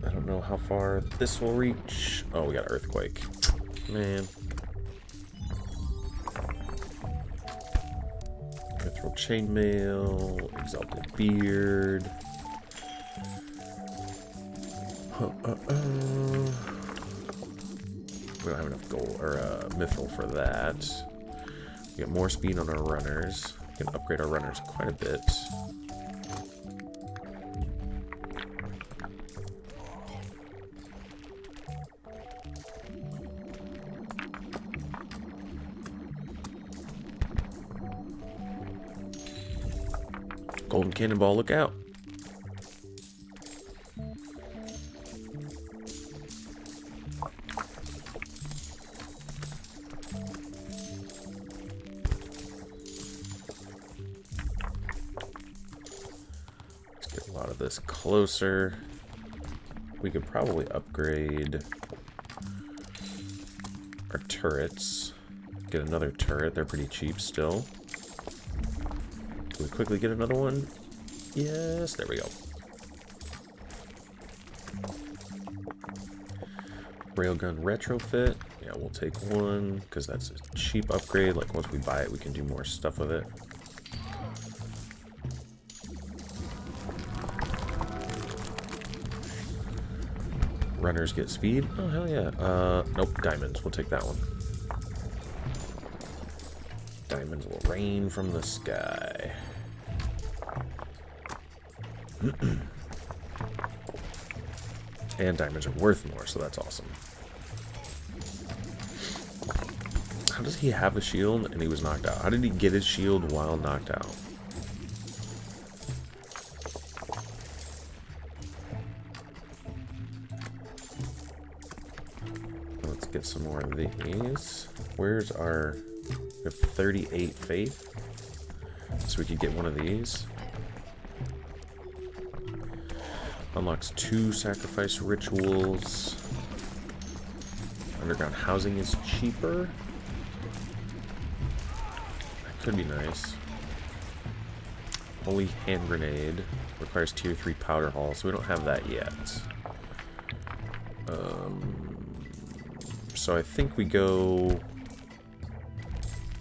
I don't know how far this will reach. Oh, we got Earthquake. Man. Mithril Chainmail. Exalted Beard. We don't have enough gold or mithril for that. We get more speed on our runners. We can upgrade our runners quite a bit. Golden Cannonball, look out! This closer. We could probably upgrade our turrets. Get another turret. They're pretty cheap still. Can we quickly get another one? Yes, there we go. Railgun retrofit. Yeah, we'll take one because that's a cheap upgrade. Like once we buy it, we can do more stuff with it. Runners get speed. Oh, hell yeah. Nope, diamonds. We'll take that one. Diamonds will rain from the sky. And diamonds are worth more, so that's awesome. How does he have a shield and he was knocked out? How did he get his shield while knocked out? Let's get some more of these. Where's our... We have 38 faith. So we could get one of these. Unlocks 2 sacrifice rituals. Underground housing is cheaper. That could be nice. Holy hand grenade requires tier 3 powder hull, so we don't have that yet. So I think we go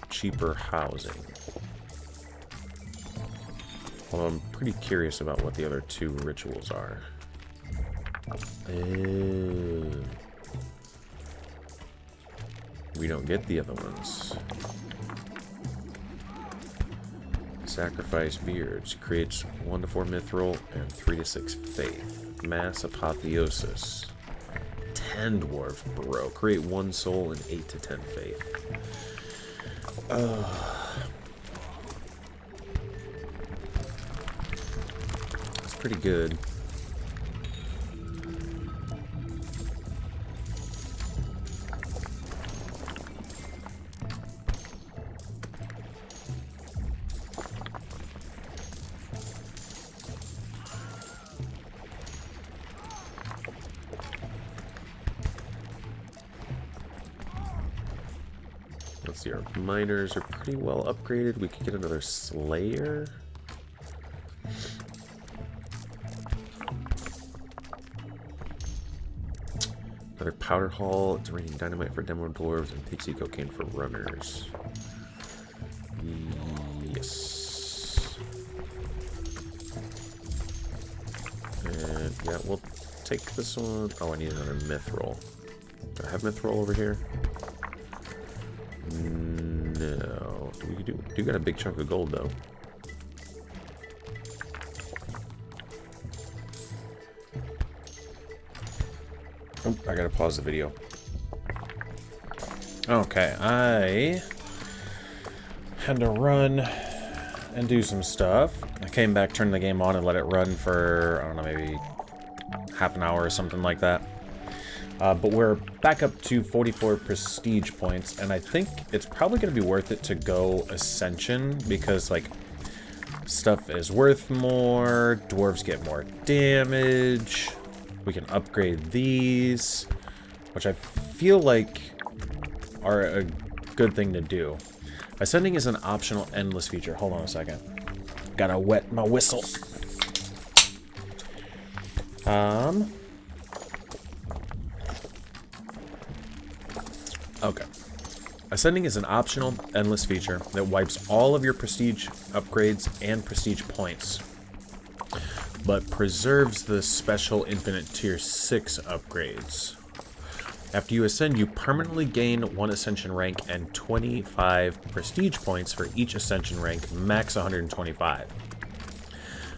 cheaper housing. Although I'm pretty curious about what the other 2 rituals are. We don't get the other ones. Sacrifice beards creates 1 to 4 mithril and 3 to 6 faith. Mass apotheosis. 10 dwarves, bro. Create 1 soul and 8 to 10 faith. It's pretty good. Let's see, our miners are pretty well upgraded. We could get another slayer. Another powder hull. It's raining dynamite for demo dwarves and pixie cocaine for runners. Yes. And yeah, we'll take this one. Oh, I need another mithril. Do I have mithril over here? No. We do got a big chunk of gold, though. Oh, I gotta pause the video. Okay, I had to run and do some stuff. I came back, turned the game on, and let it run for, I don't know, maybe half an hour or something like that. But we're back up to 44 prestige points, and I think it's probably going to be worth it to go Ascension, because, like, stuff is worth more, dwarves get more damage, we can upgrade these, which I feel like are a good thing to do. Ascending is an optional endless feature. Hold on a second. Gotta wet my whistle. Okay. Ascending is an optional endless feature that wipes all of your prestige upgrades and prestige points, but preserves the special infinite tier 6 upgrades. After you ascend, you permanently gain 1 ascension rank and 25 prestige points for each ascension rank, max 125.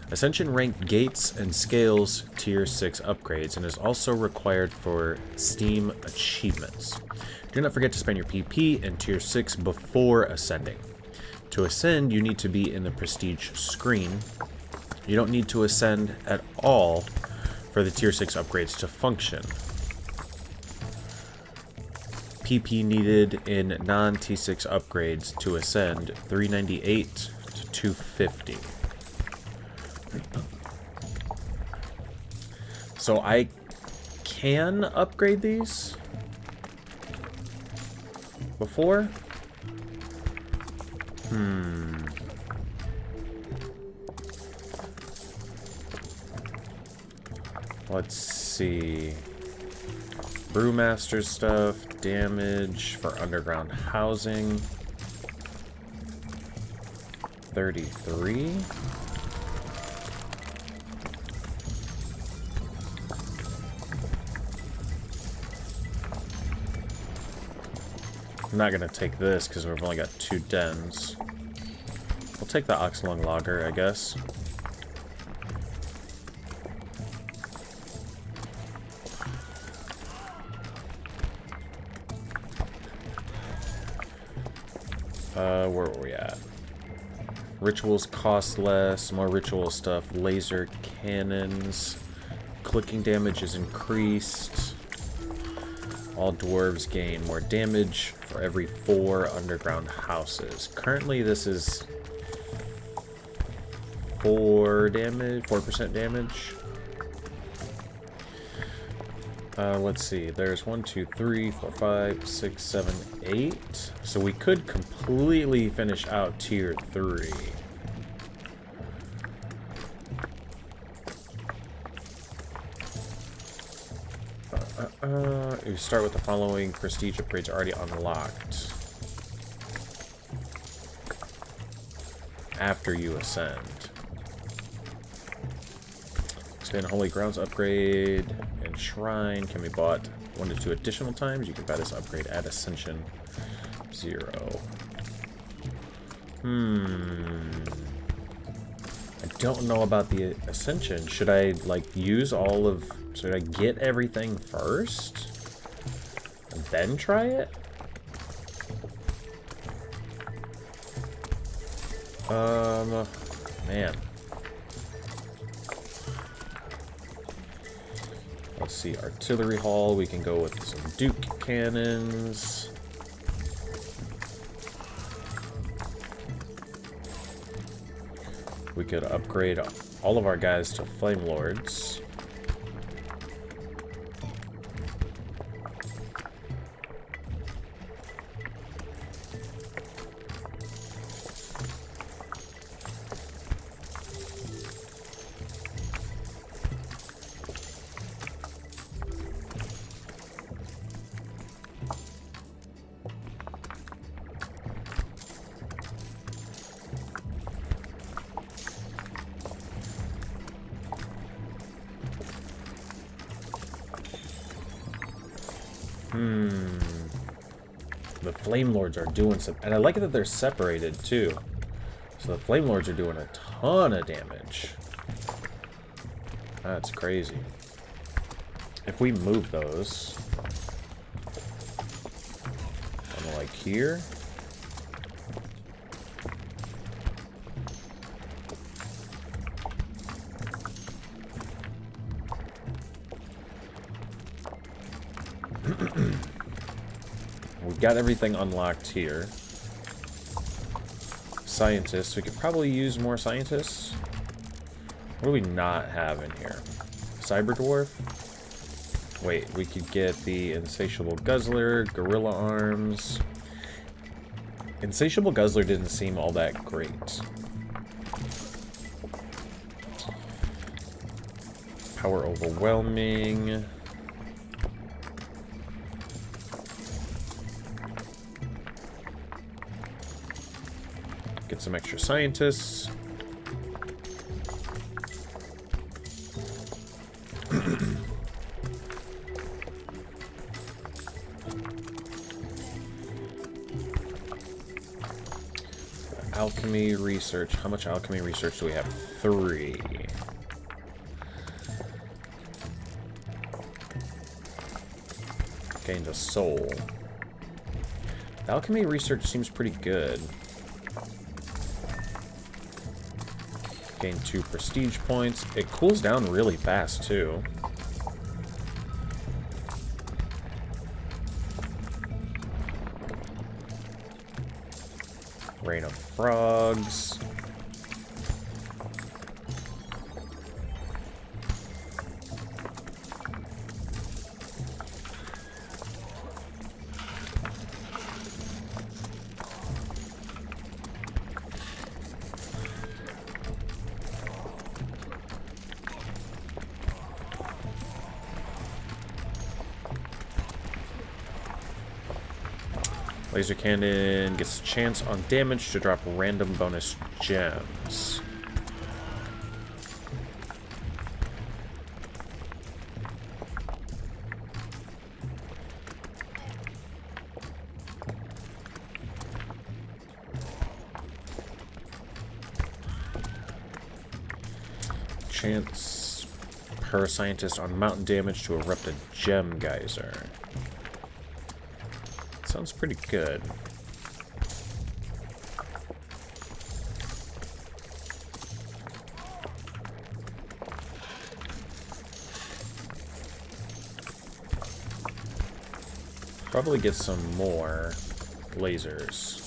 Ascension rank gates and scales tier 6 upgrades and is also required for Steam achievements. Do not forget to spend your PP in tier 6 before ascending. To ascend, you need to be in the prestige screen. You don't need to ascend at all for the tier 6 upgrades to function. PP needed in non-T6 upgrades to ascend 398 to 250. So I can upgrade these before? Let's see. Brewmaster stuff, damage for underground housing. 33. I'm not gonna take this because we've only got 2 dens. We'll take the Oxlung Lager, I guess. Where were we at? Rituals cost less, more ritual stuff, laser cannons, clicking damage is increased. All dwarves gain more damage for every 4 underground houses. Currently this is 4% damage. Let's see. There's 1, 2, 3, 4, 5, 6, 7, 8. So we could completely finish out tier 3. You start with the following prestige upgrades already unlocked after you ascend. Expand Holy Grounds upgrade and Shrine can be bought 1 to 2 additional times. You can buy this upgrade at Ascension 0. I don't know about the Ascension. Should I, like, use all of... Should I get everything first? And then try it? Man. Let's see, Artillery Hall. We can go with some Duke Cannons. We could upgrade all of our guys to Flame Lords. The Flame Lords are doing some... And I like it that they're separated, too. So the Flame Lords are doing a ton of damage. That's crazy. If we move those... kind of like here... We've got everything unlocked here. Scientists. We could probably use more scientists. What do we not have in here? Cyber Dwarf? Wait, we could get the Insatiable Guzzler, Gorilla Arms. Insatiable Guzzler didn't seem all that great. Power Overwhelming. Get some extra scientists. Alchemy research. How much alchemy research do we have? 3. Gained a soul. Alchemy research seems pretty good. Gain 2 prestige points. It cools down really fast, too. Rain of Frogs. Laser Cannon gets a chance on damage to drop random bonus gems. Chance per scientist on mountain damage to erupt a gem geyser. Sounds pretty good. Probably get some more lasers.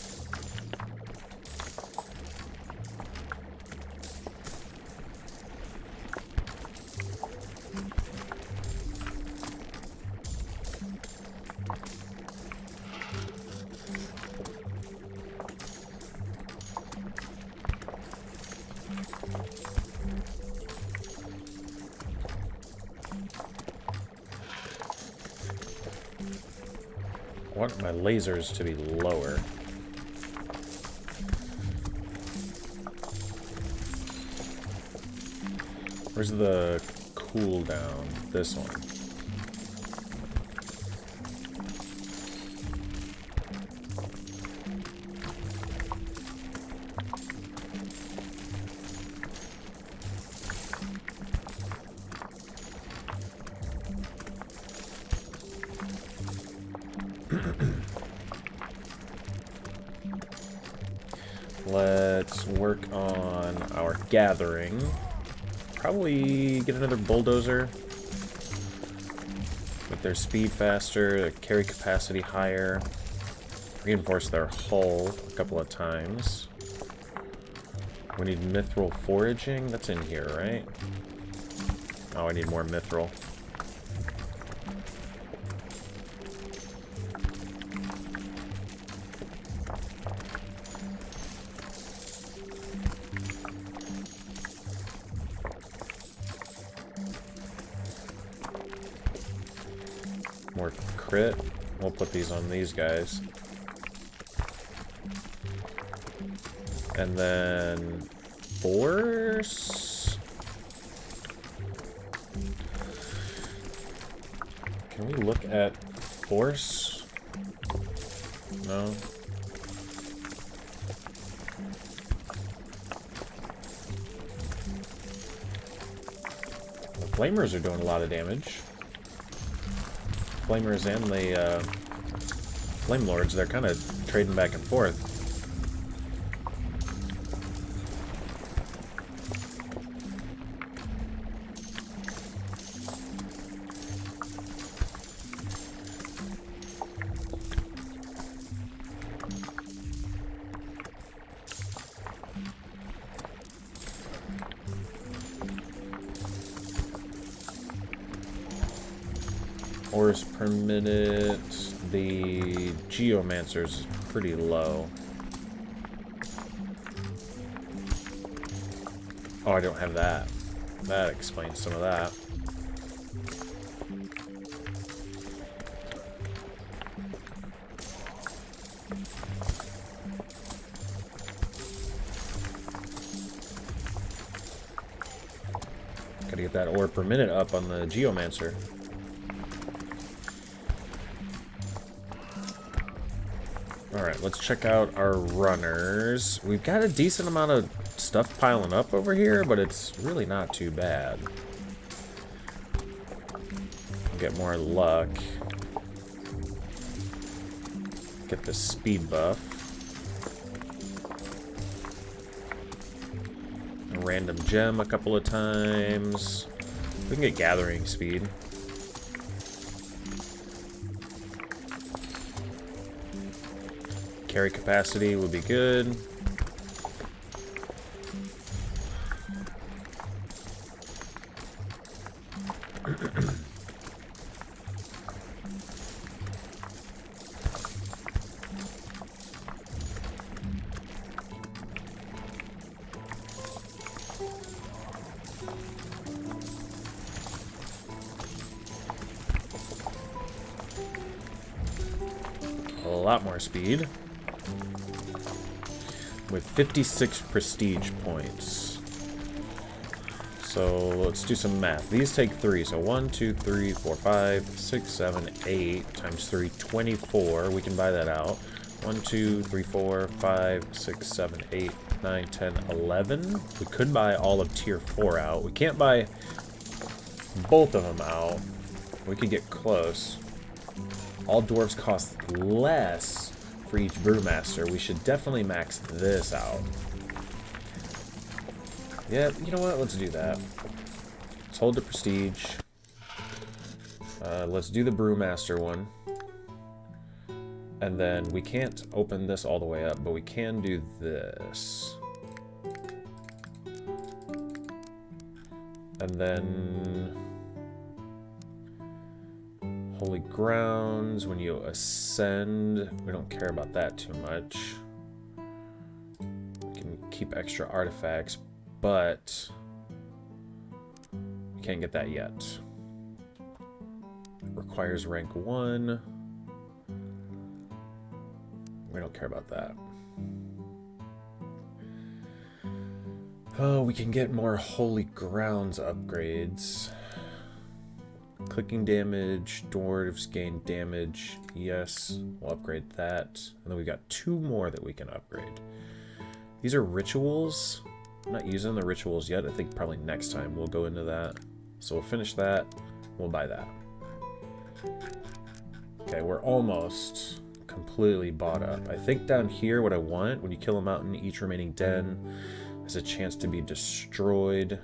want my lasers to be lower. Where's the cooldown? This one. Let's work on our gathering. Probably get another bulldozer. Make their speed faster, their carry capacity higher. Reinforce their hull a couple of times. We need mithril foraging. That's in here, right? Oh, I need more mithril. More crit. We'll put these on these guys. And then force. Can we look at force? No. The flamers are doing a lot of damage. Flamers and the Flame Lords, they're kind of trading back and forth. Ores per minute. The Geomancer's pretty low. Oh, I don't have that. That explains some of that. Gotta get that ore per minute up on the Geomancer. Alright, let's check out our runners. We've got a decent amount of stuff piling up over here, but it's really not too bad. Get more luck. Get the speed buff. A random gem a couple of times. We can get gathering speed. Carry capacity would be good. A lot more speed. With 56 prestige points. So let's do some math. These take 3. So 1, 2, 3, 4, 5, 6, 7, 8 times 3, 24. We can buy that out. 1, 2, 3, 4, 5, 6, 7, 8, 9, 10, 11. We could buy all of tier 4 out. We can't buy both of them out. We could get close. All dwarves cost less for each brewmaster. We should definitely max this out. Yeah, you know what? Let's do that. Let's hold the prestige. Let's do the brewmaster one. And then we can't open this all the way up, but we can do this. And then Holy Grounds, when you ascend, we don't care about that too much. We can keep extra artifacts, but we can't get that yet. It requires rank 1. We don't care about that. Oh, we can get more Holy Grounds upgrades. Clicking damage, dwarves gain damage. Yes, we'll upgrade that. And then we've got 2 more that we can upgrade. These are rituals. I'm not using the rituals yet. I think probably next time we'll go into that. So we'll finish that. We'll buy that. Okay, we're almost completely bought up. I think down here what I want, when you kill a mountain, each remaining den has a chance to be destroyed.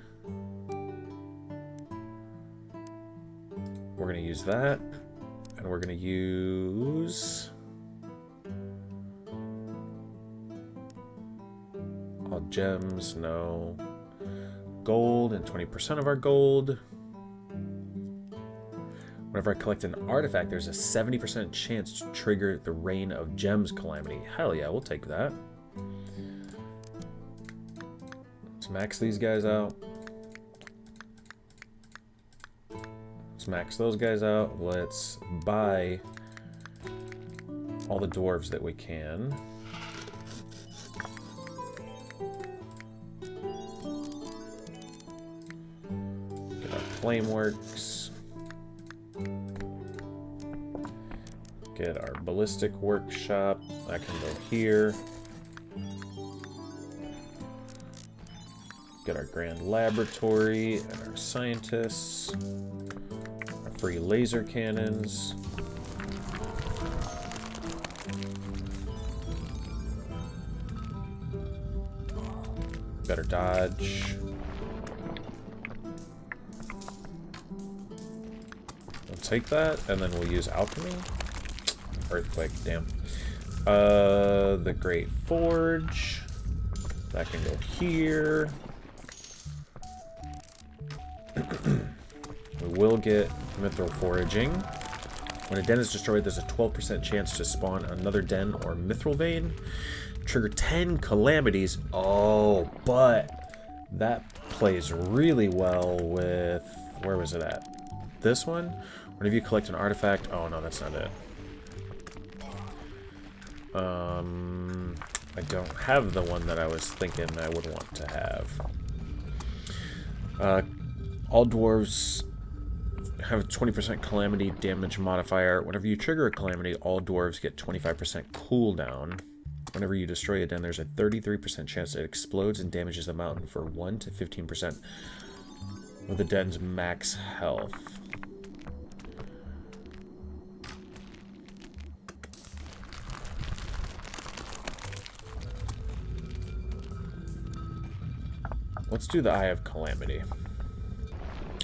We're going to use that. And we're going to use all gems, no. Gold and 20% of our gold. Whenever I collect an artifact, there's a 70% chance to trigger the Rain of Gems calamity. Hell yeah, we'll take that. Let's max these guys out. Let's max those guys out. Let's buy all the dwarves that we can. Get our Flameworks. Get our ballistic workshop. That can go here. Get our grand laboratory and our scientists. Our free laser cannons. Better dodge. We'll take that and then we'll use alchemy. Earthquake, damn. The Great Forge. That can go here. We will get mithril foraging. When a den is destroyed, there's a 12% chance to spawn another den or mithril vein. Trigger 10 calamities. Oh, but that plays really well with... Where was it at? This one? Whenever you collect an artifact... Oh, no, that's not it. I don't have the one that I was thinking I would want to have. All dwarves have a 20% calamity damage modifier. Whenever you trigger a calamity, all dwarves get 25% cooldown. Whenever you destroy a den, there's a 33% chance it explodes and damages the mountain for 1 to 15% of the den's max health. Let's do the Eye of Calamity.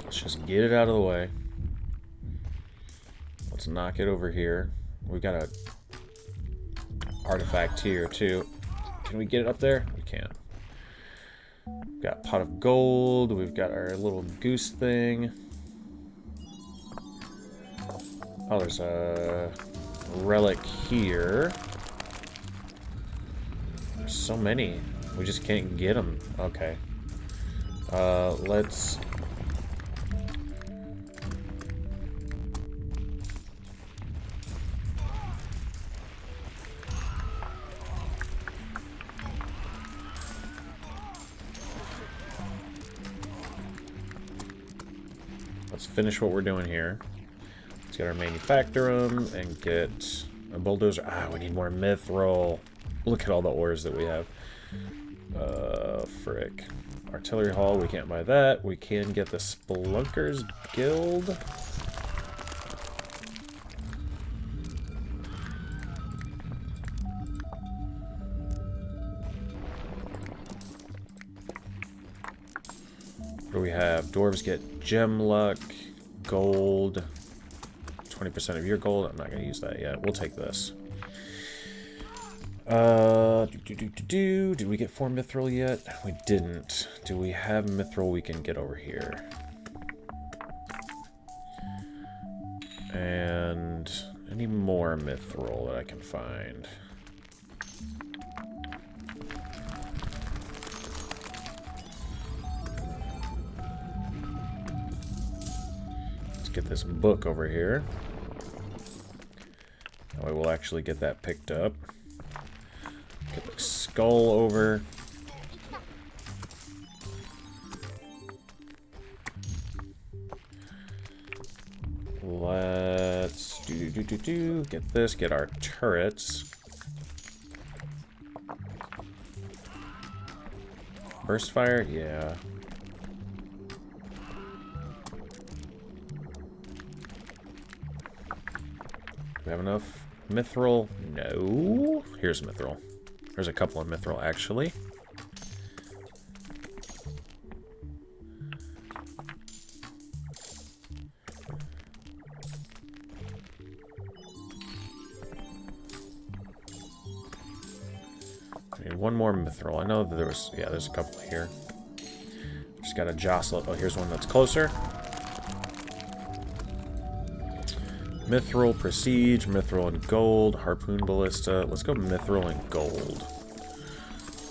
Let's just get it out of the way. Let's knock it over here. We've got a artifact here too. Can we get it up there? We can. We've got pot of gold. We've got our little goose thing. Oh, there's a relic here. There's so many. We just can't get them. Okay. Let's... Let's finish what we're doing here. Let's get our manufactorum and get a bulldozer. Ah, we need more mithril. Look at all the ores that we have. Frick. Artillery Hall, we can't buy that. We can get the Spelunkers Guild. What do we have? Dwarves get gem luck, gold, 20% of your gold. I'm not going to use that yet. We'll take this. Did we get 4 mithril yet? We didn't. Do we have mithril we can get over here? And any more mithril that I can find? Let's get this book over here. That way we'll actually get that picked up. skull over. Let's get this, get our turrets. Burst fire? Yeah. Do we have enough mithril? No. Here's mithril. There's a couple of mithril, actually. I need one more mithril. I know that there was... Yeah, there's a couple here. Just gotta jostle it. Oh, here's one that's closer. Mithril, Prestige, Mithril and Gold, Harpoon Ballista. Let's go Mithril and Gold.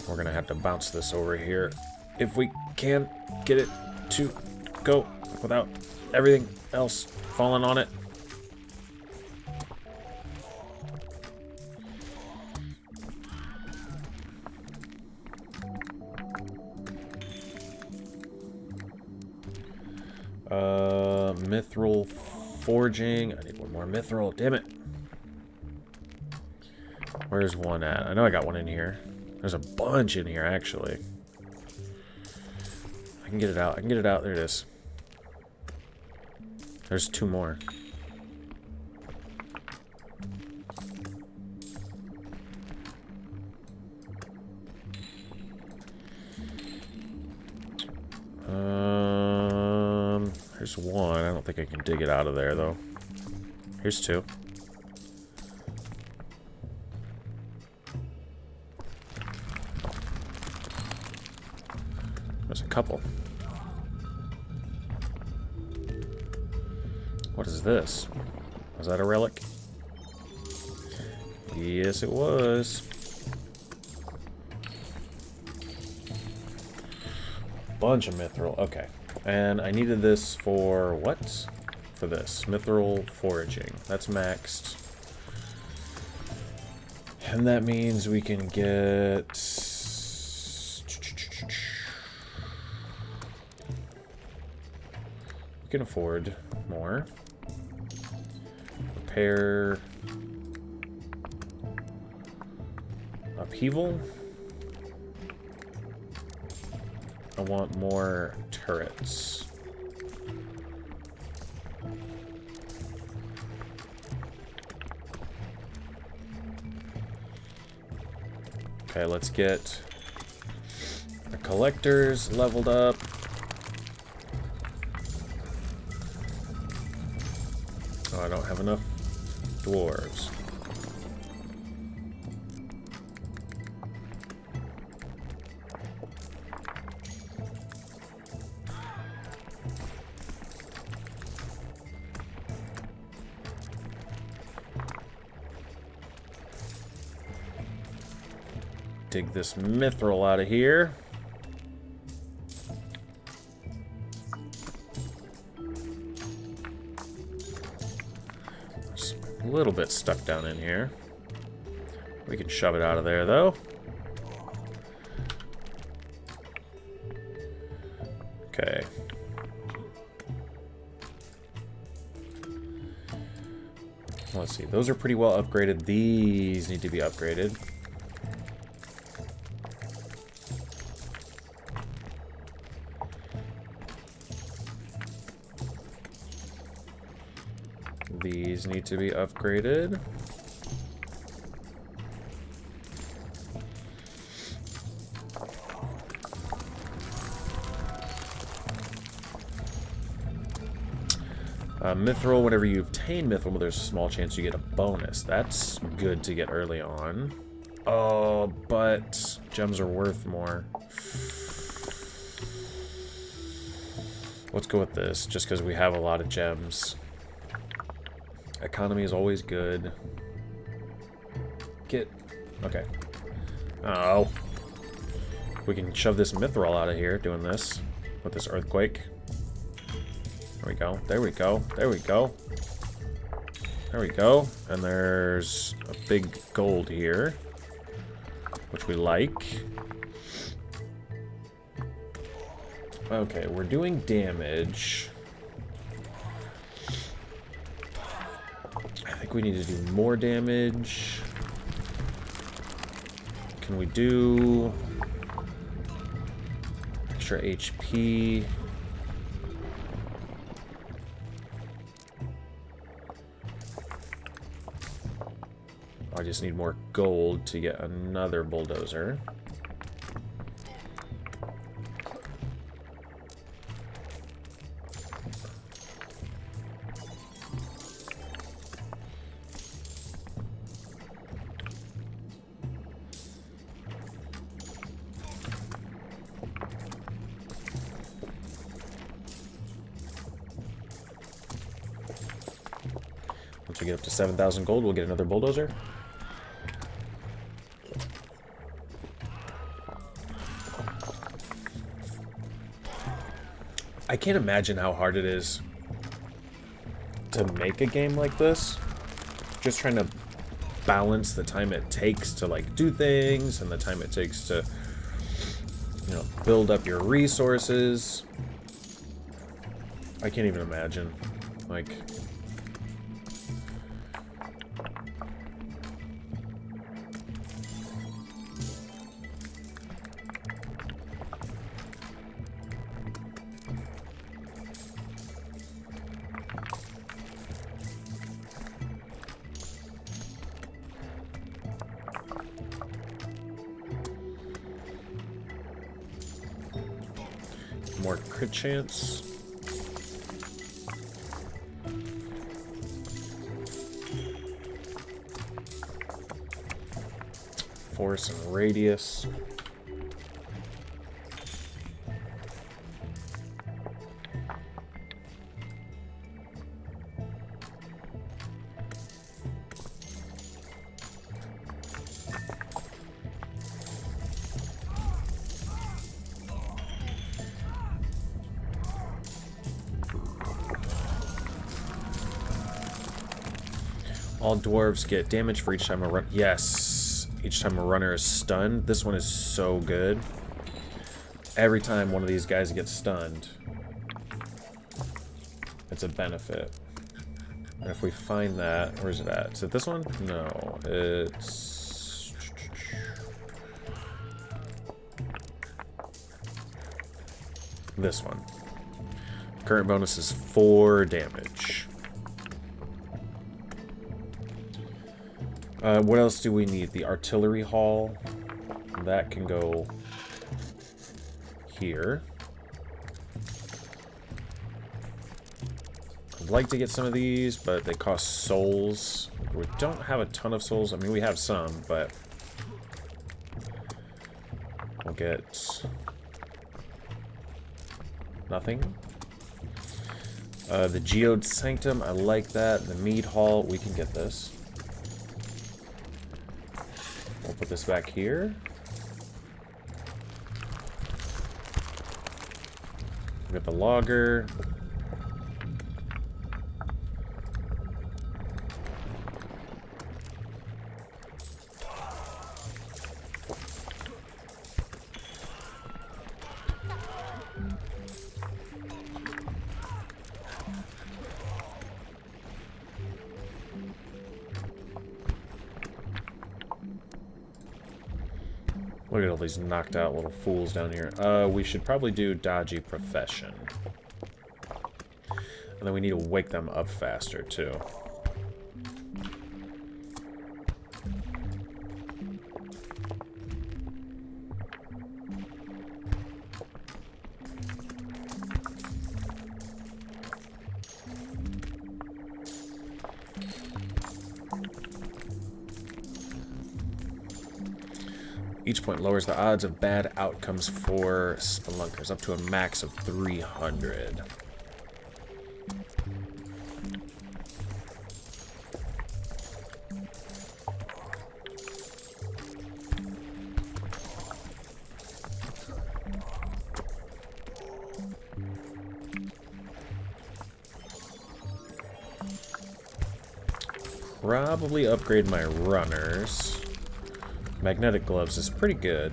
We're gonna have to bounce this over here if we can get it to go without everything else falling on it. Mithril forging. I need one more mithril. Damn it. Where's one at? I know I got one in here. There's a bunch in here, actually. I can get it out. I can get it out. There it is. There's two more. Here's one. I don't think I can dig it out of there, though. Here's two. There's a couple. What is this? Was that a relic? Yes, it was. Bunch of mithril. Okay. And I needed this for what? For this. Mithril foraging. That's maxed. And that means we can get... We can afford more. Repair... Upheaval. I want more turrets. Okay, let's get the collectors leveled up. Oh, I don't have enough dwarves. Dig this mithril out of here. It's a little bit stuck down in here. We can shove it out of there, though. Okay. Let's see. Those are pretty well upgraded. These need to be upgraded. These need to be upgraded. Mithril, whenever you obtain mithril, there's a small chance you get a bonus. That's good to get early on. Oh, but gems are worth more. Let's go with this, just because we have a lot of gems. Economy is always good. Get... Okay. Oh. We can shove this mithril out of here doing this. With this earthquake. There we go. There we go. There we go. There we go. And there's a big gold here. which we like. Okay, we're doing damage. I think we need to do more damage. Can we do extra HP? I just need more gold to get another bulldozer. Once we get up to 7,000 gold, we'll get another bulldozer. I can't imagine how hard it is to make a game like this. Just trying to balance the time it takes to like do things and the time it takes to, you know, build up your resources. I can't even imagine. Like, more crit chance. Force and radius. All dwarves get damage for each time a run. Yes, each time a runner is stunned. This one is so good. Every time one of these guys gets stunned, it's a benefit. And if we find that, where's it at? Is it this one? No, it's this one. Current bonus is 4 damage. What else do we need? The artillery hall. That can go here. I'd like to get some of these, but they cost souls. We don't have a ton of souls. I mean, we have some, but we'll get nothing. The Geode Sanctum, I like that. The Mead Hall, we can get this. We'll put this back here. We got the logger. Look at all these knocked out little fools down here. We should probably do Dodgy Profession. And then we need to wake them up faster, too. Each point lowers the odds of bad outcomes for spelunkers up to a max of 300. Probably upgrade my runners. Magnetic gloves is pretty good.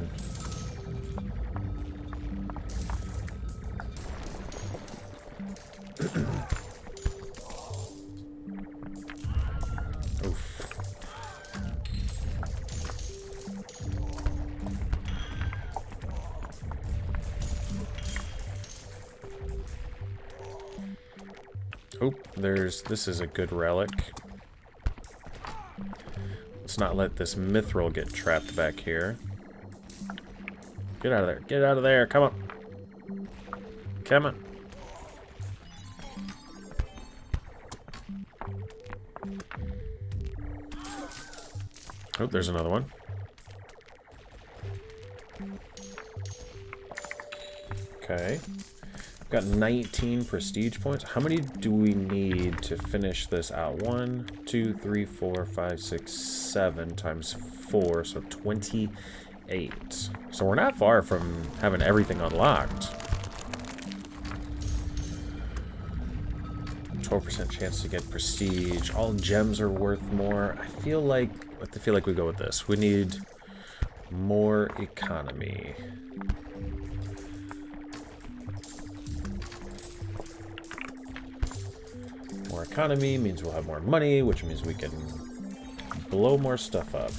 Oof. Oop, this is a good relic. Let's not let this mithril get trapped back here. Get out of there. Get out of there. Come on. Come on. Oh, there's another one. Okay. We've got 19 prestige points. How many do we need to finish this out? 1, 2, 3, 4, 5, 6, 7 times 4, so 28. So we're not far from having everything unlocked. 12% chance to get prestige. All gems are worth more. I feel like we go with this. We need more economy. More economy means we'll have more money, which means we can blow more stuff up.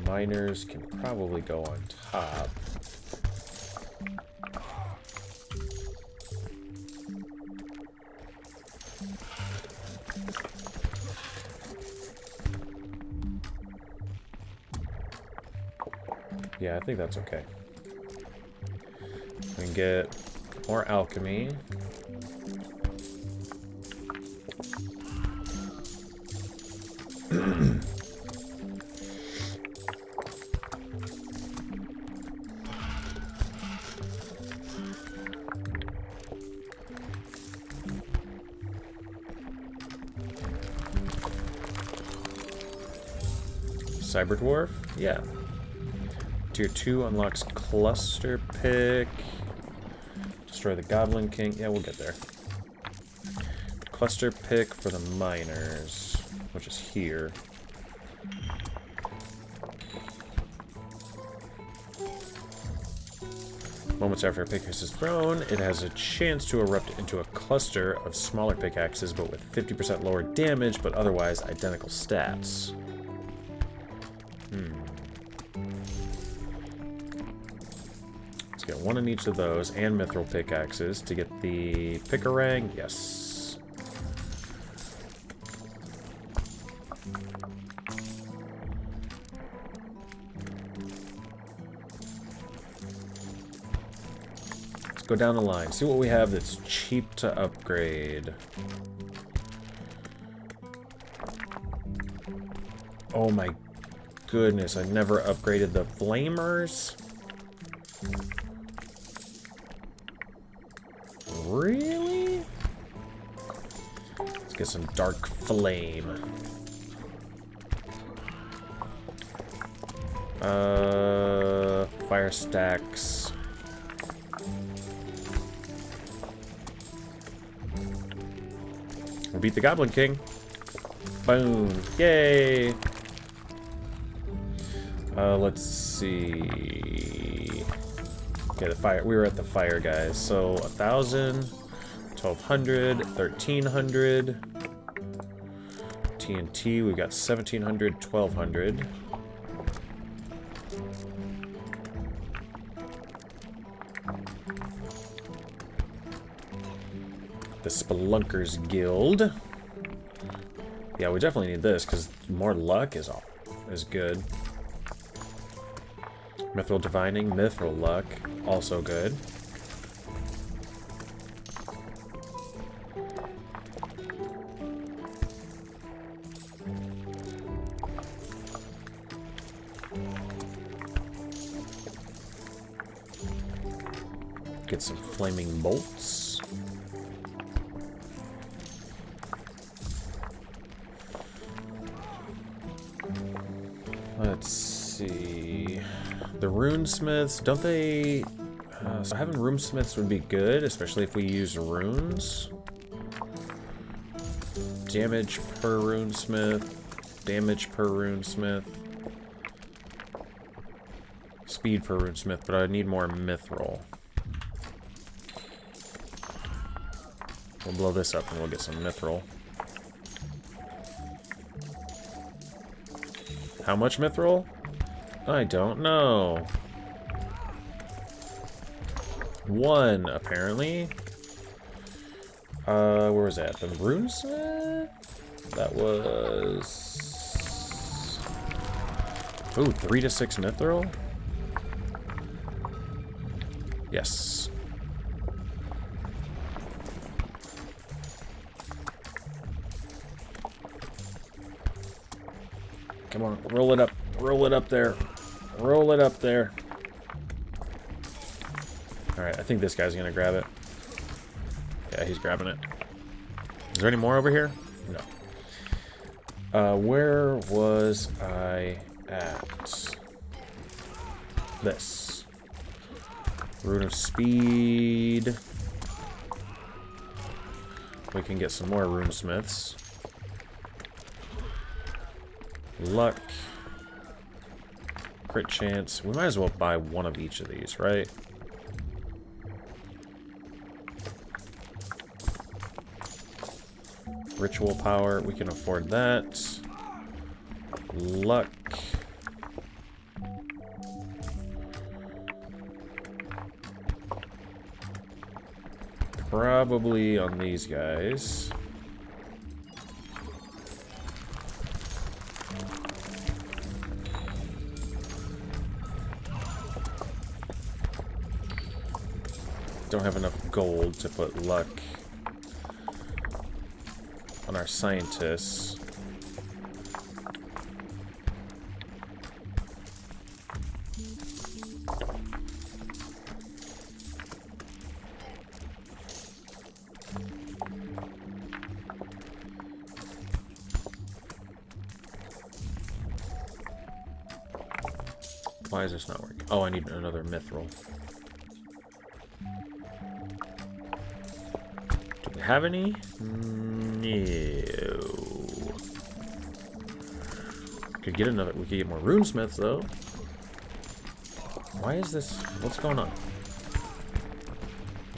Miners can probably go on top. Yeah, I think that's okay. We can get more alchemy. Cyber Dwarf? Yeah. Tier 2 unlocks Cluster Pick. Destroy the Goblin King. Yeah, we'll get there. Cluster Pick for the miners, which is here. Moments after a pickaxe is thrown, it has a chance to erupt into a cluster of smaller pickaxes, but with 50% lower damage, but otherwise identical stats. Let's get one in each of those, and mithril pickaxes to get the Pickerang. Yes. Let's go down the line. See what we have that's cheap to upgrade. Oh my goodness, I never upgraded the flamers. Really? Let's get some dark flame. Fire stacks. We beat the Goblin King. Boom. Yay. Let's see. Okay, the fire. We were at the fire, guys. So 1,000, 1,200, 1,300. TNT. We got 1,700, 1,200. The Spelunkers Guild. Yeah, we definitely need this because more luck is good. Mithril Divining, Mithril Luck, also good. Get some Flaming Bolts. Let's see. The runesmiths, don't they... so having runesmiths would be good, especially if we use runes. Damage per runesmith. Damage per runesmith. Speed per runesmith, but I need more mithril. We'll blow this up and we'll get some mithril. How much mithril? I don't know. 1, apparently. Where was that? The runesmith? That was... Ooh, 3 to 6 mithril? Yes. Come on, roll it up. Roll it up there. Roll it up there. Alright, I think this guy's gonna grab it. Yeah, he's grabbing it. Is there any more over here? No. Where was I at? This. Rune of Speed. We can get some more runesmiths. Luck. Crit chance. We might as well buy one of each of these, right? Ritual power. We can afford that. Luck. Probably on these guys. Don't have enough gold to put luck on our scientists. Why is this not working? Oh, I need another mithril. Do we have any? No. Could get another. We could get more runesmiths though. Why is this? What's going on?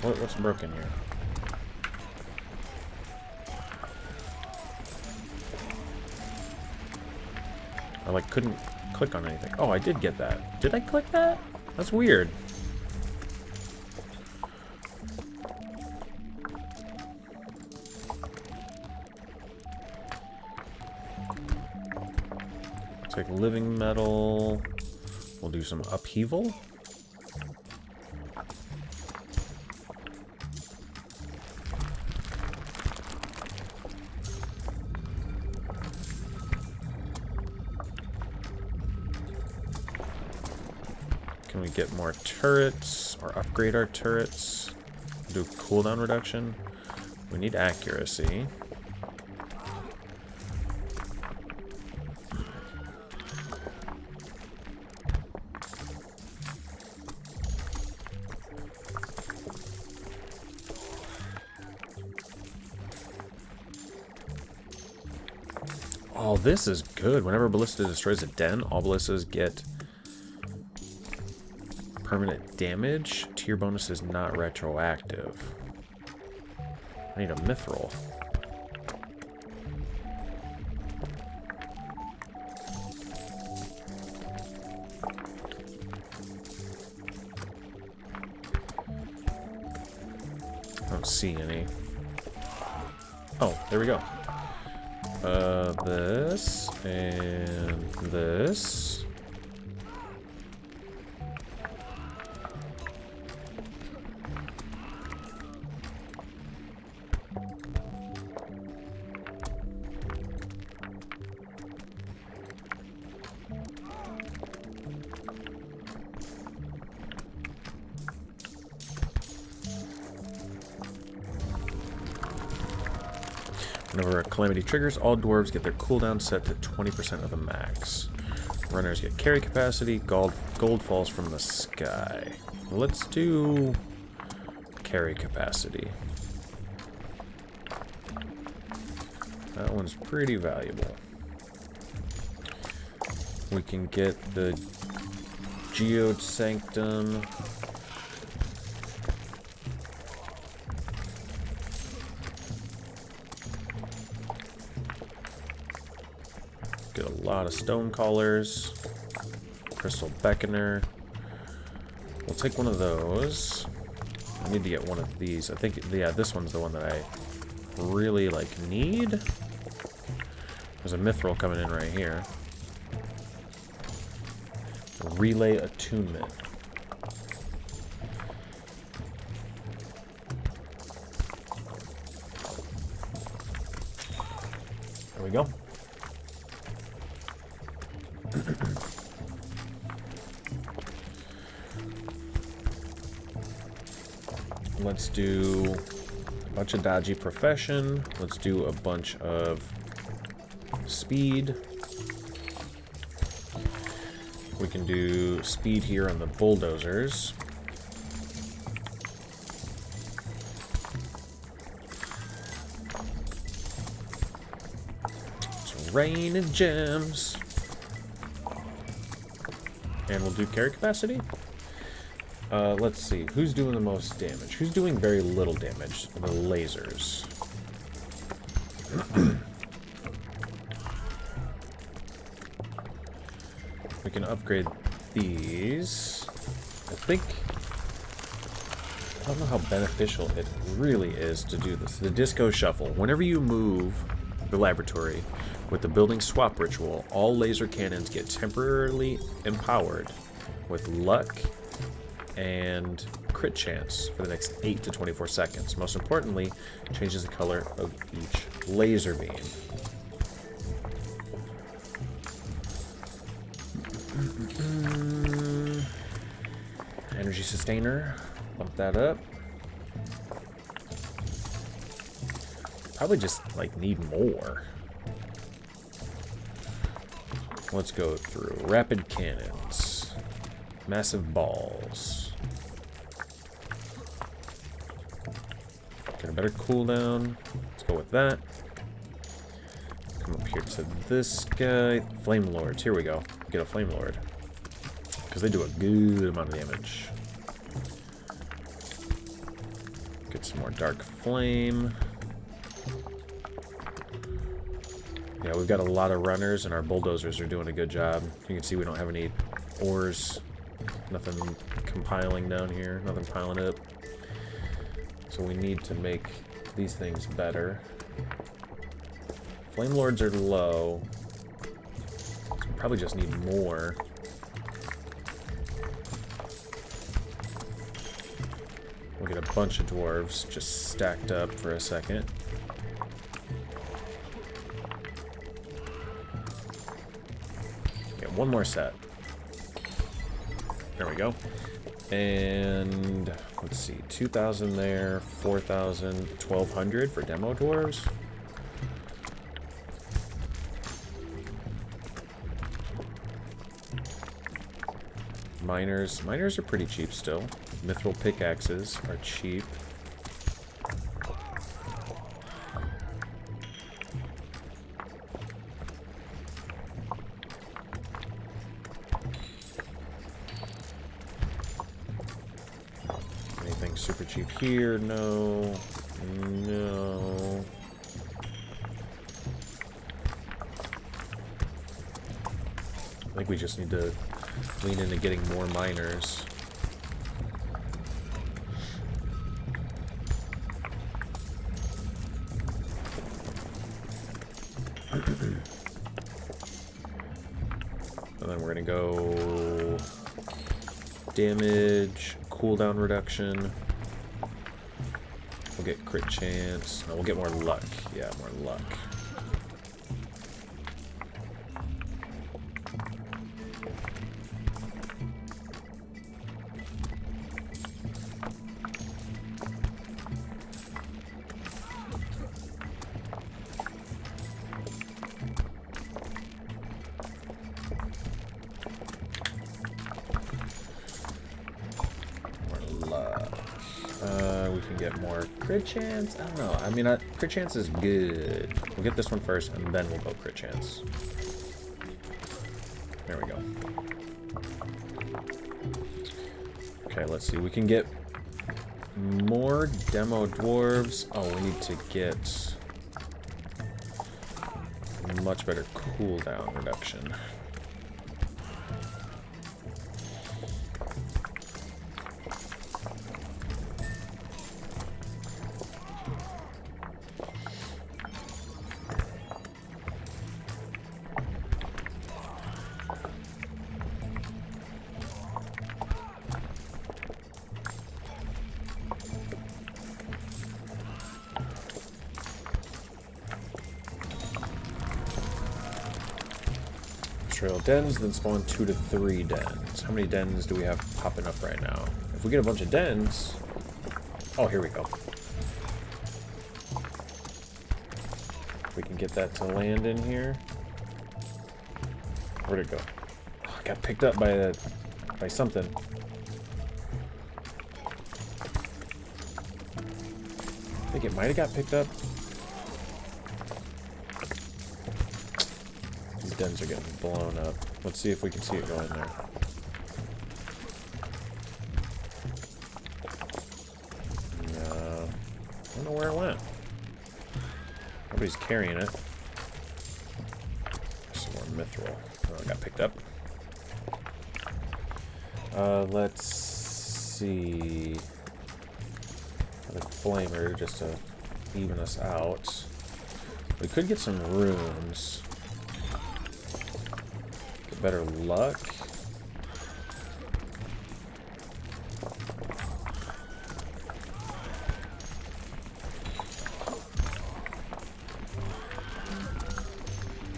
What's broken here? I like couldn't click on anything. Oh, I did get that. Did I click that? That's weird. Take living metal. We'll do some upheaval. Can we get more turrets or upgrade our turrets? Do cooldown reduction. We need accuracy. Oh, this is good. Whenever ballista destroys a den, all ballistas get permanent damage. Tier bonus is not retroactive. I need a mithril. I don't see any. Oh, there we go. This and this. Whenever a calamity triggers, all dwarves get their cooldown set to 20% of the max. Runners get carry capacity. Gold falls from the sky. Let's do carry capacity. That one's pretty valuable. We can get the Geode Sanctum. Get a lot of stone collars. Crystal Beckoner. We'll take one of those. I need to get one of these. I think, yeah, this one's the one that I really, like, need. There's a mithril coming in right here. Relay attunement. There we go. Let's do a bunch of dodgy profession. Let's do a bunch of speed. We can do speed here on the bulldozers. It's raining gems. And we'll do carry capacity. Let's see. Who's doing the most damage? Who's doing very little damage? The lasers. We can upgrade these. I don't know how beneficial it really is to do this. The Disco Shuffle. Whenever you move the laboratory with the building swap ritual, all laser cannons get temporarily empowered with luck and crit chance for the next 8 to 24 seconds. Most importantly, changes the color of each laser beam. Energy sustainer, bump that up. Probably just like need more. Let's go through rapid cannons, massive balls. Get a better cooldown. Let's go with that. Come up here to this guy. Flame Lords. Here we go. Get a Flame Lord. Because they do a good amount of damage. Get some more Dark Flame. Yeah, we've got a lot of runners, and our bulldozers are doing a good job. You can see we don't have any ores. Nothing compiling down here. Nothing piling up. So we need to make these things better. Flame Lords are low. So we probably just need more. We'll get a bunch of dwarves just stacked up for a second. Get one more set. There we go. And let's see, 2,000 there, 4,000, 1,200 for demo dwarves. Miners are pretty cheap still. Mithril pickaxes are cheap. Anything super cheap here? No. No. I think we just need to lean into getting more miners. And then we're gonna go damage, cooldown reduction. We'll get crit chance. No, we'll get more luck. Yeah, more luck. luck. We can get more crit chance. I don't know. I mean, crit chance is good. We'll get this one first, and then we'll go crit chance. There we go. Okay, let's see. We can get more demo dwarves. Oh, we need to get much better cooldown reduction. Trail dens, then spawn 2 to 3 dens. How many dens do we have popping up right now? If we get a bunch of dens... Oh, here we go. We can get that to land in here. Where'd it go? Oh, I got picked up by something. I think it might have got picked up. Dens are getting blown up. Let's see if we can see it go in there. No. I don't know where it went. Nobody's carrying it. Some more mithril. Oh, it got picked up. Let's see. The flamer just to even us out. We could get some runes. Better luck.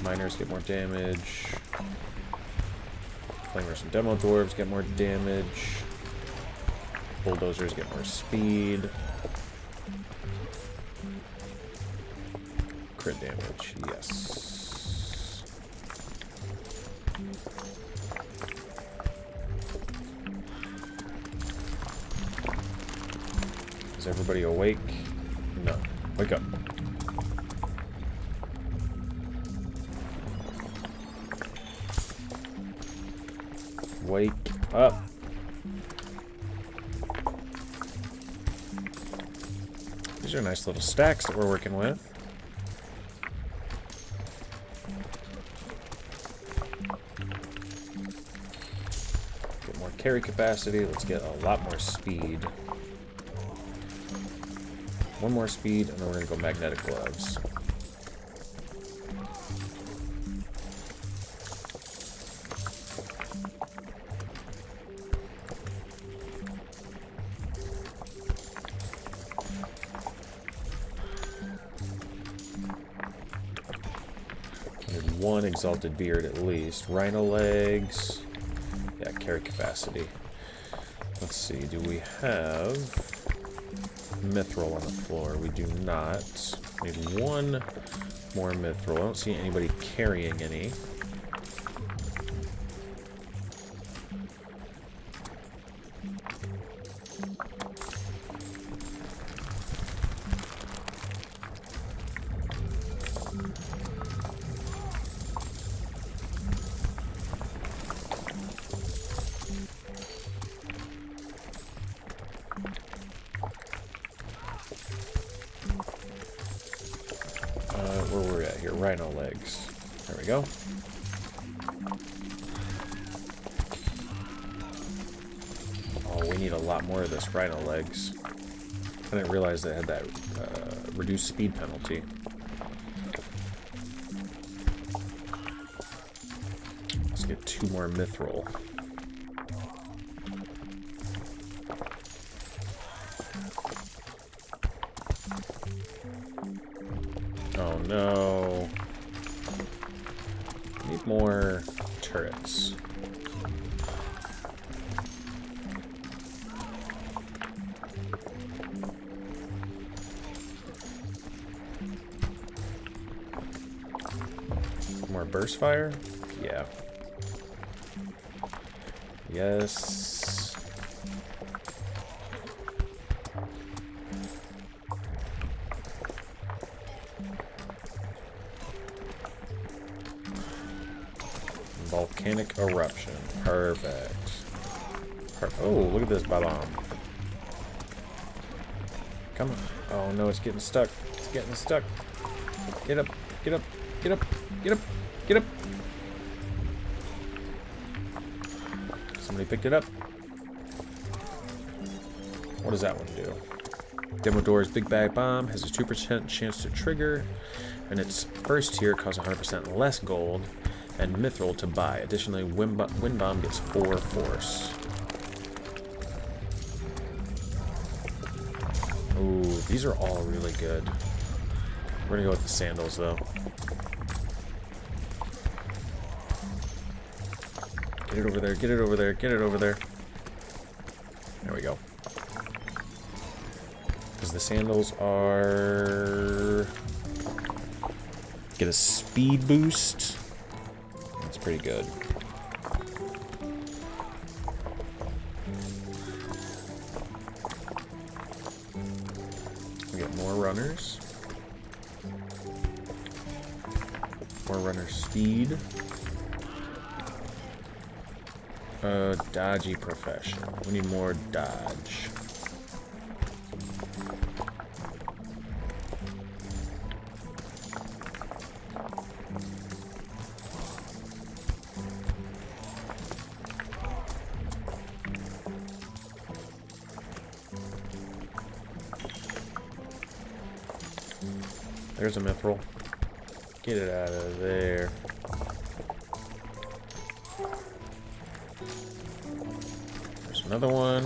Miners get more damage. Flamers and demo dwarves get more damage. Bulldozers get more speed. Crit damage, yes. Is everybody awake? No. Wake up. Wake up. These are nice little stacks that we're working with. Get more carry capacity. Let's get a lot more speed. One more speed, and then we're going to go magnetic gloves. Need one exalted beard at least. Rhino legs. Yeah, carry capacity. Let's see, do we have mithril on the floor? We do not. We need one more mithril. I don't see anybody carrying any. Where were we at here? Rhino legs. There we go. Oh, we need a lot more of this rhino legs. I didn't realize they had that reduced speed penalty. Let's get 2 more mithril. Oh no. Need more turrets. More burst fire? Yeah. Yes. Volcanic eruption. Perfect. Oh, look at this bomb. Come on. Oh no, it's getting stuck. It's getting stuck. Get up. Get up. Get up. Get up. Get up. Somebody picked it up. What does that one do? Demodore's Big Bag Bomb has a 2% chance to trigger, and its first tier costs 100% less gold and mithril to buy. Additionally, Wind Bomb gets 4 force. Ooh, these are all really good. We're gonna go with the sandals, though. Get it over there, get it over there, get it over there. There we go. Because the sandals are... Get a speed boost. That's pretty good. We get more runners. More runner speed. Dodgy professional. We need more dodge. There's a mithril. Get it out of there. There's another one.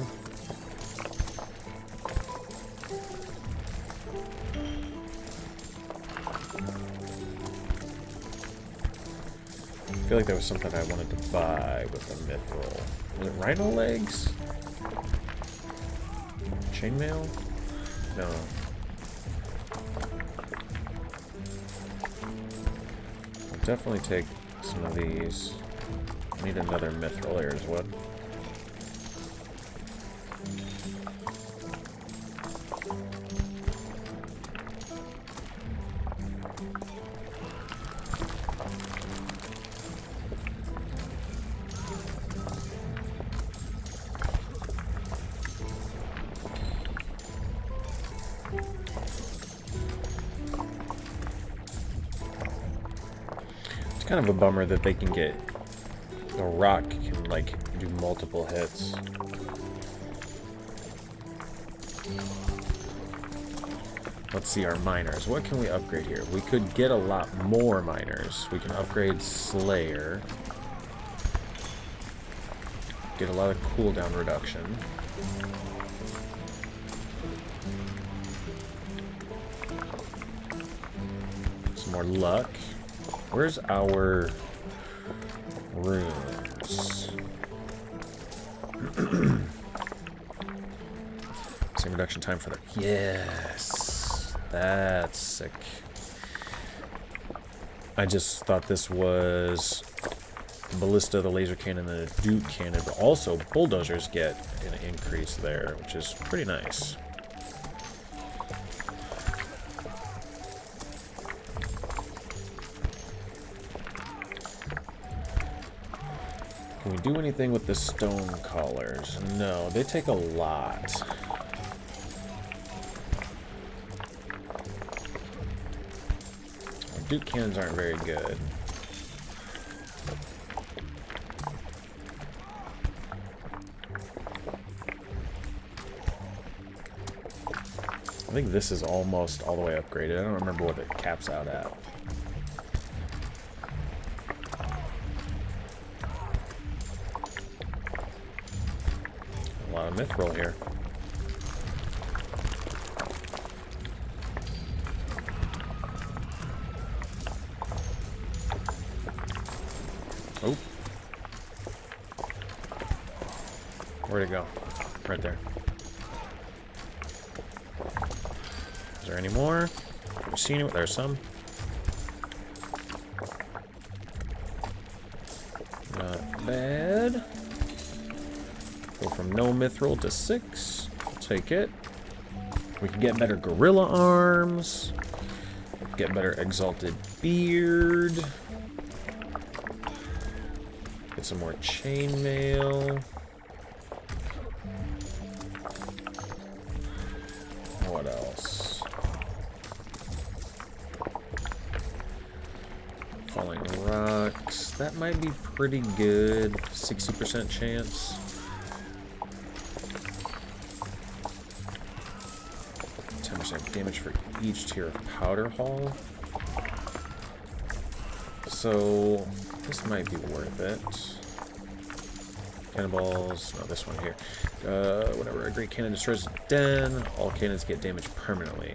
I feel like there was something I wanted to buy with the mithril. Was it rhino legs? Chainmail? No. Definitely take some of these. Need another mithril there as well. Kind of a bummer that they can get the rock can like do multiple hits. Let's see our miners. What can we upgrade here? We could get a lot more miners. We can upgrade Slayer. Get a lot of cooldown reduction. Some more luck. Where's our runes? Same reduction time for the... Yes! That's sick. I just thought this was the ballista, the laser cannon, and the Duke cannon, but also bulldozers get an increase there, which is pretty nice. Can we do anything with the stone collars? No, they take a lot. Our Duke cannons aren't very good. I think this is almost all the way upgraded. I don't remember what it caps out at. A lot of mithril here. Oh. Where'd it go? Right there. Is there any more? Have we seen it? There's some. Not bad. Go from no mithril to 6. Take it. We can get better gorilla arms. Get better exalted beard. Get some more chainmail. What else? Falling rocks. That might be pretty good. 60% chance. 10% damage for each tier of powder hull. So this might be worth it. Cannonballs. No, this one here. Whenever a great cannon destroys a den, all cannons get damaged permanently.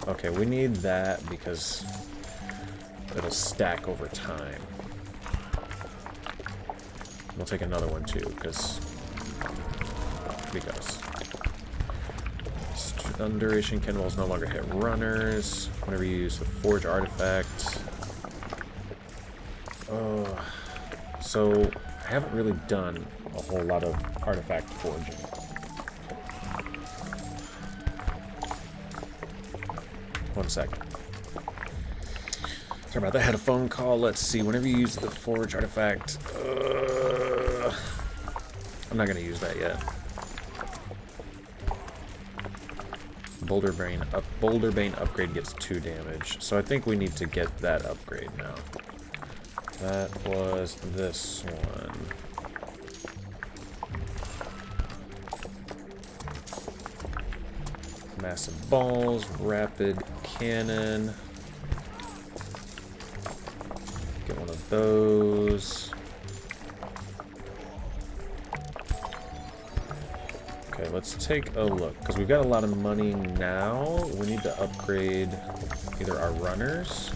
Okay, we need that because it'll stack over time. We'll take another one too, because duration cannonballs no longer hit runners. Whenever you use the forge artifact. So I haven't really done a whole lot of artifact forging. One second. Sorry about that. I had a phone call. Let's see. Whenever you use the forge artifact, I'm not going to use that yet. Boulder Bane upgrade gets 2 damage. So I think we need to get that upgrade now. That was this one. Massive balls, rapid cannon. Get one of those. Okay, let's take a look, because we've got a lot of money now. We need to upgrade either our runners,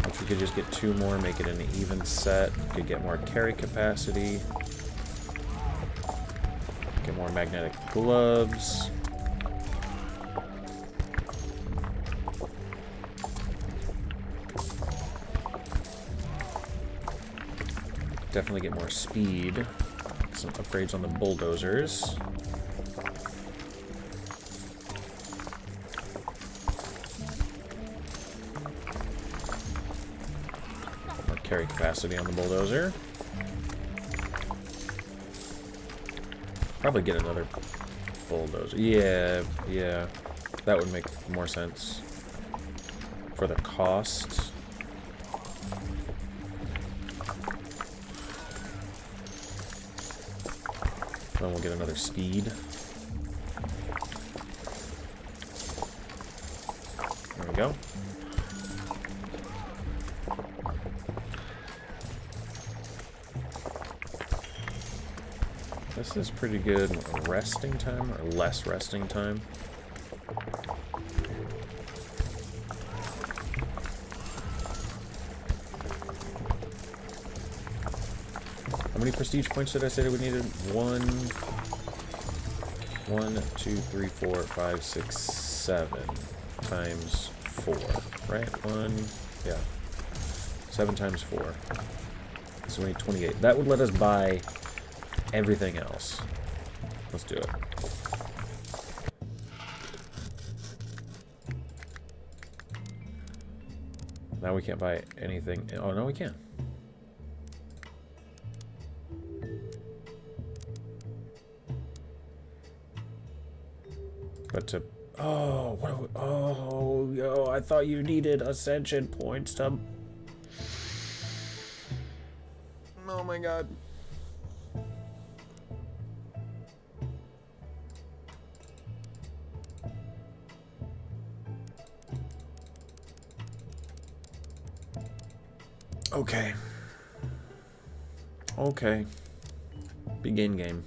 which we could just get 2 more, make it an even set. Could get more carry capacity. Get more magnetic gloves. Definitely get more speed. Some upgrades on the bulldozers. More carry capacity on the bulldozer. Probably get another bulldozer. Yeah. That would make more sense for the cost. Then we'll get another speed. There we go. This is pretty good resting time, or less resting time. How many prestige points did I say that we needed? 1, 2, 3, 4, 5, 6, 7 times 4, right? 7 times 4. So we need 28. That would let us buy everything else. Let's do it. Now we can't buy anything. Oh, no, we can. But to... Oh, what are we, oh, yo, I thought you needed ascension points to... Oh my god. Okay. Okay. Begin game.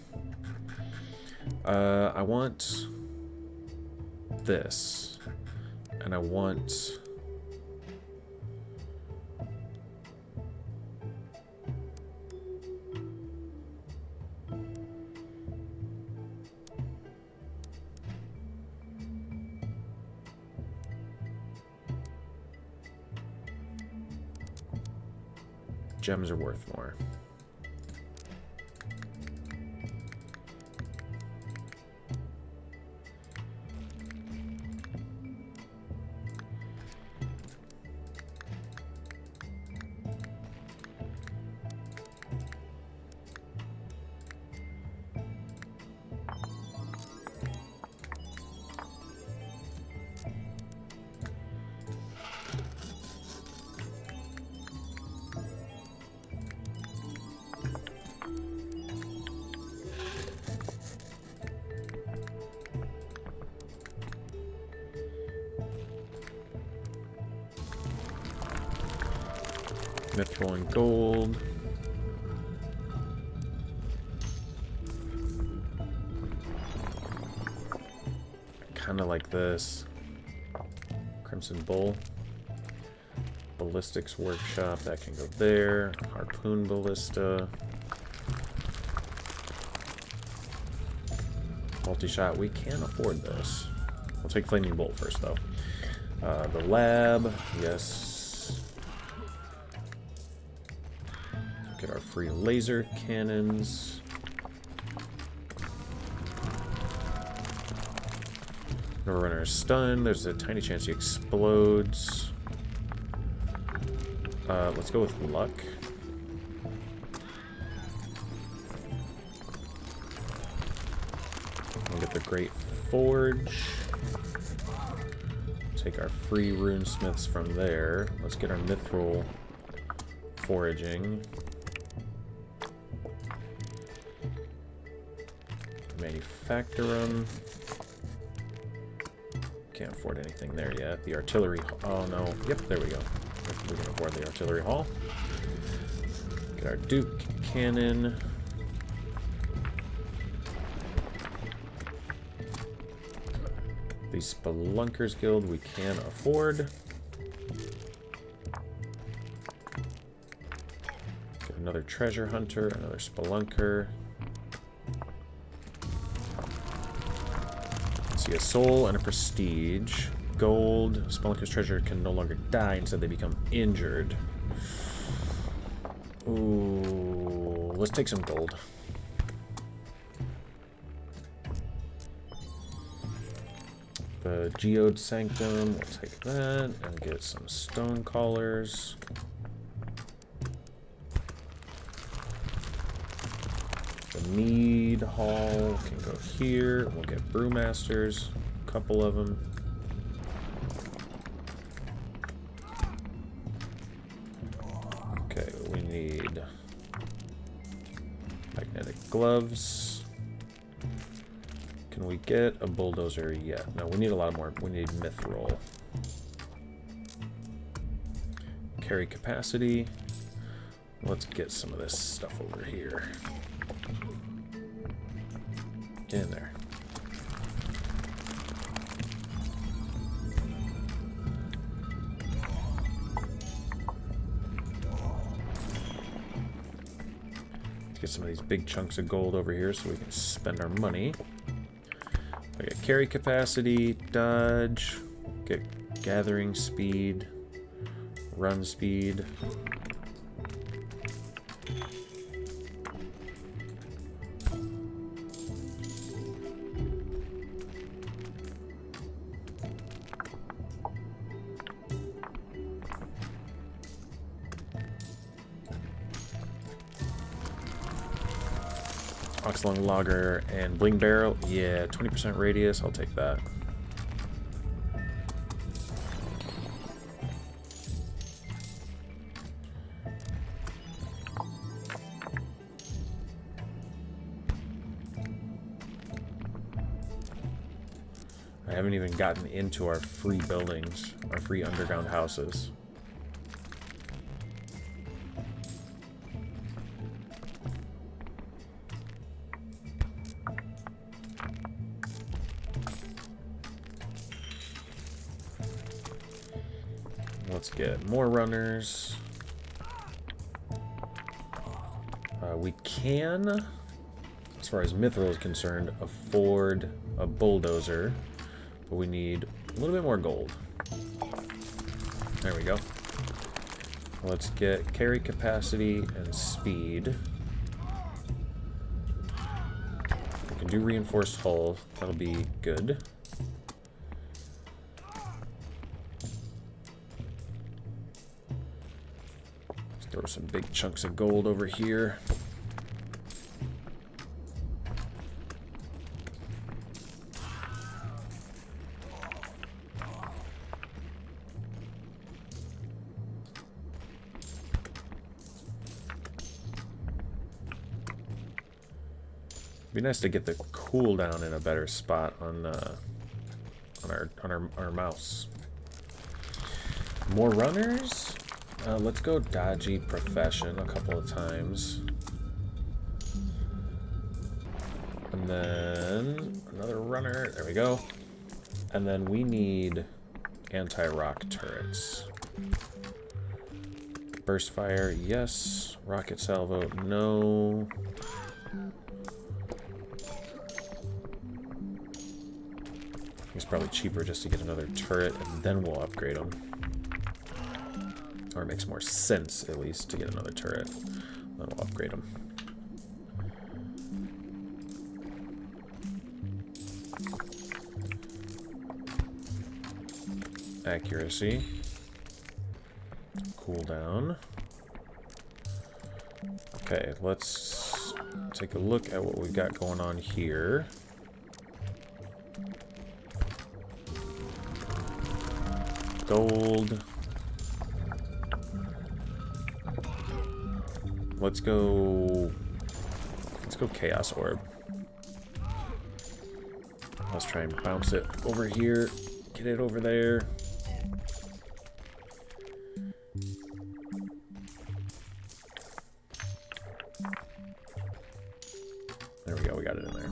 I want this. And I want... Gems are worth more. mithril and gold. Kind of like this. Crimson Bull. Ballistics Workshop, that can go there. Harpoon Ballista. Multi-shot, we can afford this. We'll take Flaming Bolt first, though. The lab, yes. Get our free laser cannons. Runner is stunned. There's a tiny chance he explodes. Let's go with luck. We'll get the Great Forge. Take our free runesmiths from there. Let's get our mithril foraging. Manufacture them. Can't afford anything there yet. The artillery. Oh no. Yep, there we go. We can afford the artillery hall. Get our Duke cannon. The Spelunkers Guild we can afford. Get another treasure hunter, another spelunker. Let's see, a soul and a prestige. Gold. Spelunker's treasure can no longer die, instead they become injured. Ooh, let's take some gold. The Geode Sanctum, we'll take that and get some stone collars. The Mead Hall can go here. We'll get Brewmasters, a couple of them. Okay, we need magnetic gloves. Can we get a bulldozer yet? No, we need a lot more. We need mithril. Carry capacity. Let's get some of this stuff over here. Get in there. Let's get some of these big chunks of gold over here so we can spend our money. We get carry capacity, dodge, get gathering speed, run speed. Oxlung Logger and Bling Barrel. Yeah, 20% radius. I'll take that. I haven't even gotten into our free buildings, our free underground houses. Let's get more runners. We can, as far as mithril is concerned, afford a bulldozer, but we need a little bit more gold. There we go. Let's get carry capacity and speed. We can do reinforced hull. That'll be good. Throw some big chunks of gold over here. Be nice to get the cooldown in a better spot on our mouse. More runners. Let's go dodgy profession a couple of times. And then another runner. There we go. And then we need anti-rock turrets. Burst fire, yes. Rocket salvo, no. It's probably cheaper just to get another turret and then we'll upgrade them. Or it makes more sense, at least, to get another turret. Then we'll upgrade them. Accuracy. Cooldown. Okay, let's take a look at what we've got going on here. Gold. Let's go Chaos Orb. Let's try and bounce it over here. Get it over there. There we go, we got it in there.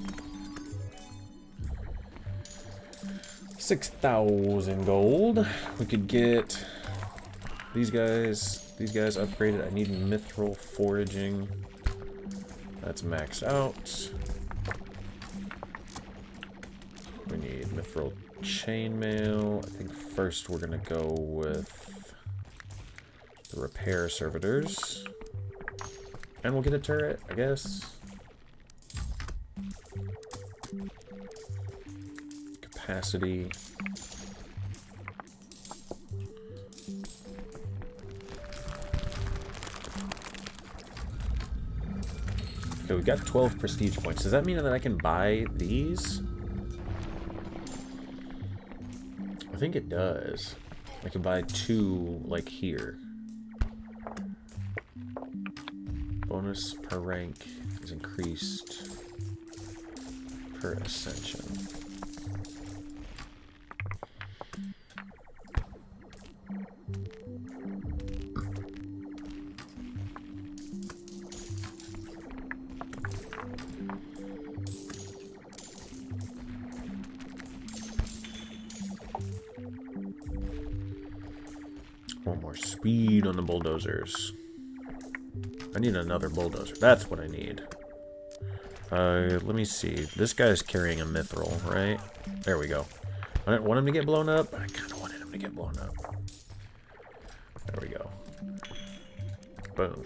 6,000 gold. We could get these guys upgraded. I need mithril foraging. That's maxed out. We need mithril chainmail. I think first we're gonna go with the repair servitors. And we'll get a turret, I guess. Capacity. Okay, we got 12 prestige points. Does that mean that I can buy these? I think it does. I can buy 2, like, here. Bonus per rank is increased per ascension. One more speed on the bulldozers. I need another bulldozer. That's what I need. Let me see. This guy's carrying a mithril, right? There we go. I didn't want him to get blown up, but I kind of wanted him to get blown up. There we go. Boom.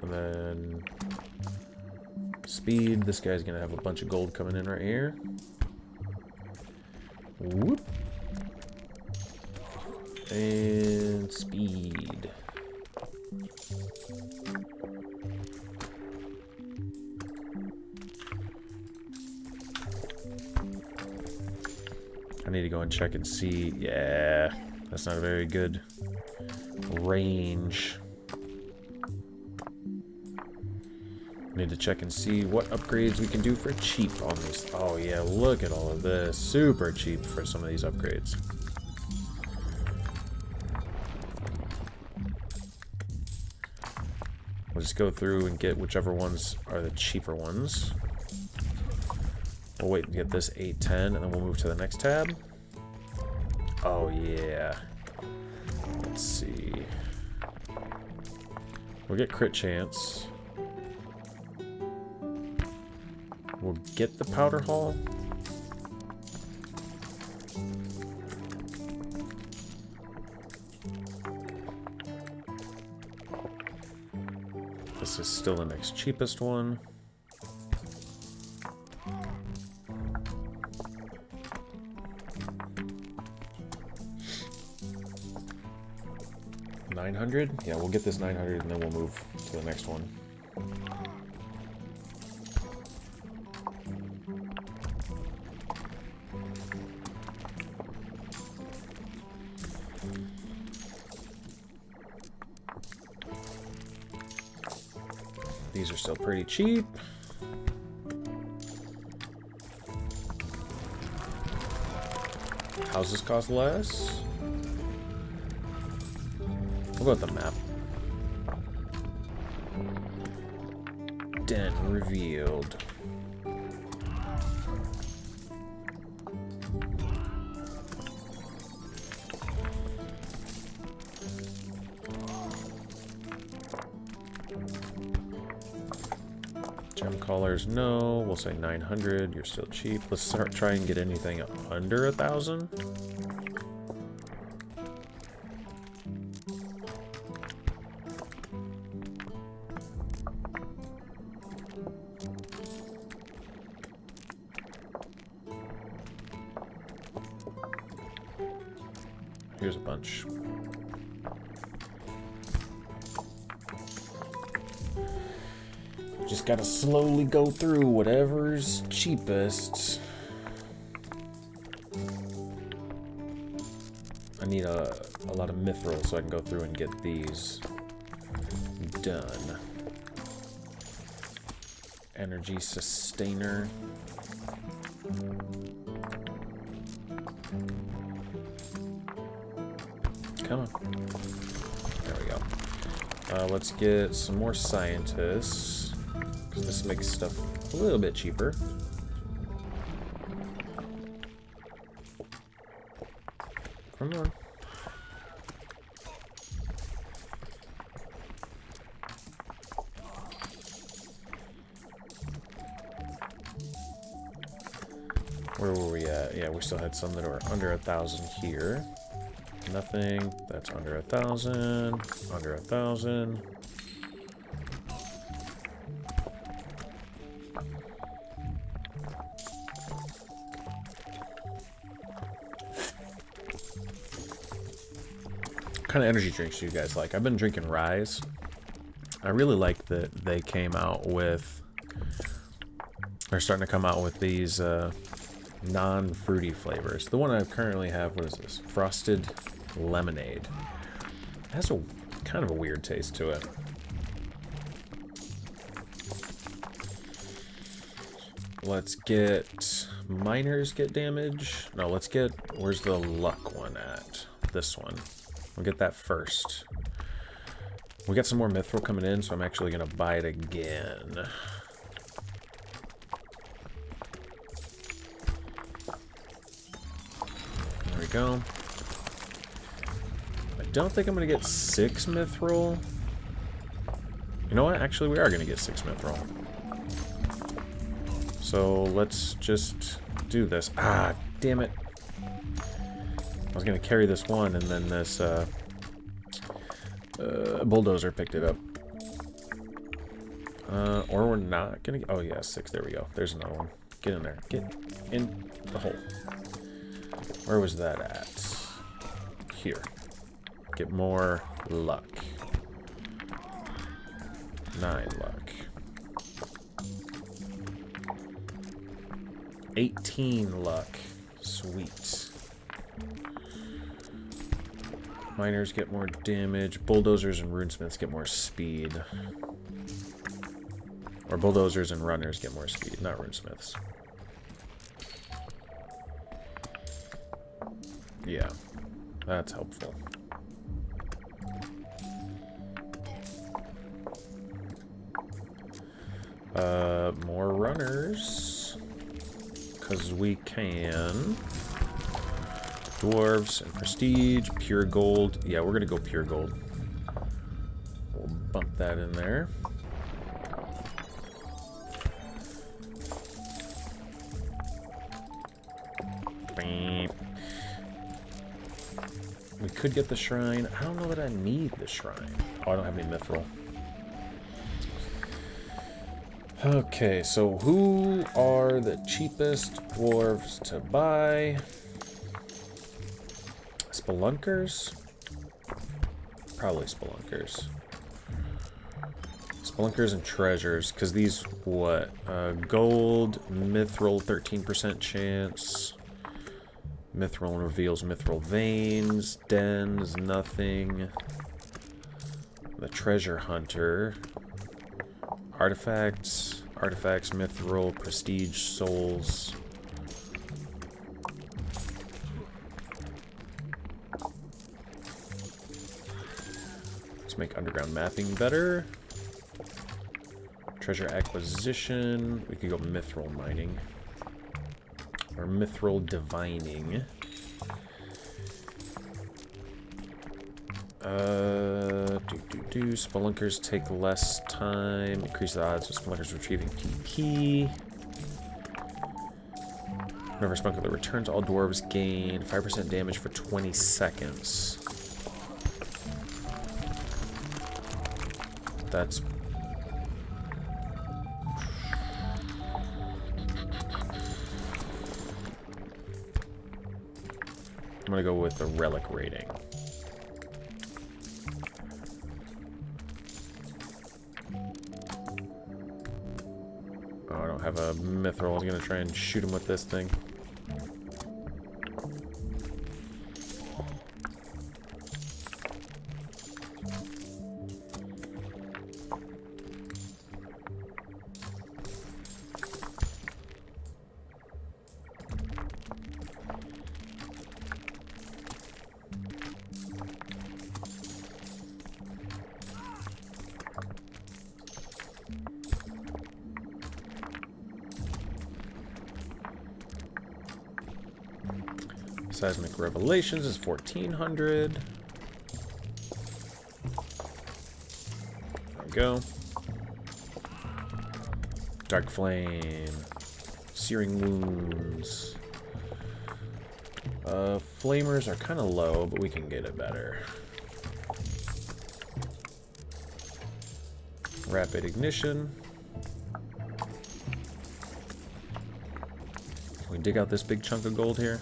And then speed. This guy's gonna have a bunch of gold coming in right here. Whoop. And speed. I need to go and check and see. Yeah, that's not a very good range. Need to check and see what upgrades we can do for cheap on these. Oh yeah, look at all of this. Super cheap for some of these upgrades. We'll just go through and get whichever ones are the cheaper ones. We'll wait and get this 810 and then we'll move to the next tab. Oh yeah. Let's see. We'll get crit chance. We'll get the powder hall. This is still the next cheapest one. $900? Yeah, we'll get this 900 and then we'll move to the next one. These are still pretty cheap. Houses cost less. We'll go with the map. Den revealed. Gem callers, no. We'll say 900. You're still cheap. Let's start try and get anything under 1,000. Here's a bunch. Just gotta slowly go through whatever's cheapest. I need a lot of mithril so I can go through and get these done. Energy sustainer. Come on. There we go. Let's get some more scientists, because this makes stuff a little bit cheaper. Come on. Where were we at? Yeah, we still had some that were under 1,000 here. Nothing. That's under 1,000. Under 1,000. What kind of energy drinks do you guys like? I've been drinking Rise. I really like that they came out with... They're starting to come out with these non-fruity flavors. The one I currently have, what is this? Frosted lemonade. It has a kind of a weird taste to it. Let's get miners get damage. No, let's get, where's the luck one at? This one. We'll get that first. We got some more mithril coming in, so I'm actually gonna buy it again. There we go. I don't think I'm gonna get 6 mithril. You know what? Actually, we are gonna get 6 mithril. So let's just do this. Ah, damn it. I was gonna carry this one, and then this bulldozer picked it up. Or we're not gonna. Oh yeah, 6. There we go. There's another one. Get in there. Get in the hole. Where was that at? Here. Get more luck. 9 luck. 18 luck. Sweet. Miners get more damage. Bulldozers and runesmiths get more speed. Or bulldozers and runners get more speed, not runesmiths. Yeah, that's helpful. More runners. Because we can. Dwarves and prestige, pure gold. Yeah, we're gonna go pure gold. We'll bump that in there. We could get the shrine. I don't know that I need the shrine. Oh, I don't have any mithril. Okay, so who are the cheapest dwarves to buy? Spelunkers? Probably spelunkers. Spelunkers and treasures, because these, what? Gold, mithril, 13% chance. Mithril reveals mithril veins. Dens, nothing. The treasure hunter. Artifacts. Artifacts, mithril, prestige, souls. make underground mapping better. Treasure acquisition. We could go mithril mining. Or mithril divining. Spelunkers take less time. Increase the odds of spelunkers retrieving PP. Whenever spelunker returns, all dwarves gain 5% damage for 20 seconds. That's... I'm gonna go with the relic rating. Oh, I don't have a mithril. I was gonna try and shoot him with this thing. Seismic Revelations is 1400. There we go. Dark Flame. Searing Wounds. Flamers are kind of low, but we can get it better. Rapid Ignition. Can we dig out this big chunk of gold here?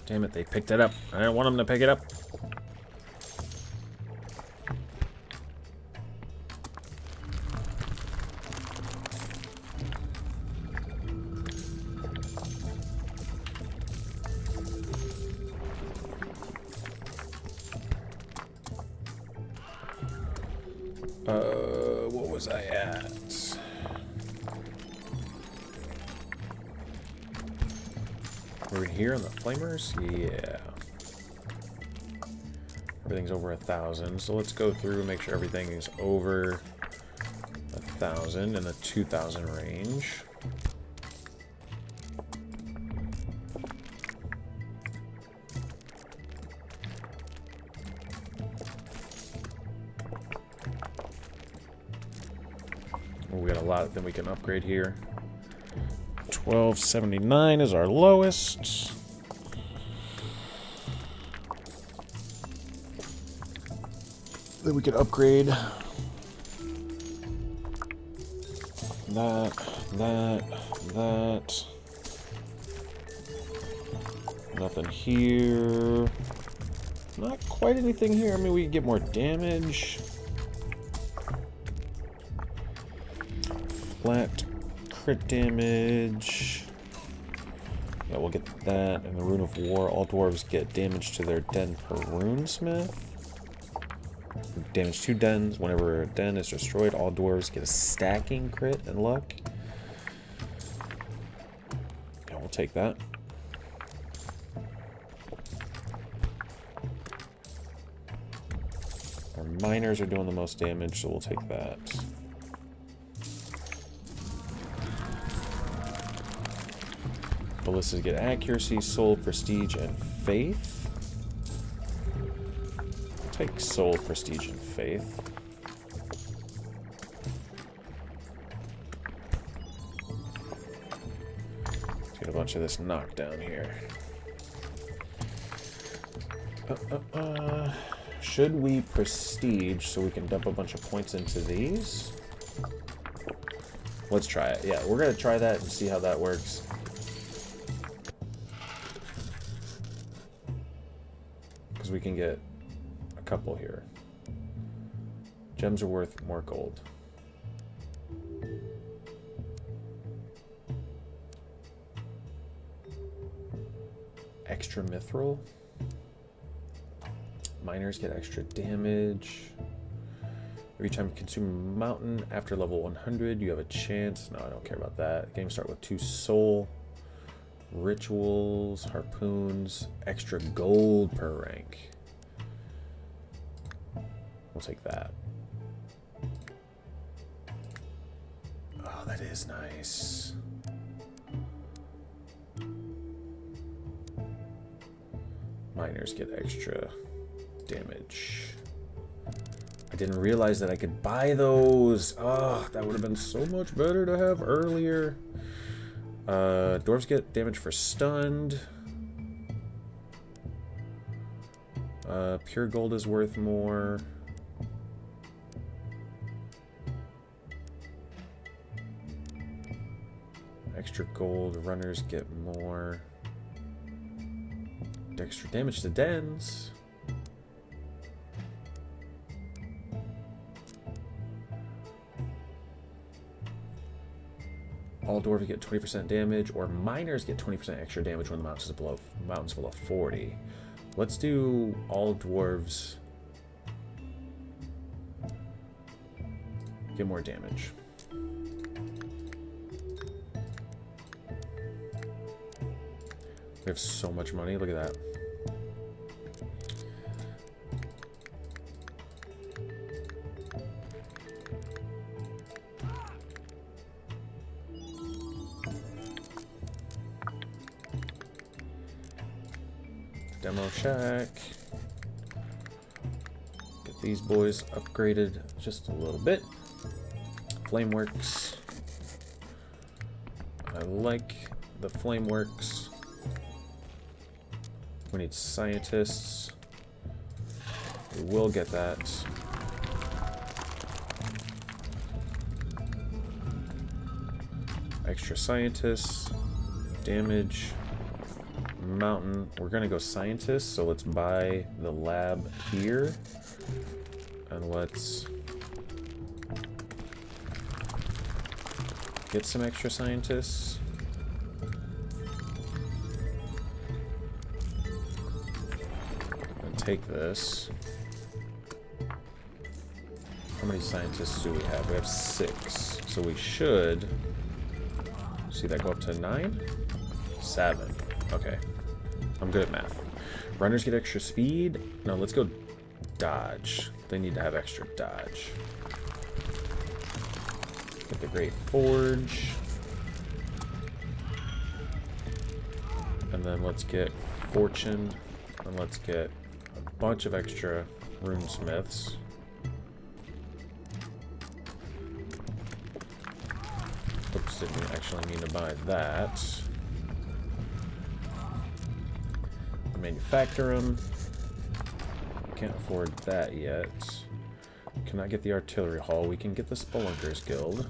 Damn it, they picked it up. I didn't want them to pick it up. What was I at? We're here on the flamers? Yeah. Everything's over 1,000. So let's go through and make sure everything is over 1,000 in the 2,000 range. Oh, we got a lot that we can upgrade here. 1279 is our lowest. Then we can upgrade that. Nothing here. Not quite anything here. I mean, we can get more damage. Flat crit damage. Yeah, we'll get that. And the Rune of War. All dwarves get damage to their den per runesmith. Damage to dens. Whenever a den is destroyed, all dwarves get a stacking crit and luck. Yeah, we'll take that. Our miners are doing the most damage, so we'll take that. Ballistas get accuracy, soul, prestige, and faith. Take soul, prestige, and faith. Let's get a bunch of this knockdown here. Should we prestige so we can dump a bunch of points into these? Let's try it. Yeah, we're gonna try that and see how that works. Because we can get a couple here. Gems are worth more gold. Extra mithril. Miners get extra damage. Every time you consume a mountain after level 100, you have a chance. No, I don't care about that. Games start with 2 soul. Rituals, harpoons, extra gold per rank. We'll take that. Oh, that is nice. Miners get extra damage. I didn't realize that I could buy those. Oh, that would have been so much better to have earlier. Dwarves get damage for stunned. Pure gold is worth more. Extra gold, runners get more. Extra damage to dens. All dwarves get 20% damage, or miners get 20% extra damage when the mountain's below 40. Let's do all dwarves get more damage. We have so much money. Look at that. Demo shack. Get these boys upgraded just a little bit. Flameworks. I like the flameworks. We need scientists. We will get that. Extra scientists. Damage. Mountain. We're gonna go scientists, so let's buy the lab here. And let's get some extra scientists. Take this. How many scientists do we have? We have 6. So we should see that go up to 9? 7. Okay. I'm good at math. Runners get extra speed. No, let's go dodge. They need to have extra dodge. Get the Great Forge. And then let's get Fortune. And let's get bunch of extra runesmiths. Oops, didn't actually mean to buy that. Manufacture them. Can't afford that yet. Cannot get the artillery hall. We can get the Spelunkers Guild.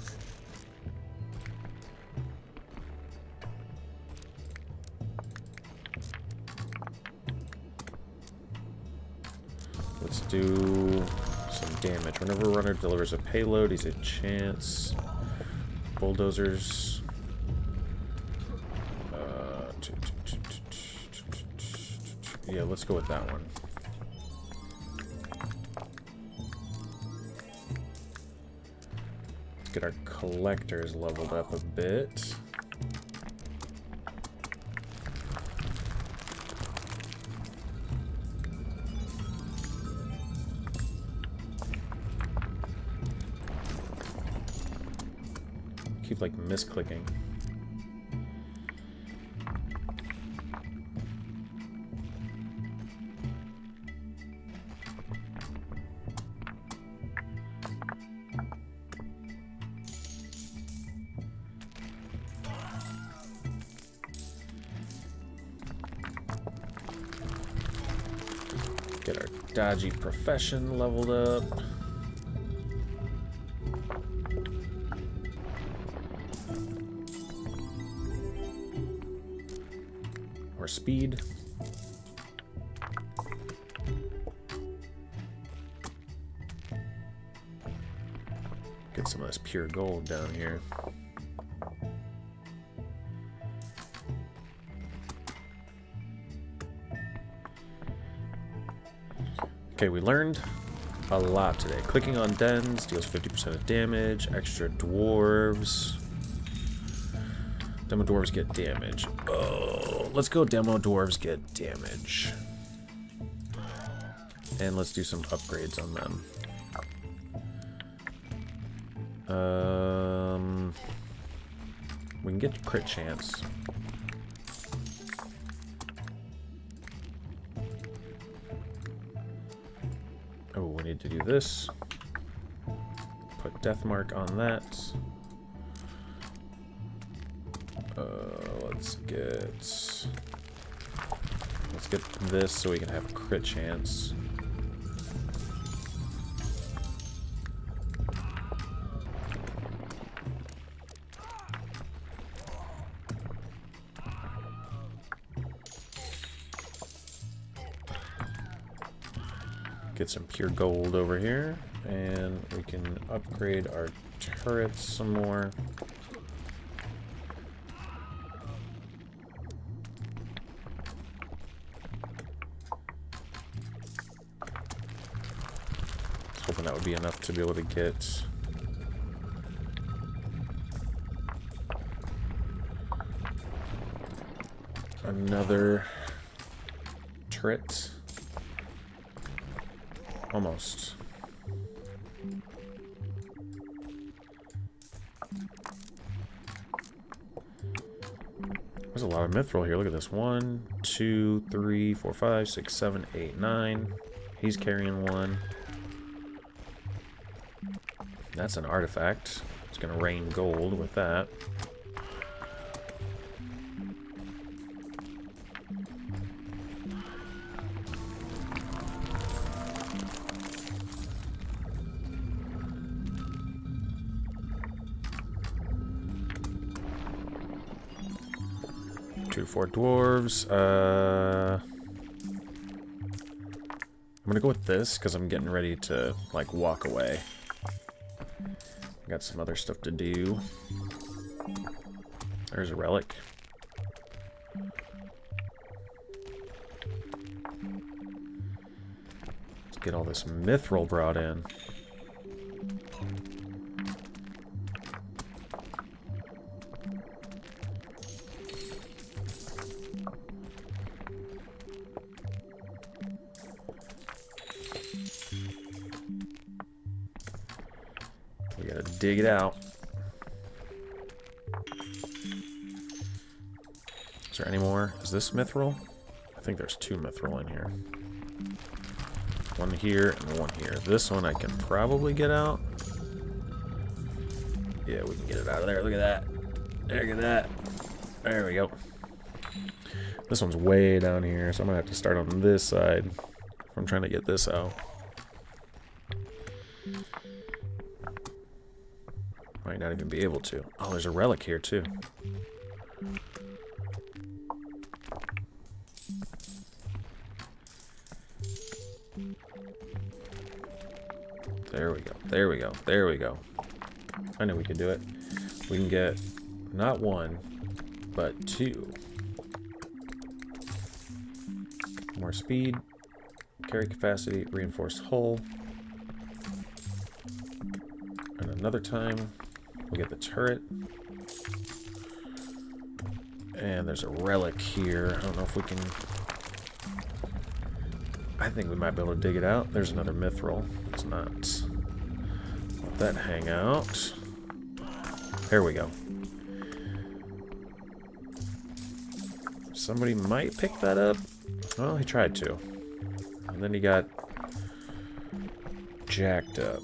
Let's do some damage. Whenever a runner delivers a payload, he's a chance. Bulldozers. Yeah, let's go with that one. Let's get our collectors leveled up a bit. Keep like misclicking. Get our dodgy profession leveled up. Or speed. Get some of this pure gold down here. Okay, we learned a lot today. Clicking on dens deals 50% of damage, extra dwarves. Demo dwarves get damage. Oh, let's go demo dwarves get damage. And let's do some upgrades on them. We can get crit chance. Oh, we need to do this. Put death mark on that. Let's get this so we can have crit chance. Get some pure gold over here, and we can upgrade our turrets some more. Hoping that would be enough to be able to get another turret. Almost. There's a lot of mithril here. Look at this. 1, 2, 3, 4, 5, 6, 7, 8, 9. He's carrying one. That's an artifact. It's going to rain gold with that. Two, 4 dwarves. I'm gonna go with this because I'm getting ready to like walk away. Got some other stuff to do. There's a relic. Let's get all this mithril brought in. We gotta dig it out. Is there any more? Is this mithril? I think there's 2 mithril in here. One here and one here. This one I can probably get out. Yeah, we can get it out of there. Look at that. Look at that. There we go. This one's way down here, so I'm gonna have to start on this side if I'm trying to get this out. Might not even be able to. Oh, there's a relic here too. There we go. There we go. There we go. I know we can do it. We can get not 1, but 2. More speed, carry capacity, reinforced hull. And another time, we'll get the turret. And there's a relic here. I don't know if we can... I think we might be able to dig it out. There's another mithril. Let's not let that hang out. There we go. Somebody might pick that up. Well, he tried to. And then he got jacked up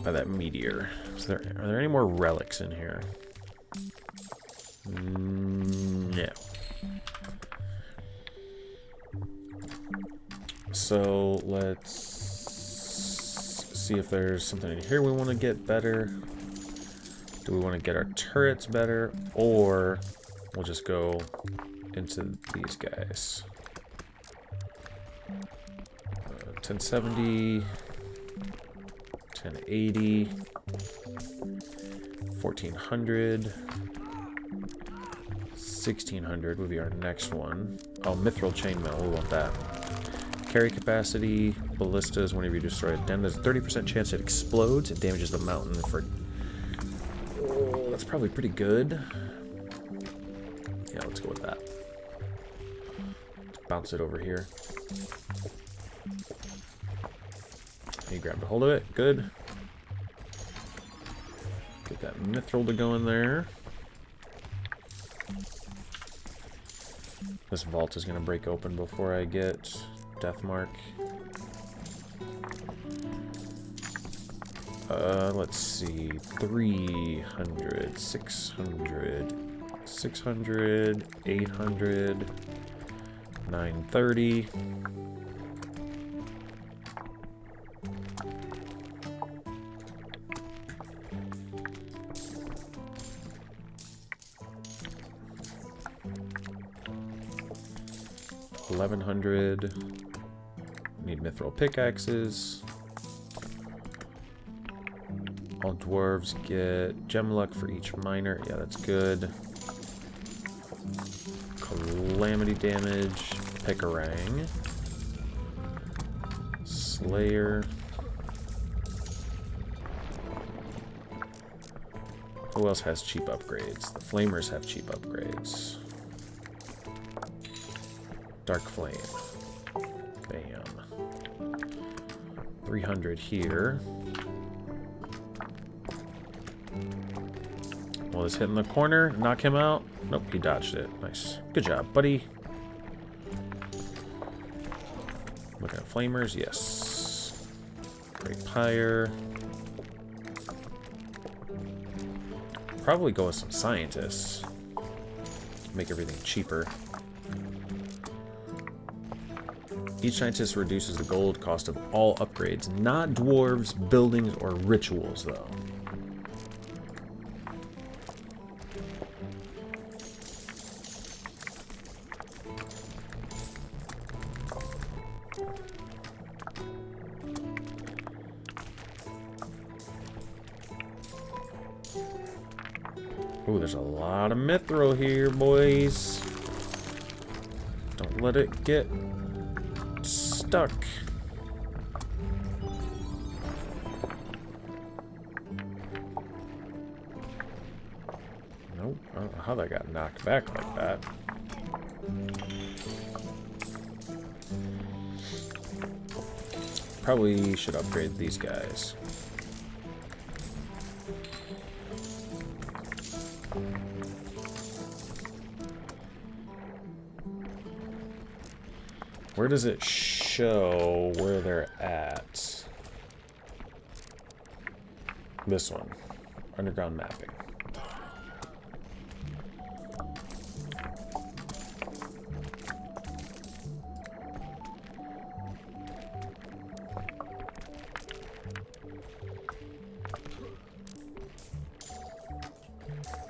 by that meteor. Are there any more relics in here? No. So let's see if there's something in here we want to get better. Do we want to get our turrets better, or we'll just go into these guys? 1070, 1080, 1400, 1600 would be our next one. Oh, mithril chainmail, we want that. Carry capacity, ballistas, whenever you destroy a den, there's a 30% chance it explodes. It damages the mountain for... Oh, that's probably pretty good. Yeah, let's go with that. Bounce it over here. He grabbed a hold of it. Good. Get that mithril to go in there. This vault is going to break open before I get Deathmark. Let's see. 300, 600, 600, 800, 930. $1,100. Need mithril pickaxes. All dwarves get gem luck for each miner. Yeah, that's good. Calamity damage. Pickerang. Slayer. Who else has cheap upgrades? The Flamers have cheap upgrades. Dark Flame. Bam. 300 here. Well, it's hitting the corner. Knock him out. Nope, he dodged it. Nice. Good job, buddy. Looking at Flamers. Yes. Great Pyre. Probably go with some Scientists. Make everything cheaper. Each Scientist reduces the gold cost of all upgrades, not dwarves, buildings, or rituals, though. Ooh, there's a lot of mithril here, boys. Don't let it get stuck. Nope. I don't know how that got knocked back like that. Probably should upgrade these guys. Where does it show where they're at? This one. Underground mapping.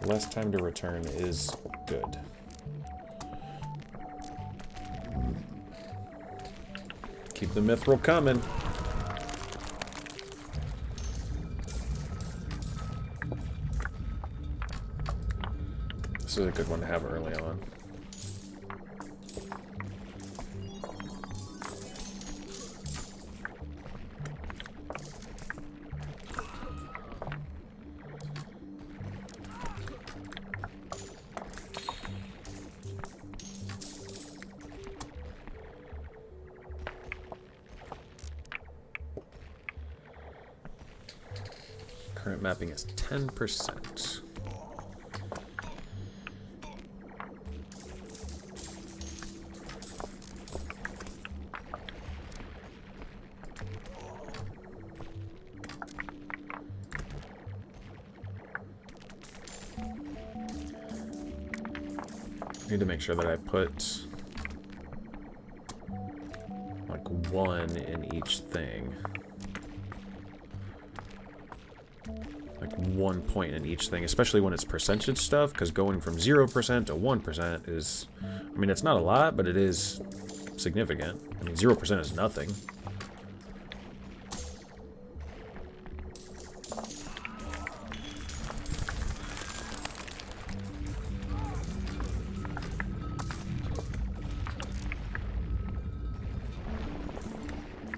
Less time to return is good. Keep the mithril coming. This is a good one to have early on. Current mapping is 10%. Need to make sure that I put like 1 in each thing. Like 1 point in each thing, especially when it's percentage stuff, because going from 0% to 1% is, I mean, it's not a lot, but it is significant. I mean, 0% is nothing.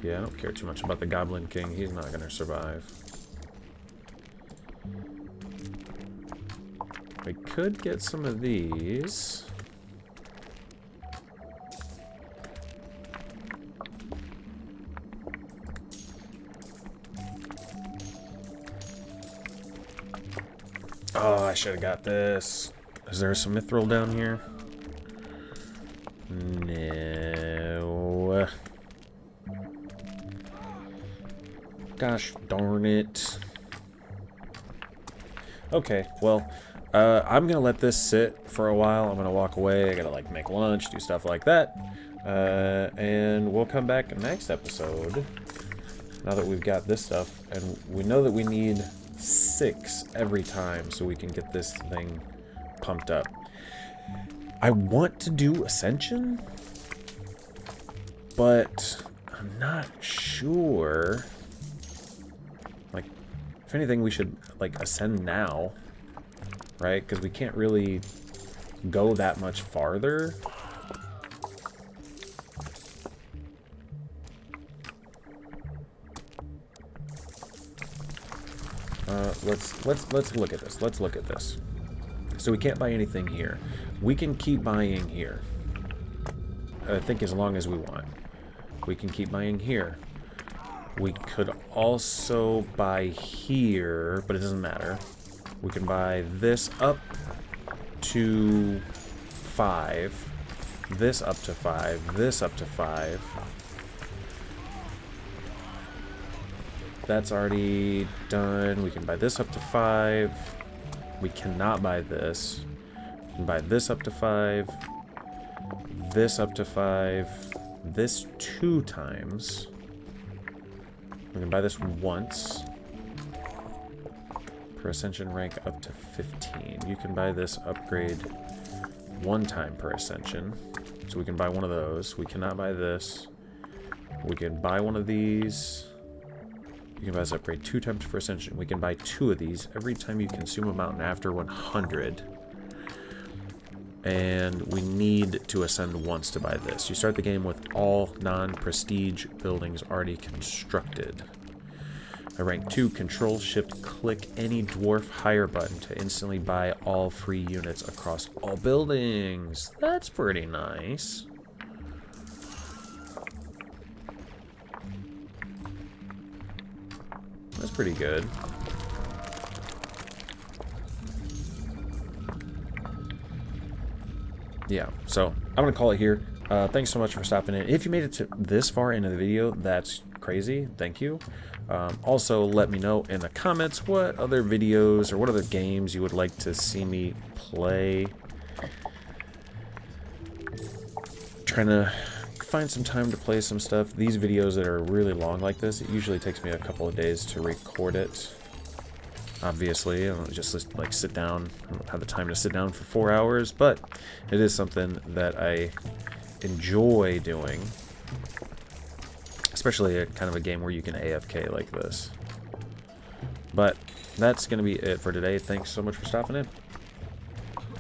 Yeah, I don't care too much about the Goblin King. He's not going to survive. We could get some of these. Oh, I should have got this. Is there some mithril down here? No. Gosh darn it. Okay, well, I'm gonna let this sit for a while. I'm gonna walk away. I gotta like make lunch, do stuff like that. And we'll come back next episode. Now that we've got this stuff, and we know that we need 6 every time so we can get this thing pumped up. I want to do Ascension, but I'm not sure. Like, if anything, we should, like, ascend now, right? Because we can't really go that much farther. Let's look at this. Let's look at this. So we can't buy anything here. We can keep buying here. I think as long as we want. We can keep buying here. We could also buy here, but it doesn't matter. We can buy this up to 5. This up to 5. This up to 5. That's already done. We can buy this up to 5. We cannot buy this. We can buy this up to 5. This up to 5. This 2 times. We can buy this once. Per ascension rank up to 15. You can buy this upgrade 1 time per ascension. So we can buy one of those. We cannot buy this. We can buy one of these. You can buy this upgrade 2 times per ascension. We can buy 2 of these every time you consume a mountain after 100. And we need to ascend once to buy this. You start the game with all non-prestige buildings already constructed. At rank 2, Control-Shift-Click any dwarf hire button to instantly buy all free units across all buildings. That's pretty nice. That's pretty good. Yeah, so I'm going to call it here. Thanks so much for stopping in. If you made it to this far into the video, that's crazy. Thank you. Also, let me know in the comments what other videos or what other games you would like to see me play. Trying to find some time to play some stuff. These videos that are really long like this, it usually takes me a couple of days to record it. Obviously, I don't just like sit down. I don't have the time to sit down for 4 hours, but it is something that I enjoy doing. Especially a kind of a game where you can AFK like this. But that's going to be it for today. Thanks so much for stopping in.